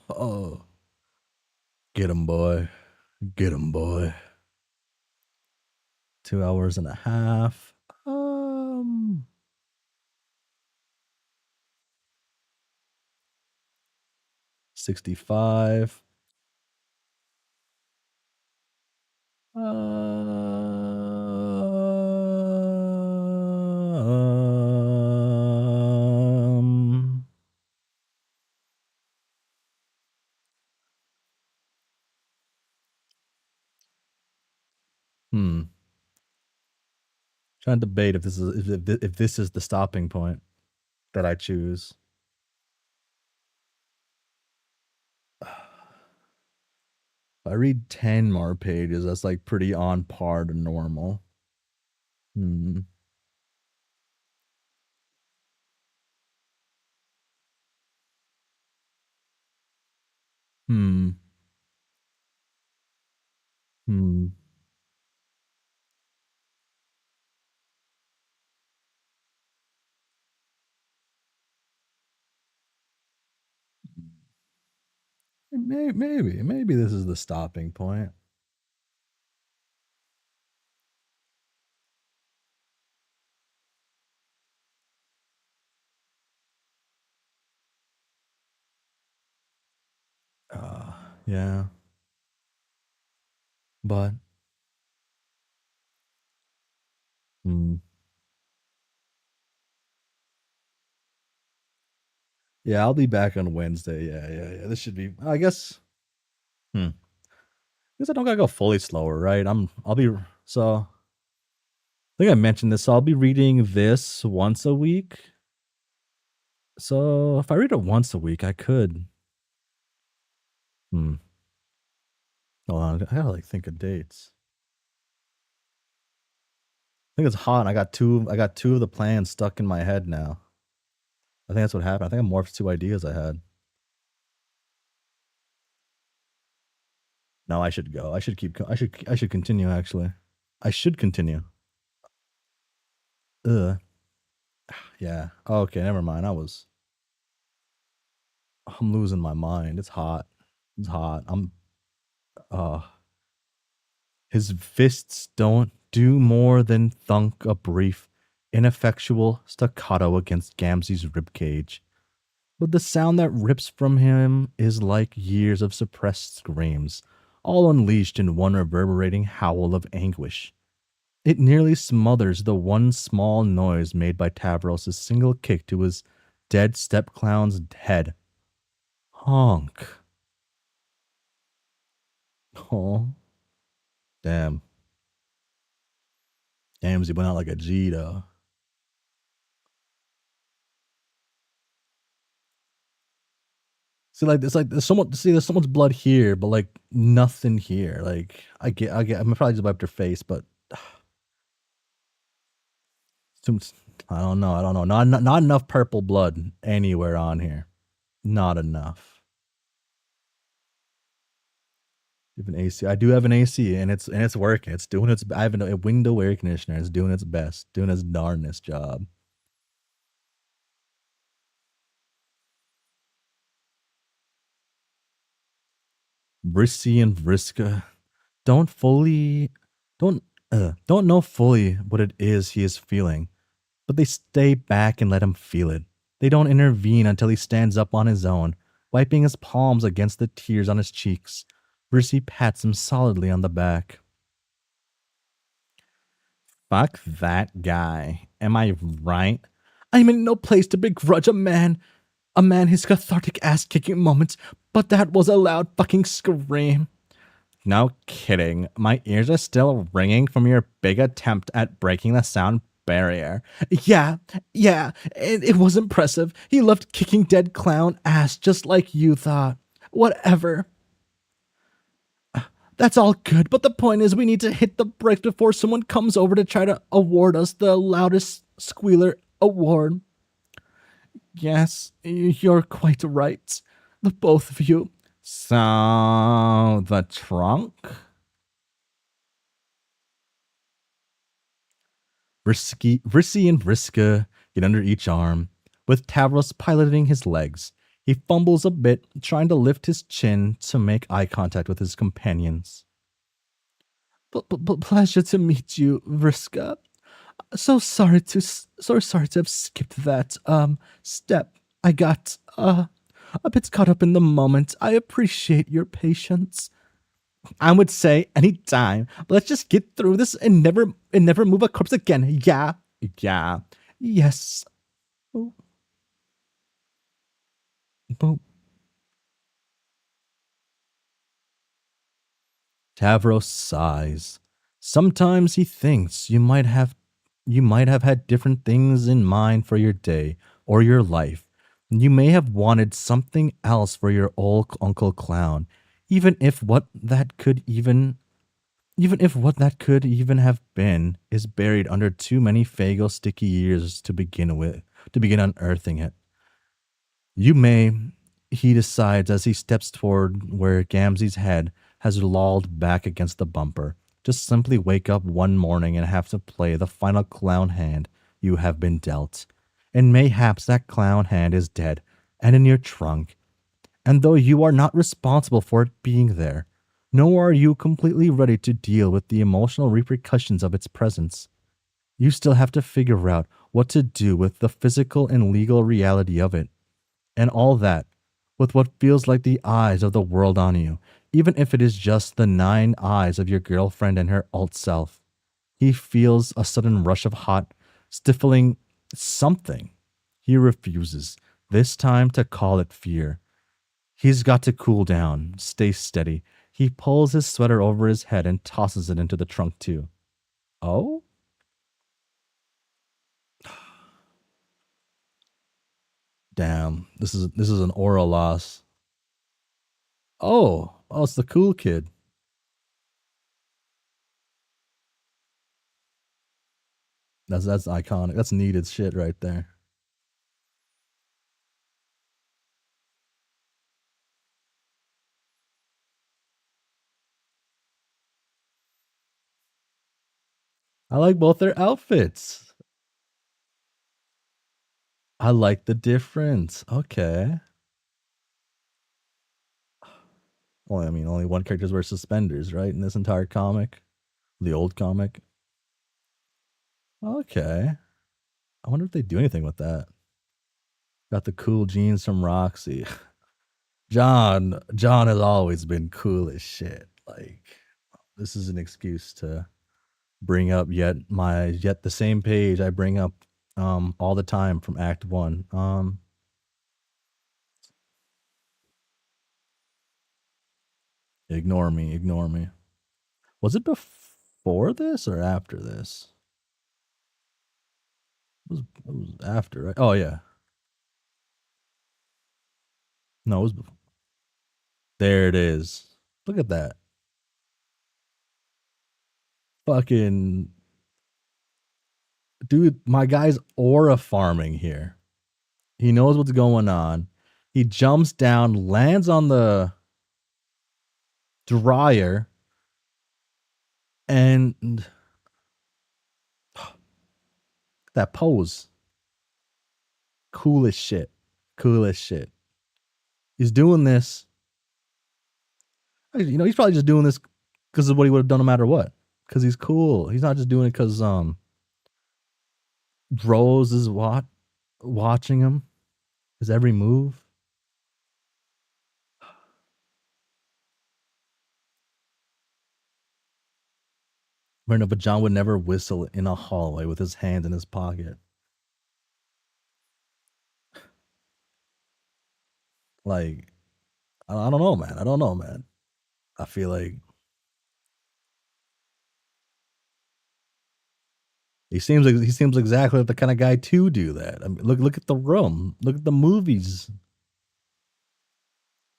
Oh, get him, boy. Get him, boy. 2 hours and a half. 65. Trying to debate if this is the stopping point that I choose. If I read 10 more pages, that's like pretty on par to normal. Maybe this is the stopping point. Yeah. But yeah, I'll be back on Wednesday. Yeah. This should be, I guess. I guess I don't gotta go fully slower, right? I think I mentioned this. So I'll be reading this once a week. So if I read it once a week, I could. Hold on, I gotta like think of dates. I think it's hot. And I got two of the plans stuck in my head now. I think that's what happened. I think I morphed 2 ideas I had. No, I should go. I should continue actually. I should continue. Yeah. Okay, never mind. I'm losing my mind. It's hot. I'm His fists don't do more than thunk a brief, ineffectual staccato against Gamzee's ribcage. But the sound that rips from him is like years of suppressed screams, all unleashed in one reverberating howl of anguish. It nearly smothers the one small noise made by Tavros' single kick to his dead step clown's head. Honk. Oh. Damn. Gamzee went out like a G, though. See, like it's like there's someone's blood here, but like nothing here. Like I get. I'm probably just wiped her face, but I don't know. Not enough purple blood anywhere on here. Not enough. You have an AC. I do have an AC, and it's working. It's doing its. I have a window air conditioner. It's doing its best, doing its darnest job. Brissy and Vriska don't know fully what it is he is feeling, but they stay back and let him feel it. They don't intervene until he stands up on his own, wiping his palms against the tears on his cheeks. Brissy pats him solidly on the back. Fuck that guy. Am I right? I'm in no place to begrudge a man his cathartic ass-kicking moments, but that was a loud fucking scream. No kidding. My ears are still ringing from your big attempt at breaking the sound barrier. Yeah, it was impressive. He loved kicking dead clown ass just like you thought. Whatever. That's all good, but the point is we need to hit the brakes before someone comes over to try to award us the loudest squealer award. Yes, you're quite right. The both of you. So, the trunk? Vrissy and Vriska get under each arm, with Tavros piloting his legs. He fumbles a bit, trying to lift his chin to make eye contact with his companions. Pleasure to meet you, Vriska. So sorry to have skipped that step. I got a bit caught up in the moment. I appreciate your patience. I would say any time. Let's just get through this and never move a corpse again. Yeah. Yes. Oh. Boom. Tavros sighs. Sometimes he thinks you might have had different things in mind for your day or your life. You may have wanted something else for your old Uncle Clown, even if what that could even have been is buried under too many Fago sticky years to begin unearthing it. He decides as he steps toward where Gamzee's head has lolled back against the bumper, just simply wake up one morning and have to play the final clown hand you have been dealt. And mayhaps that clown hand is dead and in your trunk. And though you are not responsible for it being there, nor are you completely ready to deal with the emotional repercussions of its presence, you still have to figure out what to do with the physical and legal reality of it. And all that, with what feels like the eyes of the world on you, even if it is just the 9 eyes of your girlfriend and her alt self. He feels a sudden rush of hot, stifling something. He refuses, this time, to call it fear. He's got to cool down, stay steady. He pulls his sweater over his head and tosses it into the trunk too. Oh? Damn, this is an aura loss. Oh, it's the cool kid. That's iconic. That's needed shit right there. I like both their outfits. I like the difference. Okay. Well, I mean, only one character's wear suspenders, right? In this entire comic. The old comic. Okay. I wonder if they do anything with that. Got the cool jeans from Roxy. John has always been cool as shit. Like, this is an excuse to bring up yet the same page I bring up all the time from Act 1. Ignore me. Was it before this or after this? It was after, right? Oh yeah. No, it was before. There it is. Look at that. Fucking dude, my guy's aura farming here. He knows what's going on. He jumps down, lands on the dryer, and that pose. Cool as shit. He's doing this. You know, he's probably just doing this because of what he would have done no matter what. Because he's cool. He's not just doing it because Rose is watching him. His every move. But John would never whistle in a hallway with his hands in his pocket. Like, I don't know, man. I feel like he seems exactly like the kind of guy to do that. I mean, look at the room. Look at the movies.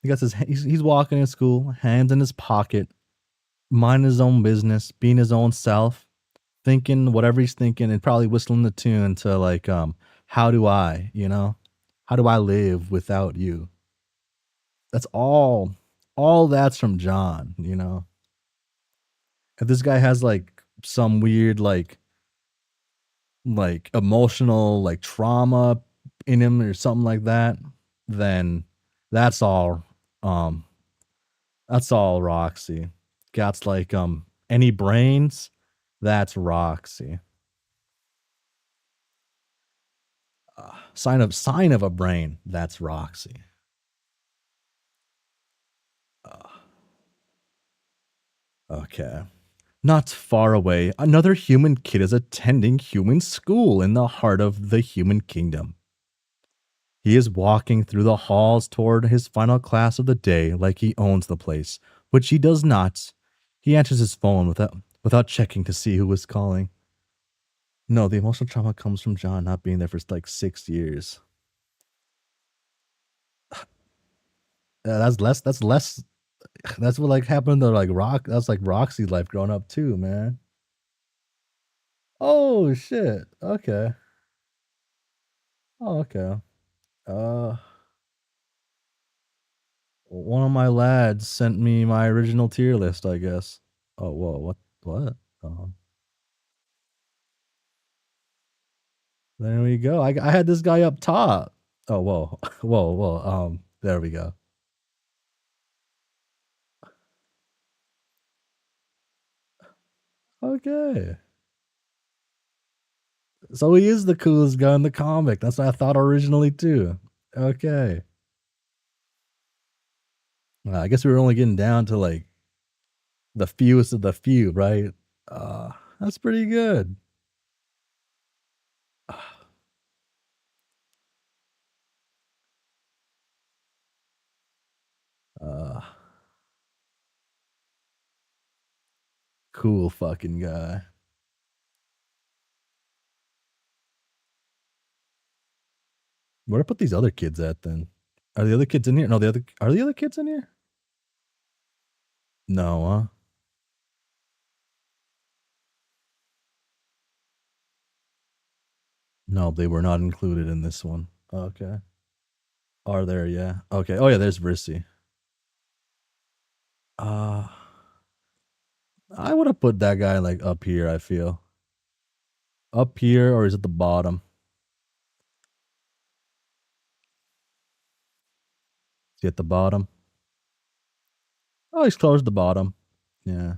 He got he's walking in school, hands in his pocket, minding his own business, being his own self, thinking whatever he's thinking, and probably whistling the tune to like, how do I live without you? That's all that's from John, you know. If this guy has like some weird like emotional like trauma in him or something like that, then that's all Roxy. Got like any brains, that's Roxy. Sign of a brain, that's Roxy. Okay. Not far away, another human kid is attending human school in the heart of the human kingdom. He is walking through the halls toward his final class of the day like he owns the place, which he does not. He answers his phone without checking to see who is calling. No, the emotional trauma comes from John not being there for like 6 years. That's less. That's what like happened to like That's like Roxy's life growing up too, man. Oh shit. Okay. Oh, okay. One of my lads sent me my original tier list, I guess. Oh, whoa, what? There we go. I had this guy up top. Oh, whoa, whoa. There we go. Okay. So he is the coolest guy in the comic. That's what I thought originally too. Okay. I guess we were only getting down to like the fewest of the few, right? That's pretty good. Cool fucking guy. Where do I put these other kids at then? Are the other kids in here? No, are the other kids in here? No, huh? No, they were not included in this one. Okay. Are there? Yeah. Okay. Oh yeah, there's Rissy. I would have put that guy like up here, I feel. Up here, or is it the bottom? Is he at the bottom? Oh, he's close to the bottom. Yeah.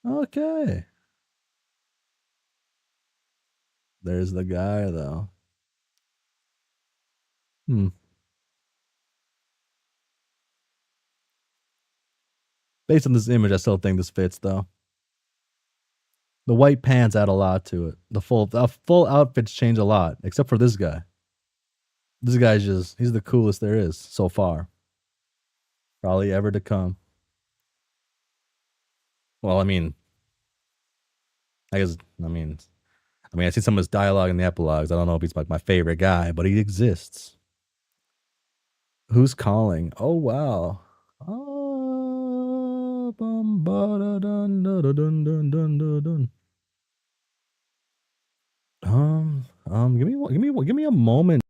Okay. There's the guy, though. Based on this image, I still think this fits, though. The white pants add a lot to it. The full outfits change a lot, except for this guy. This guy's he's the coolest there is so far. Probably ever to come. Well, I mean, I see some of his dialogue in the epilogues. I don't know if he's like my favorite guy, but he exists. Who's calling? Oh, wow. Oh, give me a moment.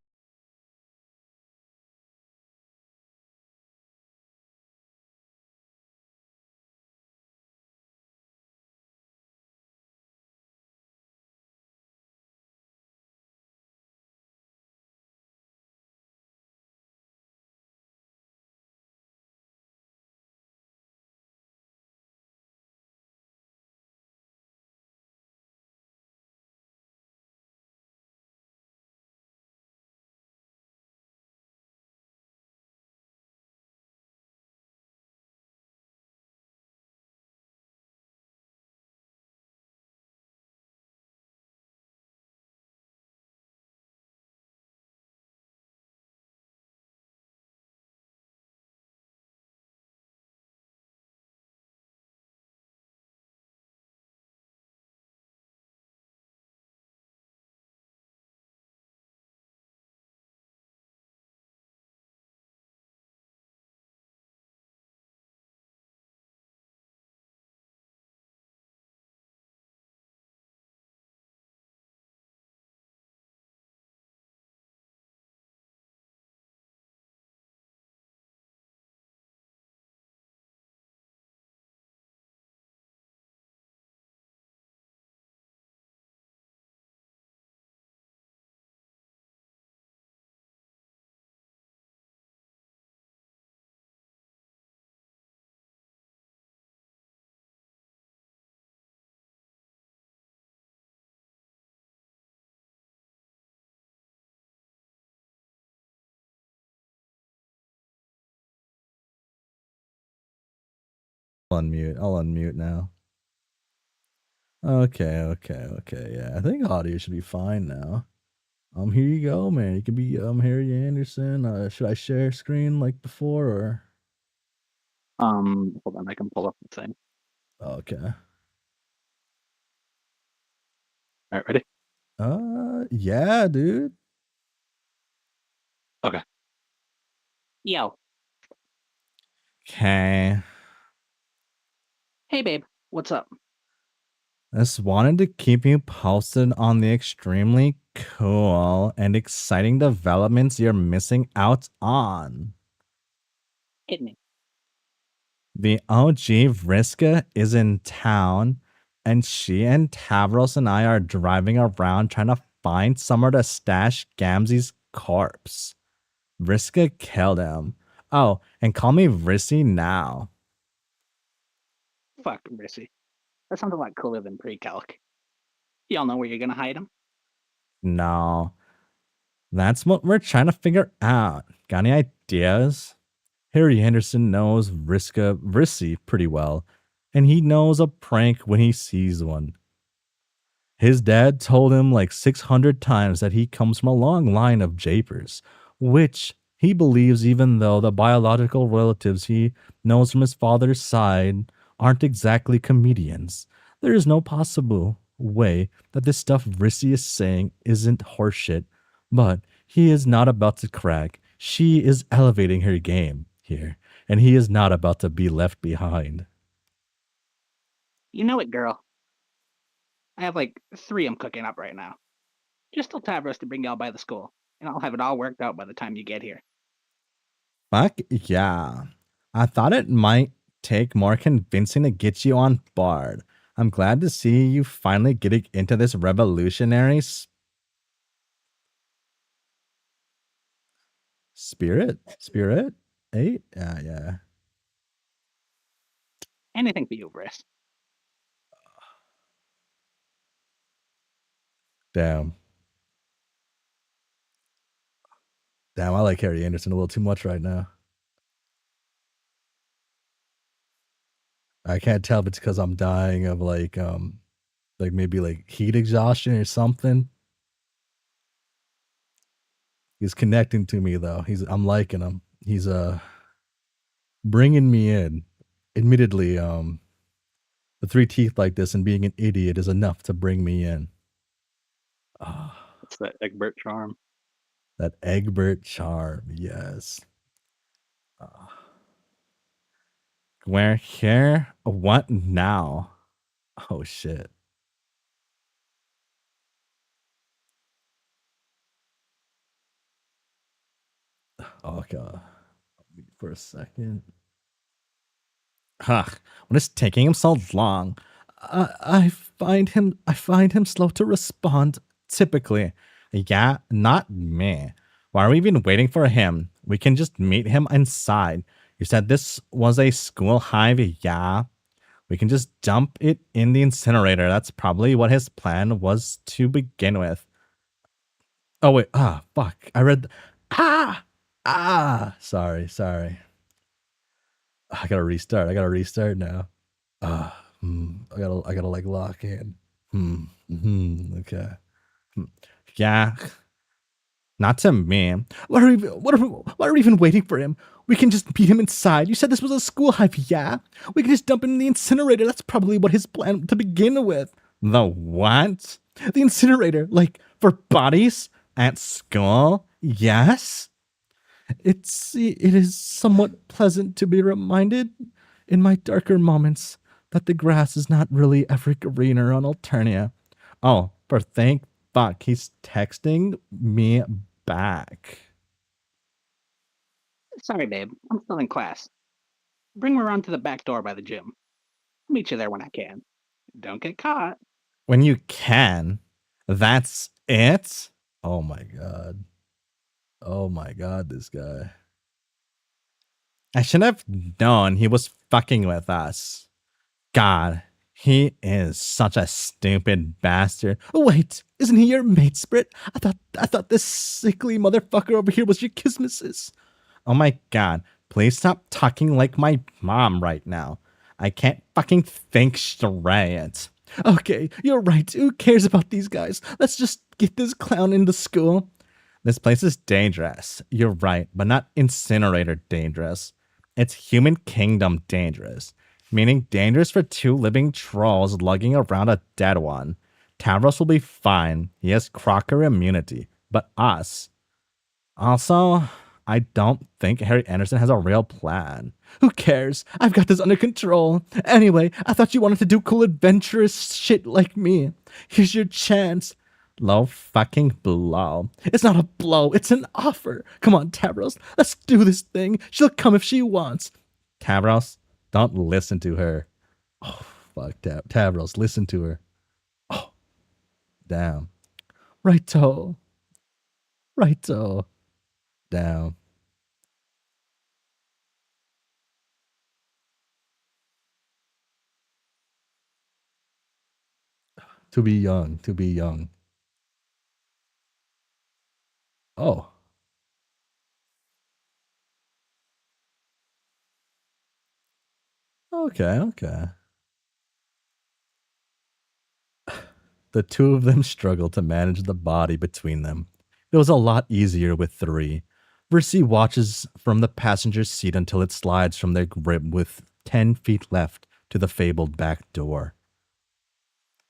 I'll unmute now. Okay. Yeah, I think audio should be fine now. Here you go, man. You can be Harry Anderson. Should I share screen like before or? Hold on, I can pull up the thing. Okay. All right, ready? Yeah, dude. Okay. Yo. Okay. Hey, babe. What's up? Just wanted to keep you posted on the extremely cool and exciting developments you're missing out on. Hit me. The OG Vriska is in town, and she and Tavros and I are driving around trying to find somewhere to stash Gamzee's corpse. Vriska killed him. Oh, and call me Rissy now. Fuck, Rissy. That sounds a lot cooler than pre-calc. Y'all know where you're gonna hide him? No. That's what we're trying to figure out. Got any ideas? Harry Anderson knows Rissy pretty well, and he knows a prank when he sees one. His dad told him like 600 times that he comes from a long line of Japers, which he believes even though the biological relatives he knows from his father's side aren't exactly comedians. There is no possible way that this stuff Rissy is saying isn't horseshit, but he is not about to crack. She is elevating her game here, and he is not about to be left behind. You know it, girl. I have like 3 I'm cooking up right now. Just tell Tavros to bring y'all by the school, and I'll have it all worked out by the time you get here. Fuck yeah. I thought it might take more convincing to get you on board. I'm glad to see you finally getting into this revolutionary spirit. 8? Yeah. Anything for you, Briss. Damn. Damn, I like Harry Anderson a little too much right now. I can't tell if it's because I'm dying of like maybe like heat exhaustion or something. He's connecting to me though. I'm liking him. He's bringing me in. Admittedly, the 3 teeth like this and being an idiot is enough to bring me in. It's that Egbert charm. That Egbert charm, yes. We're here. What now? Oh shit. Oh god. For a second. Huh. What is taking him so long? I find him slow to respond. Typically. Yeah, not me. Why are we even waiting for him? We can just meet him inside. You said this was a school hive, yeah? We can just dump it in the incinerator. That's probably what his plan was to begin with. Oh wait, fuck. I read sorry. I gotta restart now. I gotta like lock in. Okay. Yeah. Not to me. Why are we even waiting for him? We can just beat him inside. You said this was a school hive, yeah? We can just dump him in the incinerator. That's probably what his plan to begin with. The what? The incinerator, like for bodies at school? Yes? It is somewhat pleasant to be reminded in my darker moments that the grass is not really ever greener on Alternia. Oh, for thank fuck, he's texting me back. Sorry, babe. I'm still in class. Bring her around to the back door by the gym. I'll meet you there when I can. Don't get caught. When you can. That's it? Oh my god. Oh my god, this guy. I should have known he was fucking with us. God, he is such a stupid bastard. Oh, wait, isn't he your mate, Sprit? I thought this sickly motherfucker over here was your kismisses. Oh my god, please stop talking like my mom right now. I can't fucking think straight. Okay, you're right. Who cares about these guys? Let's just get this clown into school. This place is dangerous. You're right, but not incinerator dangerous. It's human kingdom dangerous. Meaning dangerous for 2 living trolls lugging around a dead one. Tavros will be fine. He has Crocker immunity. But us. Also, I don't think Harry Anderson has a real plan. Who cares? I've got this under control. Anyway, I thought you wanted to do cool adventurous shit like me. Here's your chance. Low fucking blow. It's not a blow, it's an offer. Come on, Tavros, let's do this thing. She'll come if she wants. Tavros, don't listen to her. Oh, fuck, Tavros, listen to her. Oh, damn. Righto. Damn. To be young. Oh. Okay. The 2 of them struggled to manage the body between them. It was a lot easier with 3. Versi watches from the passenger seat until it slides from their grip with 10 feet left to the fabled back door.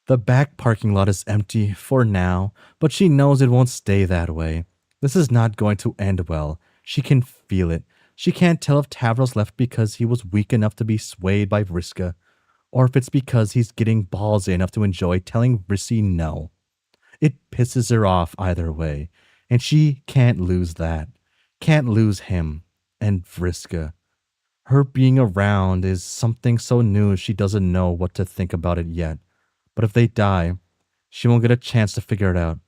The back parking lot is empty for now, but she knows it won't stay that way. This is not going to end well. She can feel it. She can't tell if Tavros left because he was weak enough to be swayed by Vriska, or if it's because he's getting ballsy enough to enjoy telling Vrissy no. It pisses her off either way, and she can't lose that. Can't lose him and Vriska. Her being around is something so new she doesn't know what to think about it yet. But if they die, she won't get a chance to figure it out.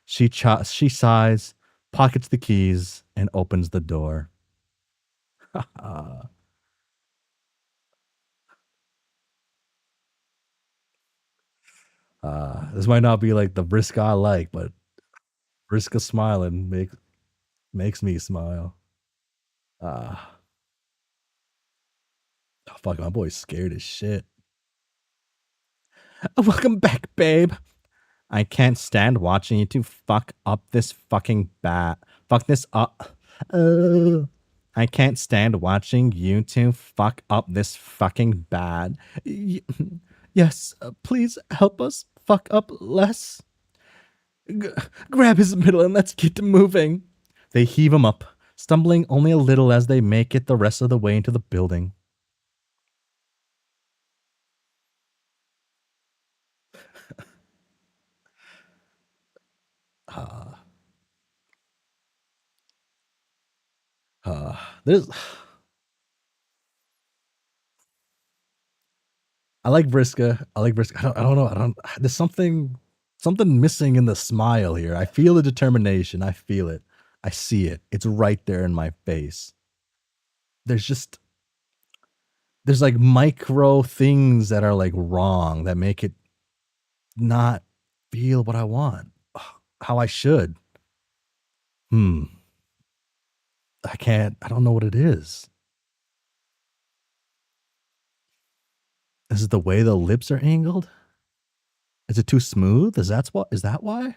She sighs, pockets the keys, and opens the door. This might not be like the Vriska I like, but Vriska smiling makes me smile. Oh, fuck, my boy's scared as shit. Welcome back, babe. I can't stand watching you two fuck up this fucking bat. Fuck this up. I can't stand watching you two fuck up this fucking bad. Yes, please help us fuck up less. Grab his middle and let's get moving. They heave him up, stumbling only a little as they make it the rest of the way into the building. There's I like Vriska. I like Vriska. I don't know. There's something missing in the smile here. I feel the determination. I feel it. I see it. It's right there in my face. There's like micro things that are like wrong that make it not feel what I want. How I should. I don't know what it is. Is it the way the lips are angled? Is it too smooth? Is that why?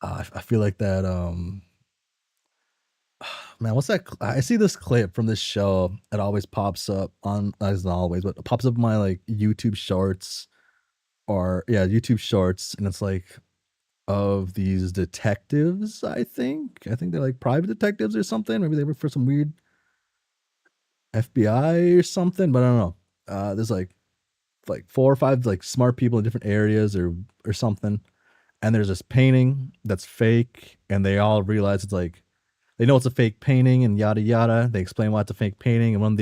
I feel like that man, what's that? I see this clip from this show. It always pops up on, as not always, but it pops up in my like YouTube shorts or YouTube shorts, and it's like of these detectives. I think they're like private detectives or something. Maybe they work for some weird FBI or something, but I don't know. There's like 4 or 5 like smart people in different areas or something, and there's this painting that's fake, and they all realize it's like they know it's a fake painting and yada yada. They explain why it's a fake painting, and one of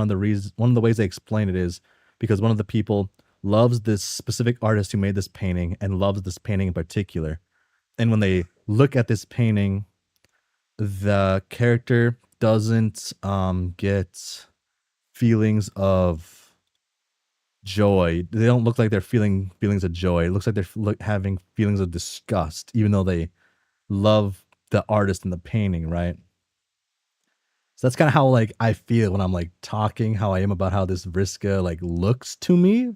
the ways they explain it is because one of the people loves this specific artist who made this painting and loves this painting in particular. And when they look at this painting, the character doesn't get feelings of joy. They don't look like they're feeling feelings of joy. It looks like they're having feelings of disgust, even though they love the artist in the painting, right? So that's kind of how like I feel when I'm like talking how I am about how this Vriska like looks to me.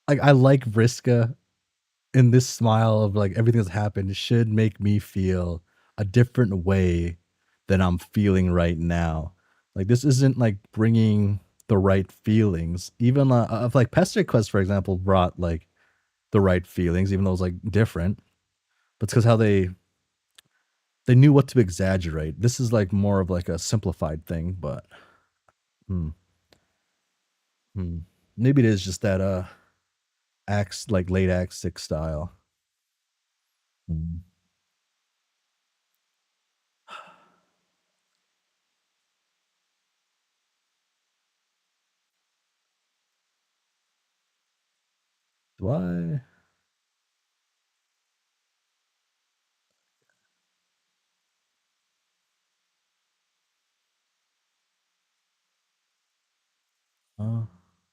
Like I like Vriska, and this smile of like everything that's happened should make me feel a different way than I'm feeling right now. Like this isn't like bringing the right feelings. Even of like Pester Quest, for example, brought like the right feelings, even though it was like different. But it's because how they knew what to exaggerate. This is like more of like a simplified thing, but hmm, maybe it is just that acts like late act 6 style. Do I?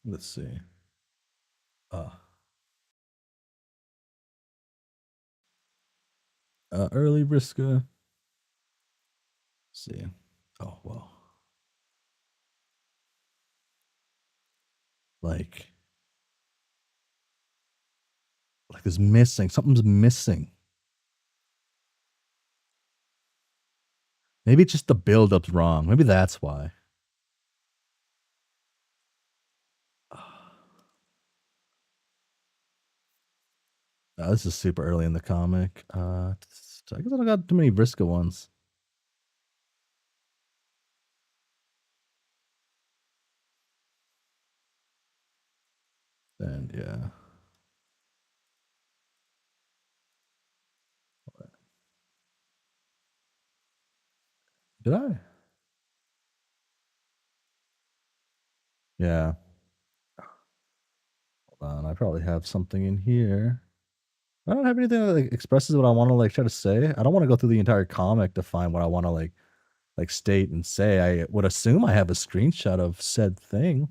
Let's see. Early Vriska. See. Oh well. Like there's missing. Something's missing. Maybe it's just the build-up's wrong. Maybe that's why. This is super early in the comic. I guess I don't got too many Vriska ones. And yeah. Did I? Yeah. Hold on. I probably have something in here. I don't have anything that like expresses what I want to like try to say. I don't want to go through the entire comic to find what I want to like state and say. I would assume I have a screenshot of said thing.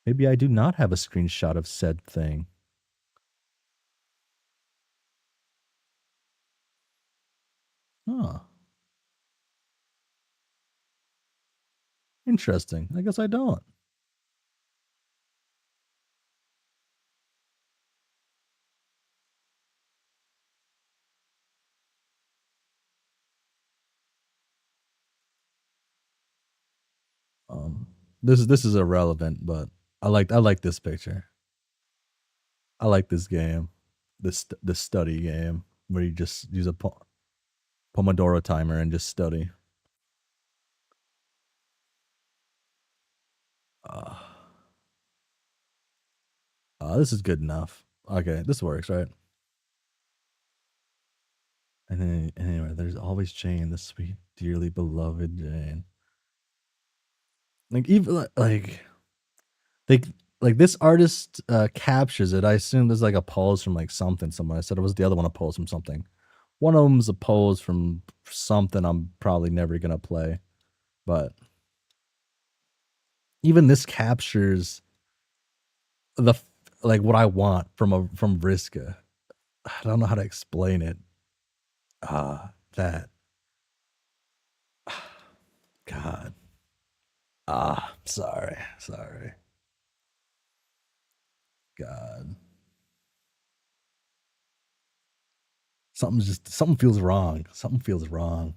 Maybe I do not have a screenshot of said thing. Huh. Interesting. I guess I don't. This is irrelevant, but I like this picture. I like this game, this study game where you just use a Pomodoro timer and just study. This is good enough. Okay, this works, right? And then anyway, there's always Jane, the sweet, dearly beloved Jane. Like even like this artist captures it. I assume there's like a pose from like something. Someone I said it was the other one a pose from something. One of them's a pose from something I'm probably never gonna play, but even this captures the like what I want from Vriska. I don't know how to explain it. That. God. Sorry. God. Something feels wrong. Something feels wrong.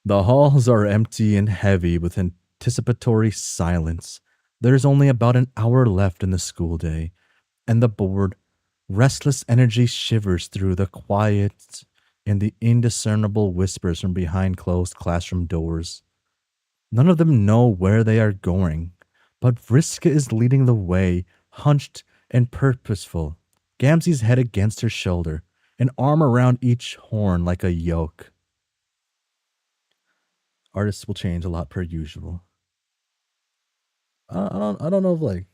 The halls are empty and heavy with anticipatory silence. There's only about an hour left in the school day, and the bored, restless energy shivers through the quiet and the indiscernible whispers from behind closed classroom doors. None of them know where they are going, but Vriska is leading the way, hunched and purposeful, Gamzee's head against her shoulder, an arm around each horn like a yoke. Artists will change a lot per usual. I don't know if like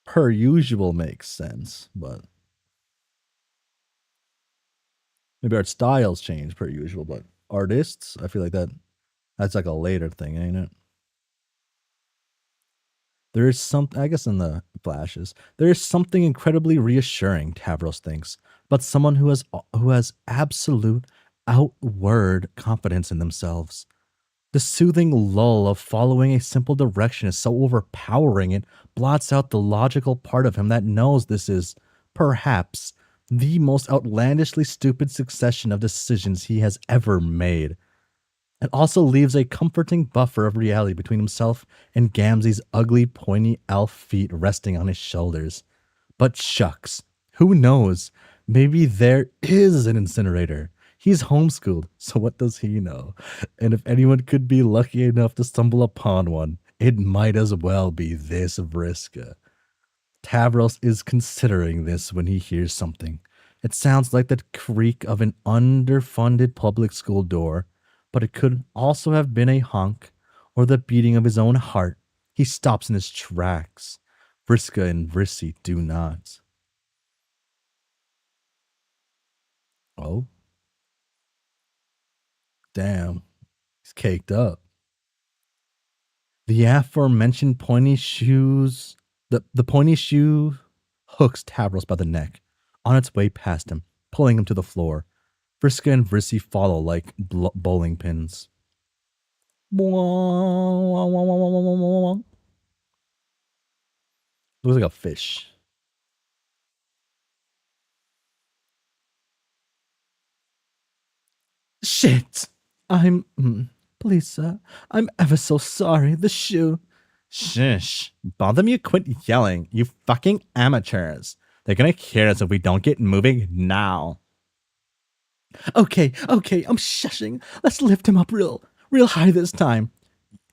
per usual makes sense, but maybe art styles change per usual, but artists, I feel like that's like a later thing, ain't it? There is something, I guess in the flashes, there is something incredibly reassuring, Tavros thinks, but someone who has absolute outward confidence in themselves. The soothing lull of following a simple direction is so overpowering it blots out the logical part of him that knows this is, perhaps, the most outlandishly stupid succession of decisions he has ever made. It also leaves a comforting buffer of reality between himself and Gamzee's ugly, pointy elf feet resting on his shoulders. But shucks, who knows? Maybe there is an incinerator. He's homeschooled, so what does he know? And if anyone could be lucky enough to stumble upon one, it might as well be this Vriska. Tavros is considering this when he hears something. It sounds like the creak of an underfunded public school door, but it could also have been a honk or the beating of his own heart. He stops in his tracks. Vriska and Vrissi do not. Oh. Damn. He's caked up. The aforementioned pointy shoes... The pointy shoe hooks Tavros by the neck, on its way past him, pulling him to the floor. Vriska and Vrissi follow like bowling pins. Looks like a fish. Shit! Please, sir. I'm ever so sorry. The shoe... Shush. Bartholomew, quit yelling. You fucking amateurs. They're gonna hear us if we don't get moving now. Okay, I'm shushing. Let's lift him up real high this time.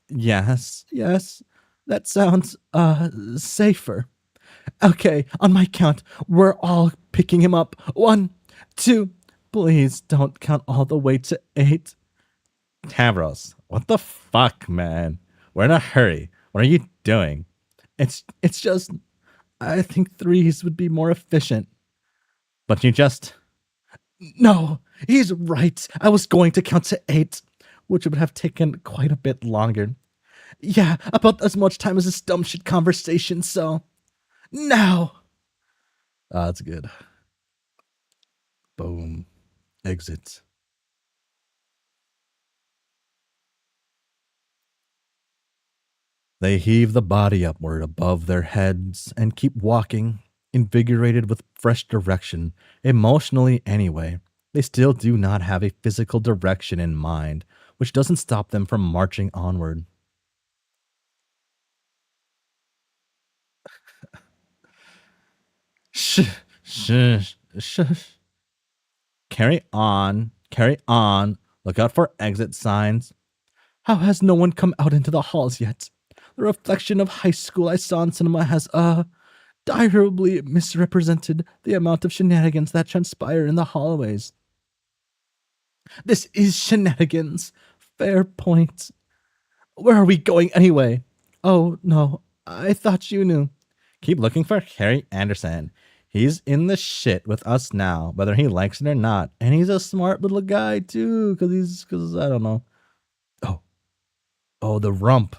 Yes. That sounds, safer. Okay, on my count, we're all picking him up. 1, 2, please don't count all the way to 8. Tavros, what the fuck, man? We're in a hurry. What are you doing? It's just I think threes would be more efficient. But you just no, he's right. I was going to count to 8, which would have taken quite a bit longer. Yeah, about as much time as this dumb shit conversation, so now. Ah, that's good. Boom. Exit. They heave the body upward above their heads and keep walking, invigorated with fresh direction, emotionally anyway. They still do not have a physical direction in mind, which doesn't stop them from marching onward. Shh, shh, shh. Carry on, carry on. Look out for exit signs. How has no one come out into the halls yet? The reflection of high school I saw in cinema has, direly misrepresented the amount of shenanigans that transpire in the hallways. This is shenanigans. Fair point. Where are we going anyway? Oh, no. I thought you knew. Keep looking for Harry Anderson. He's in the shit with us now, whether he likes it or not. And he's a smart little guy, too, because I don't know. Oh, the rump.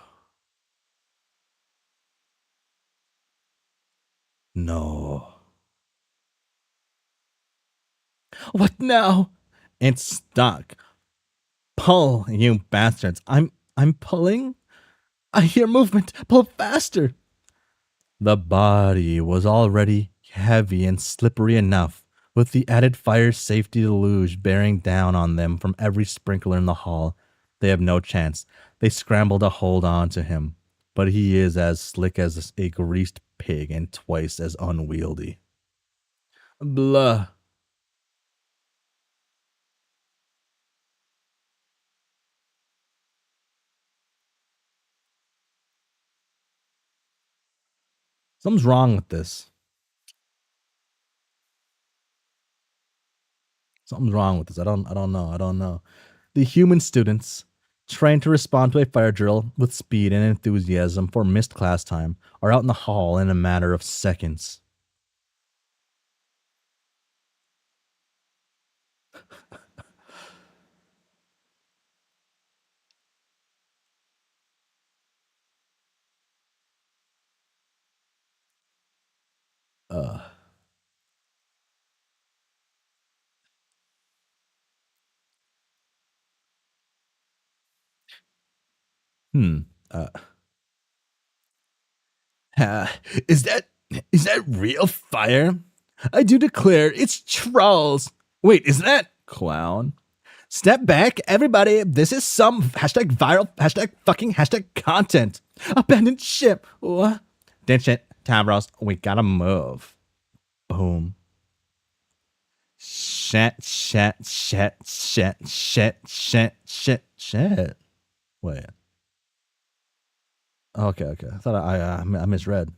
No. What now? It's stuck. Pull, you bastards. I'm pulling. I hear movement. Pull faster. The body was already heavy and slippery enough, with the added fire safety deluge bearing down on them from every sprinkler in the hall. They have no chance. They scramble to hold on to him, but he is as slick as a greased pig and twice as unwieldy. Blah. Something's wrong with this. Something's wrong with this. I don't know. The human students, trained to respond to a fire drill with speed and enthusiasm for missed class time, are out in the hall in a matter of seconds. Uh, hmm. Uh, uh, is that real fire? I do declare it's trolls. Wait, is that clown? Step back, everybody. This is some hashtag viral, hashtag fucking, hashtag content. Abandoned ship. What? Ditch it, Tavros. We gotta move. Boom. Shit. Wait. Okay. I thought I misread.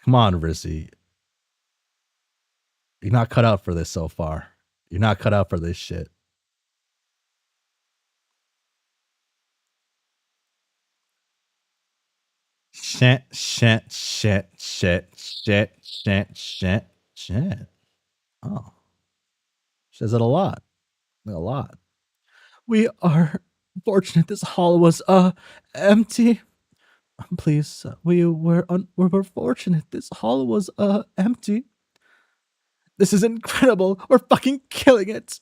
Come on, Rissy. You're not cut out for this so far. You're not cut out for this shit. Shit. Oh. Says it a lot. A lot. We are fortunate this hall was empty. Please, we were fortunate this hall was empty. This is incredible. We're fucking killing it.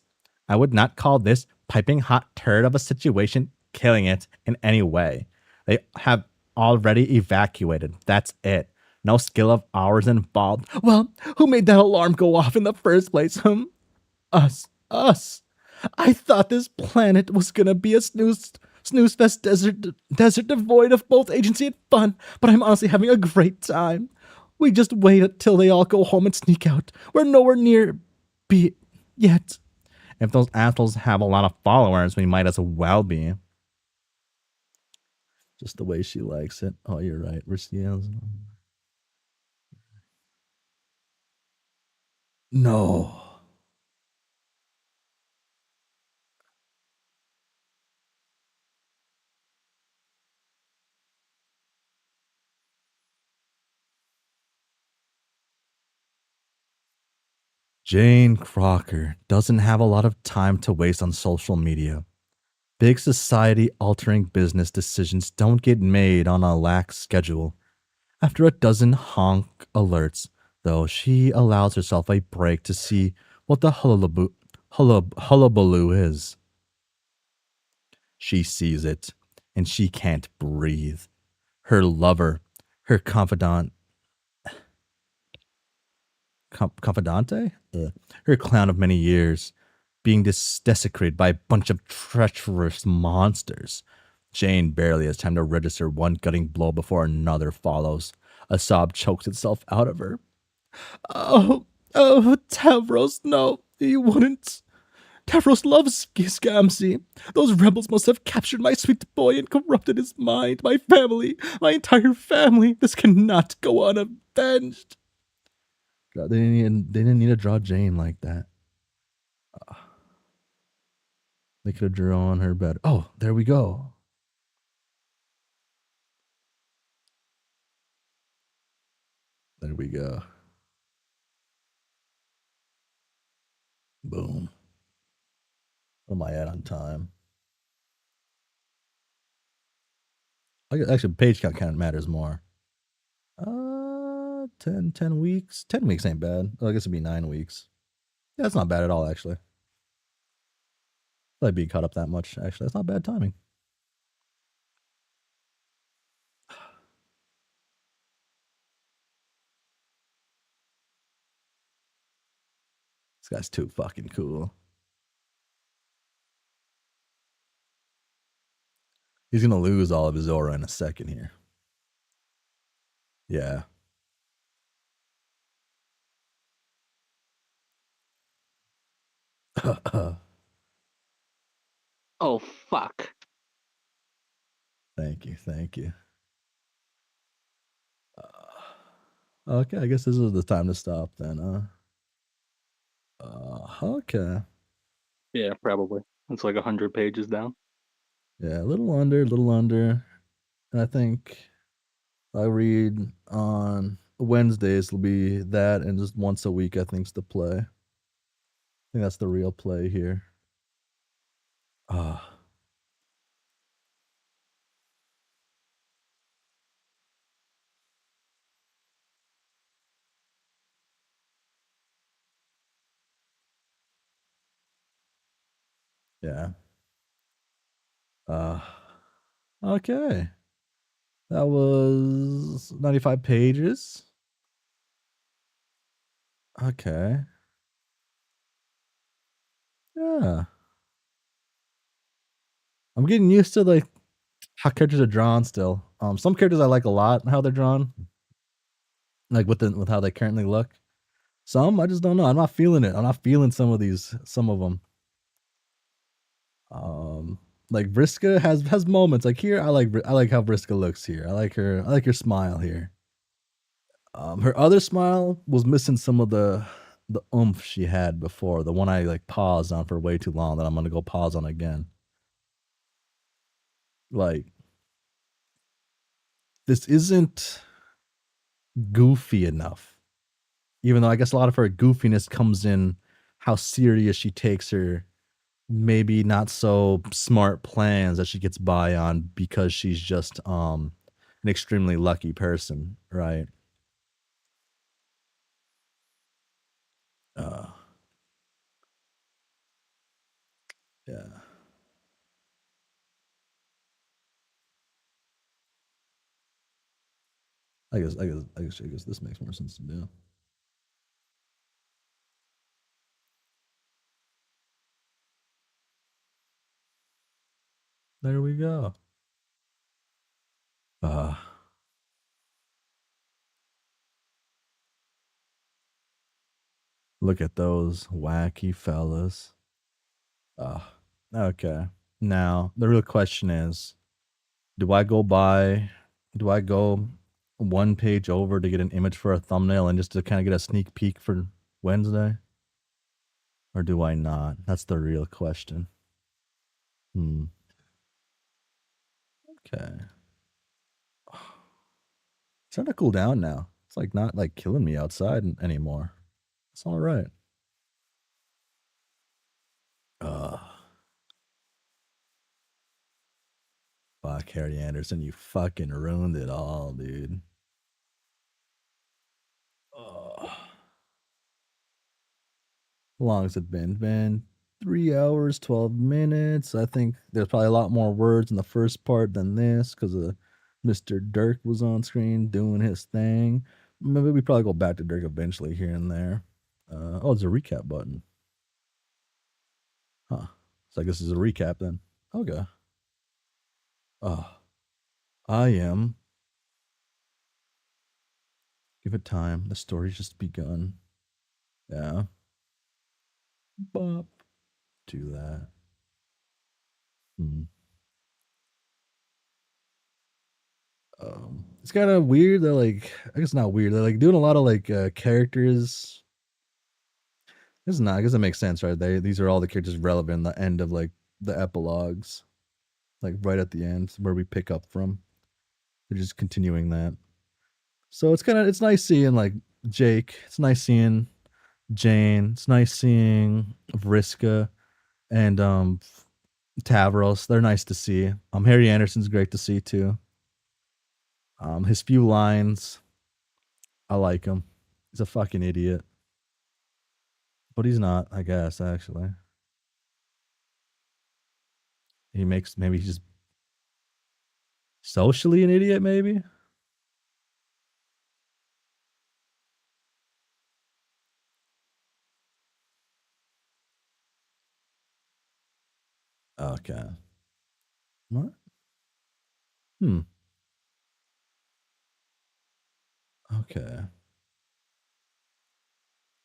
I would not call this piping hot turd of a situation killing it in any way. They have already evacuated. That's it. No skill of ours involved. Well, who made that alarm go off in the first place? Us. I thought this planet was gonna be a snooze fest desert devoid of both agency and fun, but I'm honestly having a great time. We just wait until they all go home and sneak out. We're nowhere near be yet. If those assholes have a lot of followers, we might as well be. Just the way she likes it. Oh, you're right. No. Jane Crocker doesn't have a lot of time to waste on social media. Big society altering business decisions don't get made on a lax schedule. After a dozen honk alerts, though, she allows herself a break to see what the hullabaloo is. She sees it, and she can't breathe. Her lover, her confidant, confidante? Her clown of many years, being desecrated by a bunch of treacherous monsters. Jane barely has time to register one gutting blow before another follows. A sob chokes itself out of her. Oh, Tavros, no, he wouldn't. Tavros loves Scamsy. Those rebels must have captured my sweet boy and corrupted his mind, my family, my entire family. This cannot go unavenged. God, they didn't need to draw Jane like that. They could have drawn her better. Oh, there we go. There we go. Boom. What am I at on time? Actually, page count kind of matters more. 10 weeks. 10 weeks ain't bad. I guess it'd be 9 weeks. Yeah, that's not bad at all, actually. I'd be caught up that much, actually. That's not bad timing. This guy's too fucking cool. He's gonna lose all of his aura in a second here. Yeah. Oh, fuck. Thank you. Okay, I guess this is the time to stop then. Okay. Yeah, probably. It's like 100 pages down. Yeah, a little under. And I think I read on Wednesdays will be that, and just once a week I think's the play. I think that's the real play here. Yeah. Okay. That was 95 pages. Okay. Yeah. I'm getting used to like how characters are drawn still. Some characters I like a lot how they're drawn. Like with how they currently look. Some I just don't know. I'm not feeling it. I'm not feeling some of them. Like Vriska has moments. Like here, I like how Vriska looks here. I like her smile here. Her other smile was missing some of the oomph she had before. The one I like paused on for way too long that I'm gonna go pause on again. Like this isn't goofy enough. Even though I guess a lot of her goofiness comes in how serious she takes her maybe not so smart plans that she gets by on because she's just an extremely lucky person, right? Yeah. I guess this makes more sense to do. There we go. Look at those wacky fellas. Okay. Now, the real question is, do I go one page over to get an image for a thumbnail and just to kind of get a sneak peek for Wednesday? Or do I not? That's the real question. Okay. It's starting to cool down now. It's like not like killing me outside anymore. It's all right. Fuck, Harry Anderson, you fucking ruined it all, dude. Oh. How long has it been? Been 3 hours, 12 minutes. I think there's probably a lot more words in the first part than this because Mr. Dirk was on screen doing his thing. Maybe we probably go back to Dirk eventually here and there. Oh, there's a recap button. Huh. So I guess it's a recap then. Okay. Oh, I am. Give it time. The story's just begun. Yeah. Bop. Do that. It's kind of weird that like I guess not weird. They're like doing a lot of like characters. It's not. I guess it makes sense, right? These are all the characters relevant in the end of like the epilogues, like right at the end where we pick up from. They're just continuing that. So it's nice seeing like Jake. It's nice seeing Jane. It's nice seeing Vriska and Tavros. They're nice to see. Harry Anderson's great to see too. His few lines, I like him. He's a fucking idiot. But he's not, I guess, actually. Maybe he's just socially an idiot, maybe? Okay. What? Okay.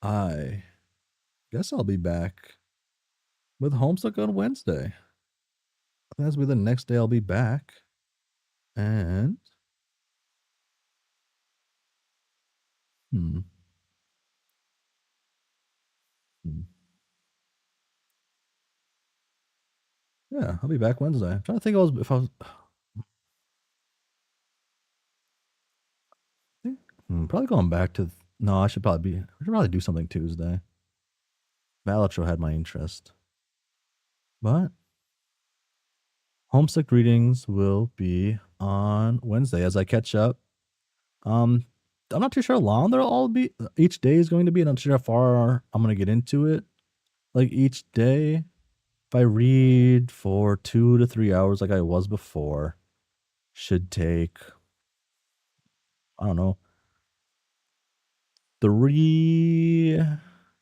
I guess I'll be back with Homestuck on Wednesday. I think that's be the next day I'll be back. And yeah, I'll be back Wednesday. I'm trying to think if I was probably going back to no, I should probably do something Tuesday. Valitro had my interest. But Homestuck readings will be on Wednesday as I catch up. I'm not too sure how long they'll all be. Each day is going to be. I'm not sure how far I'm going to get into it. Like each day, if I read for 2 to 3 hours like I was before, should take, I don't know, 3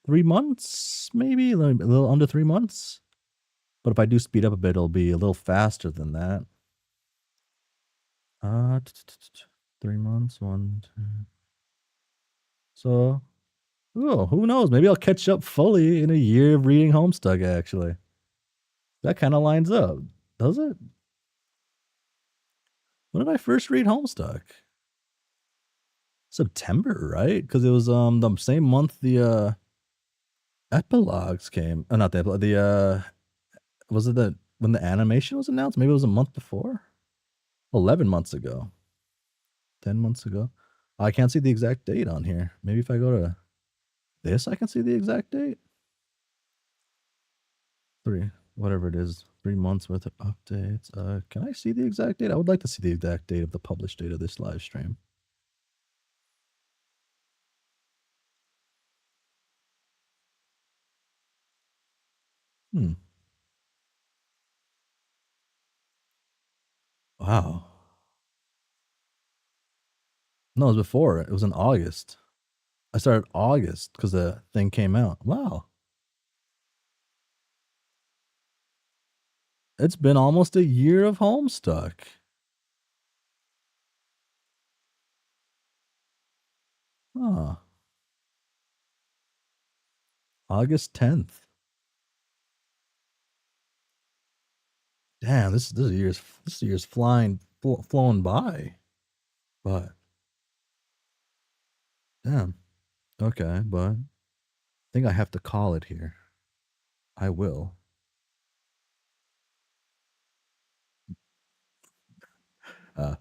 months, maybe a little under 3 months. But if I do speed up a bit, it'll be a little faster than that. 3 months, 1, 2. So, who knows? Maybe I'll catch up fully in a year of reading Homestuck, actually. That kind of lines up, does it? When did I first read Homestuck? September, right? Because it was the same month the epilogues came. Not the epilogue. Was it when the animation was announced? Maybe it was a month before. 11 months ago. 10 months ago. I can't see the exact date on here. Maybe if I go to this, I can see the exact date. 3 months worth of updates. Can I see the exact date? I would like to see the exact date of the published date of this live stream. Wow. No, it was before. It was in August. I started August because the thing came out. Wow. It's been almost a year of Homestuck. Huh. August 10th. Damn, this year's flowing by. But damn. Okay, but I think I have to call it here. I will. I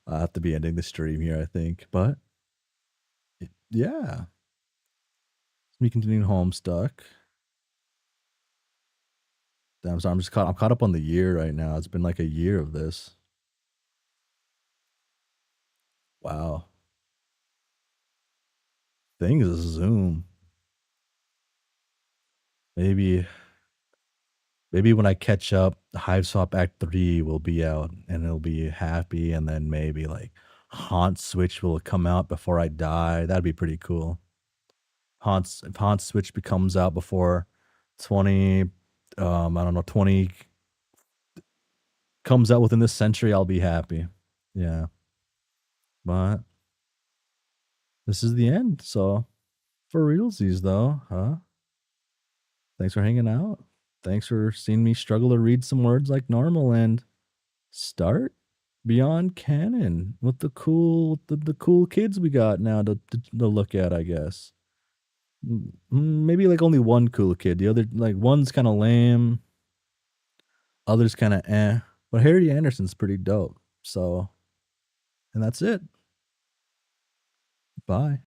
have to be ending the stream here, I think. But yeah. We continue Homestuck. Damn, so I'm caught up on the year right now. It's been like a year of this. Wow. Things zoom. Maybe when I catch up, Hive Swap Act 3 will be out and it'll be happy, and then maybe like Haunt Switch will come out before I die. That'd be pretty cool. If Haunt Switch comes out before 20 I don't know, 20 comes out within this century, I'll be happy. Yeah. But this is the end. So for realsies though, huh? Thanks for hanging out. Thanks for seeing me struggle to read some words like normal and start Beyond Canon with the cool kids we got now to look at, I guess. Maybe like only one cool kid. The other, like, one's kind of lame. Others kind of eh. But Harry Anderson's pretty dope. So, and that's it. Bye.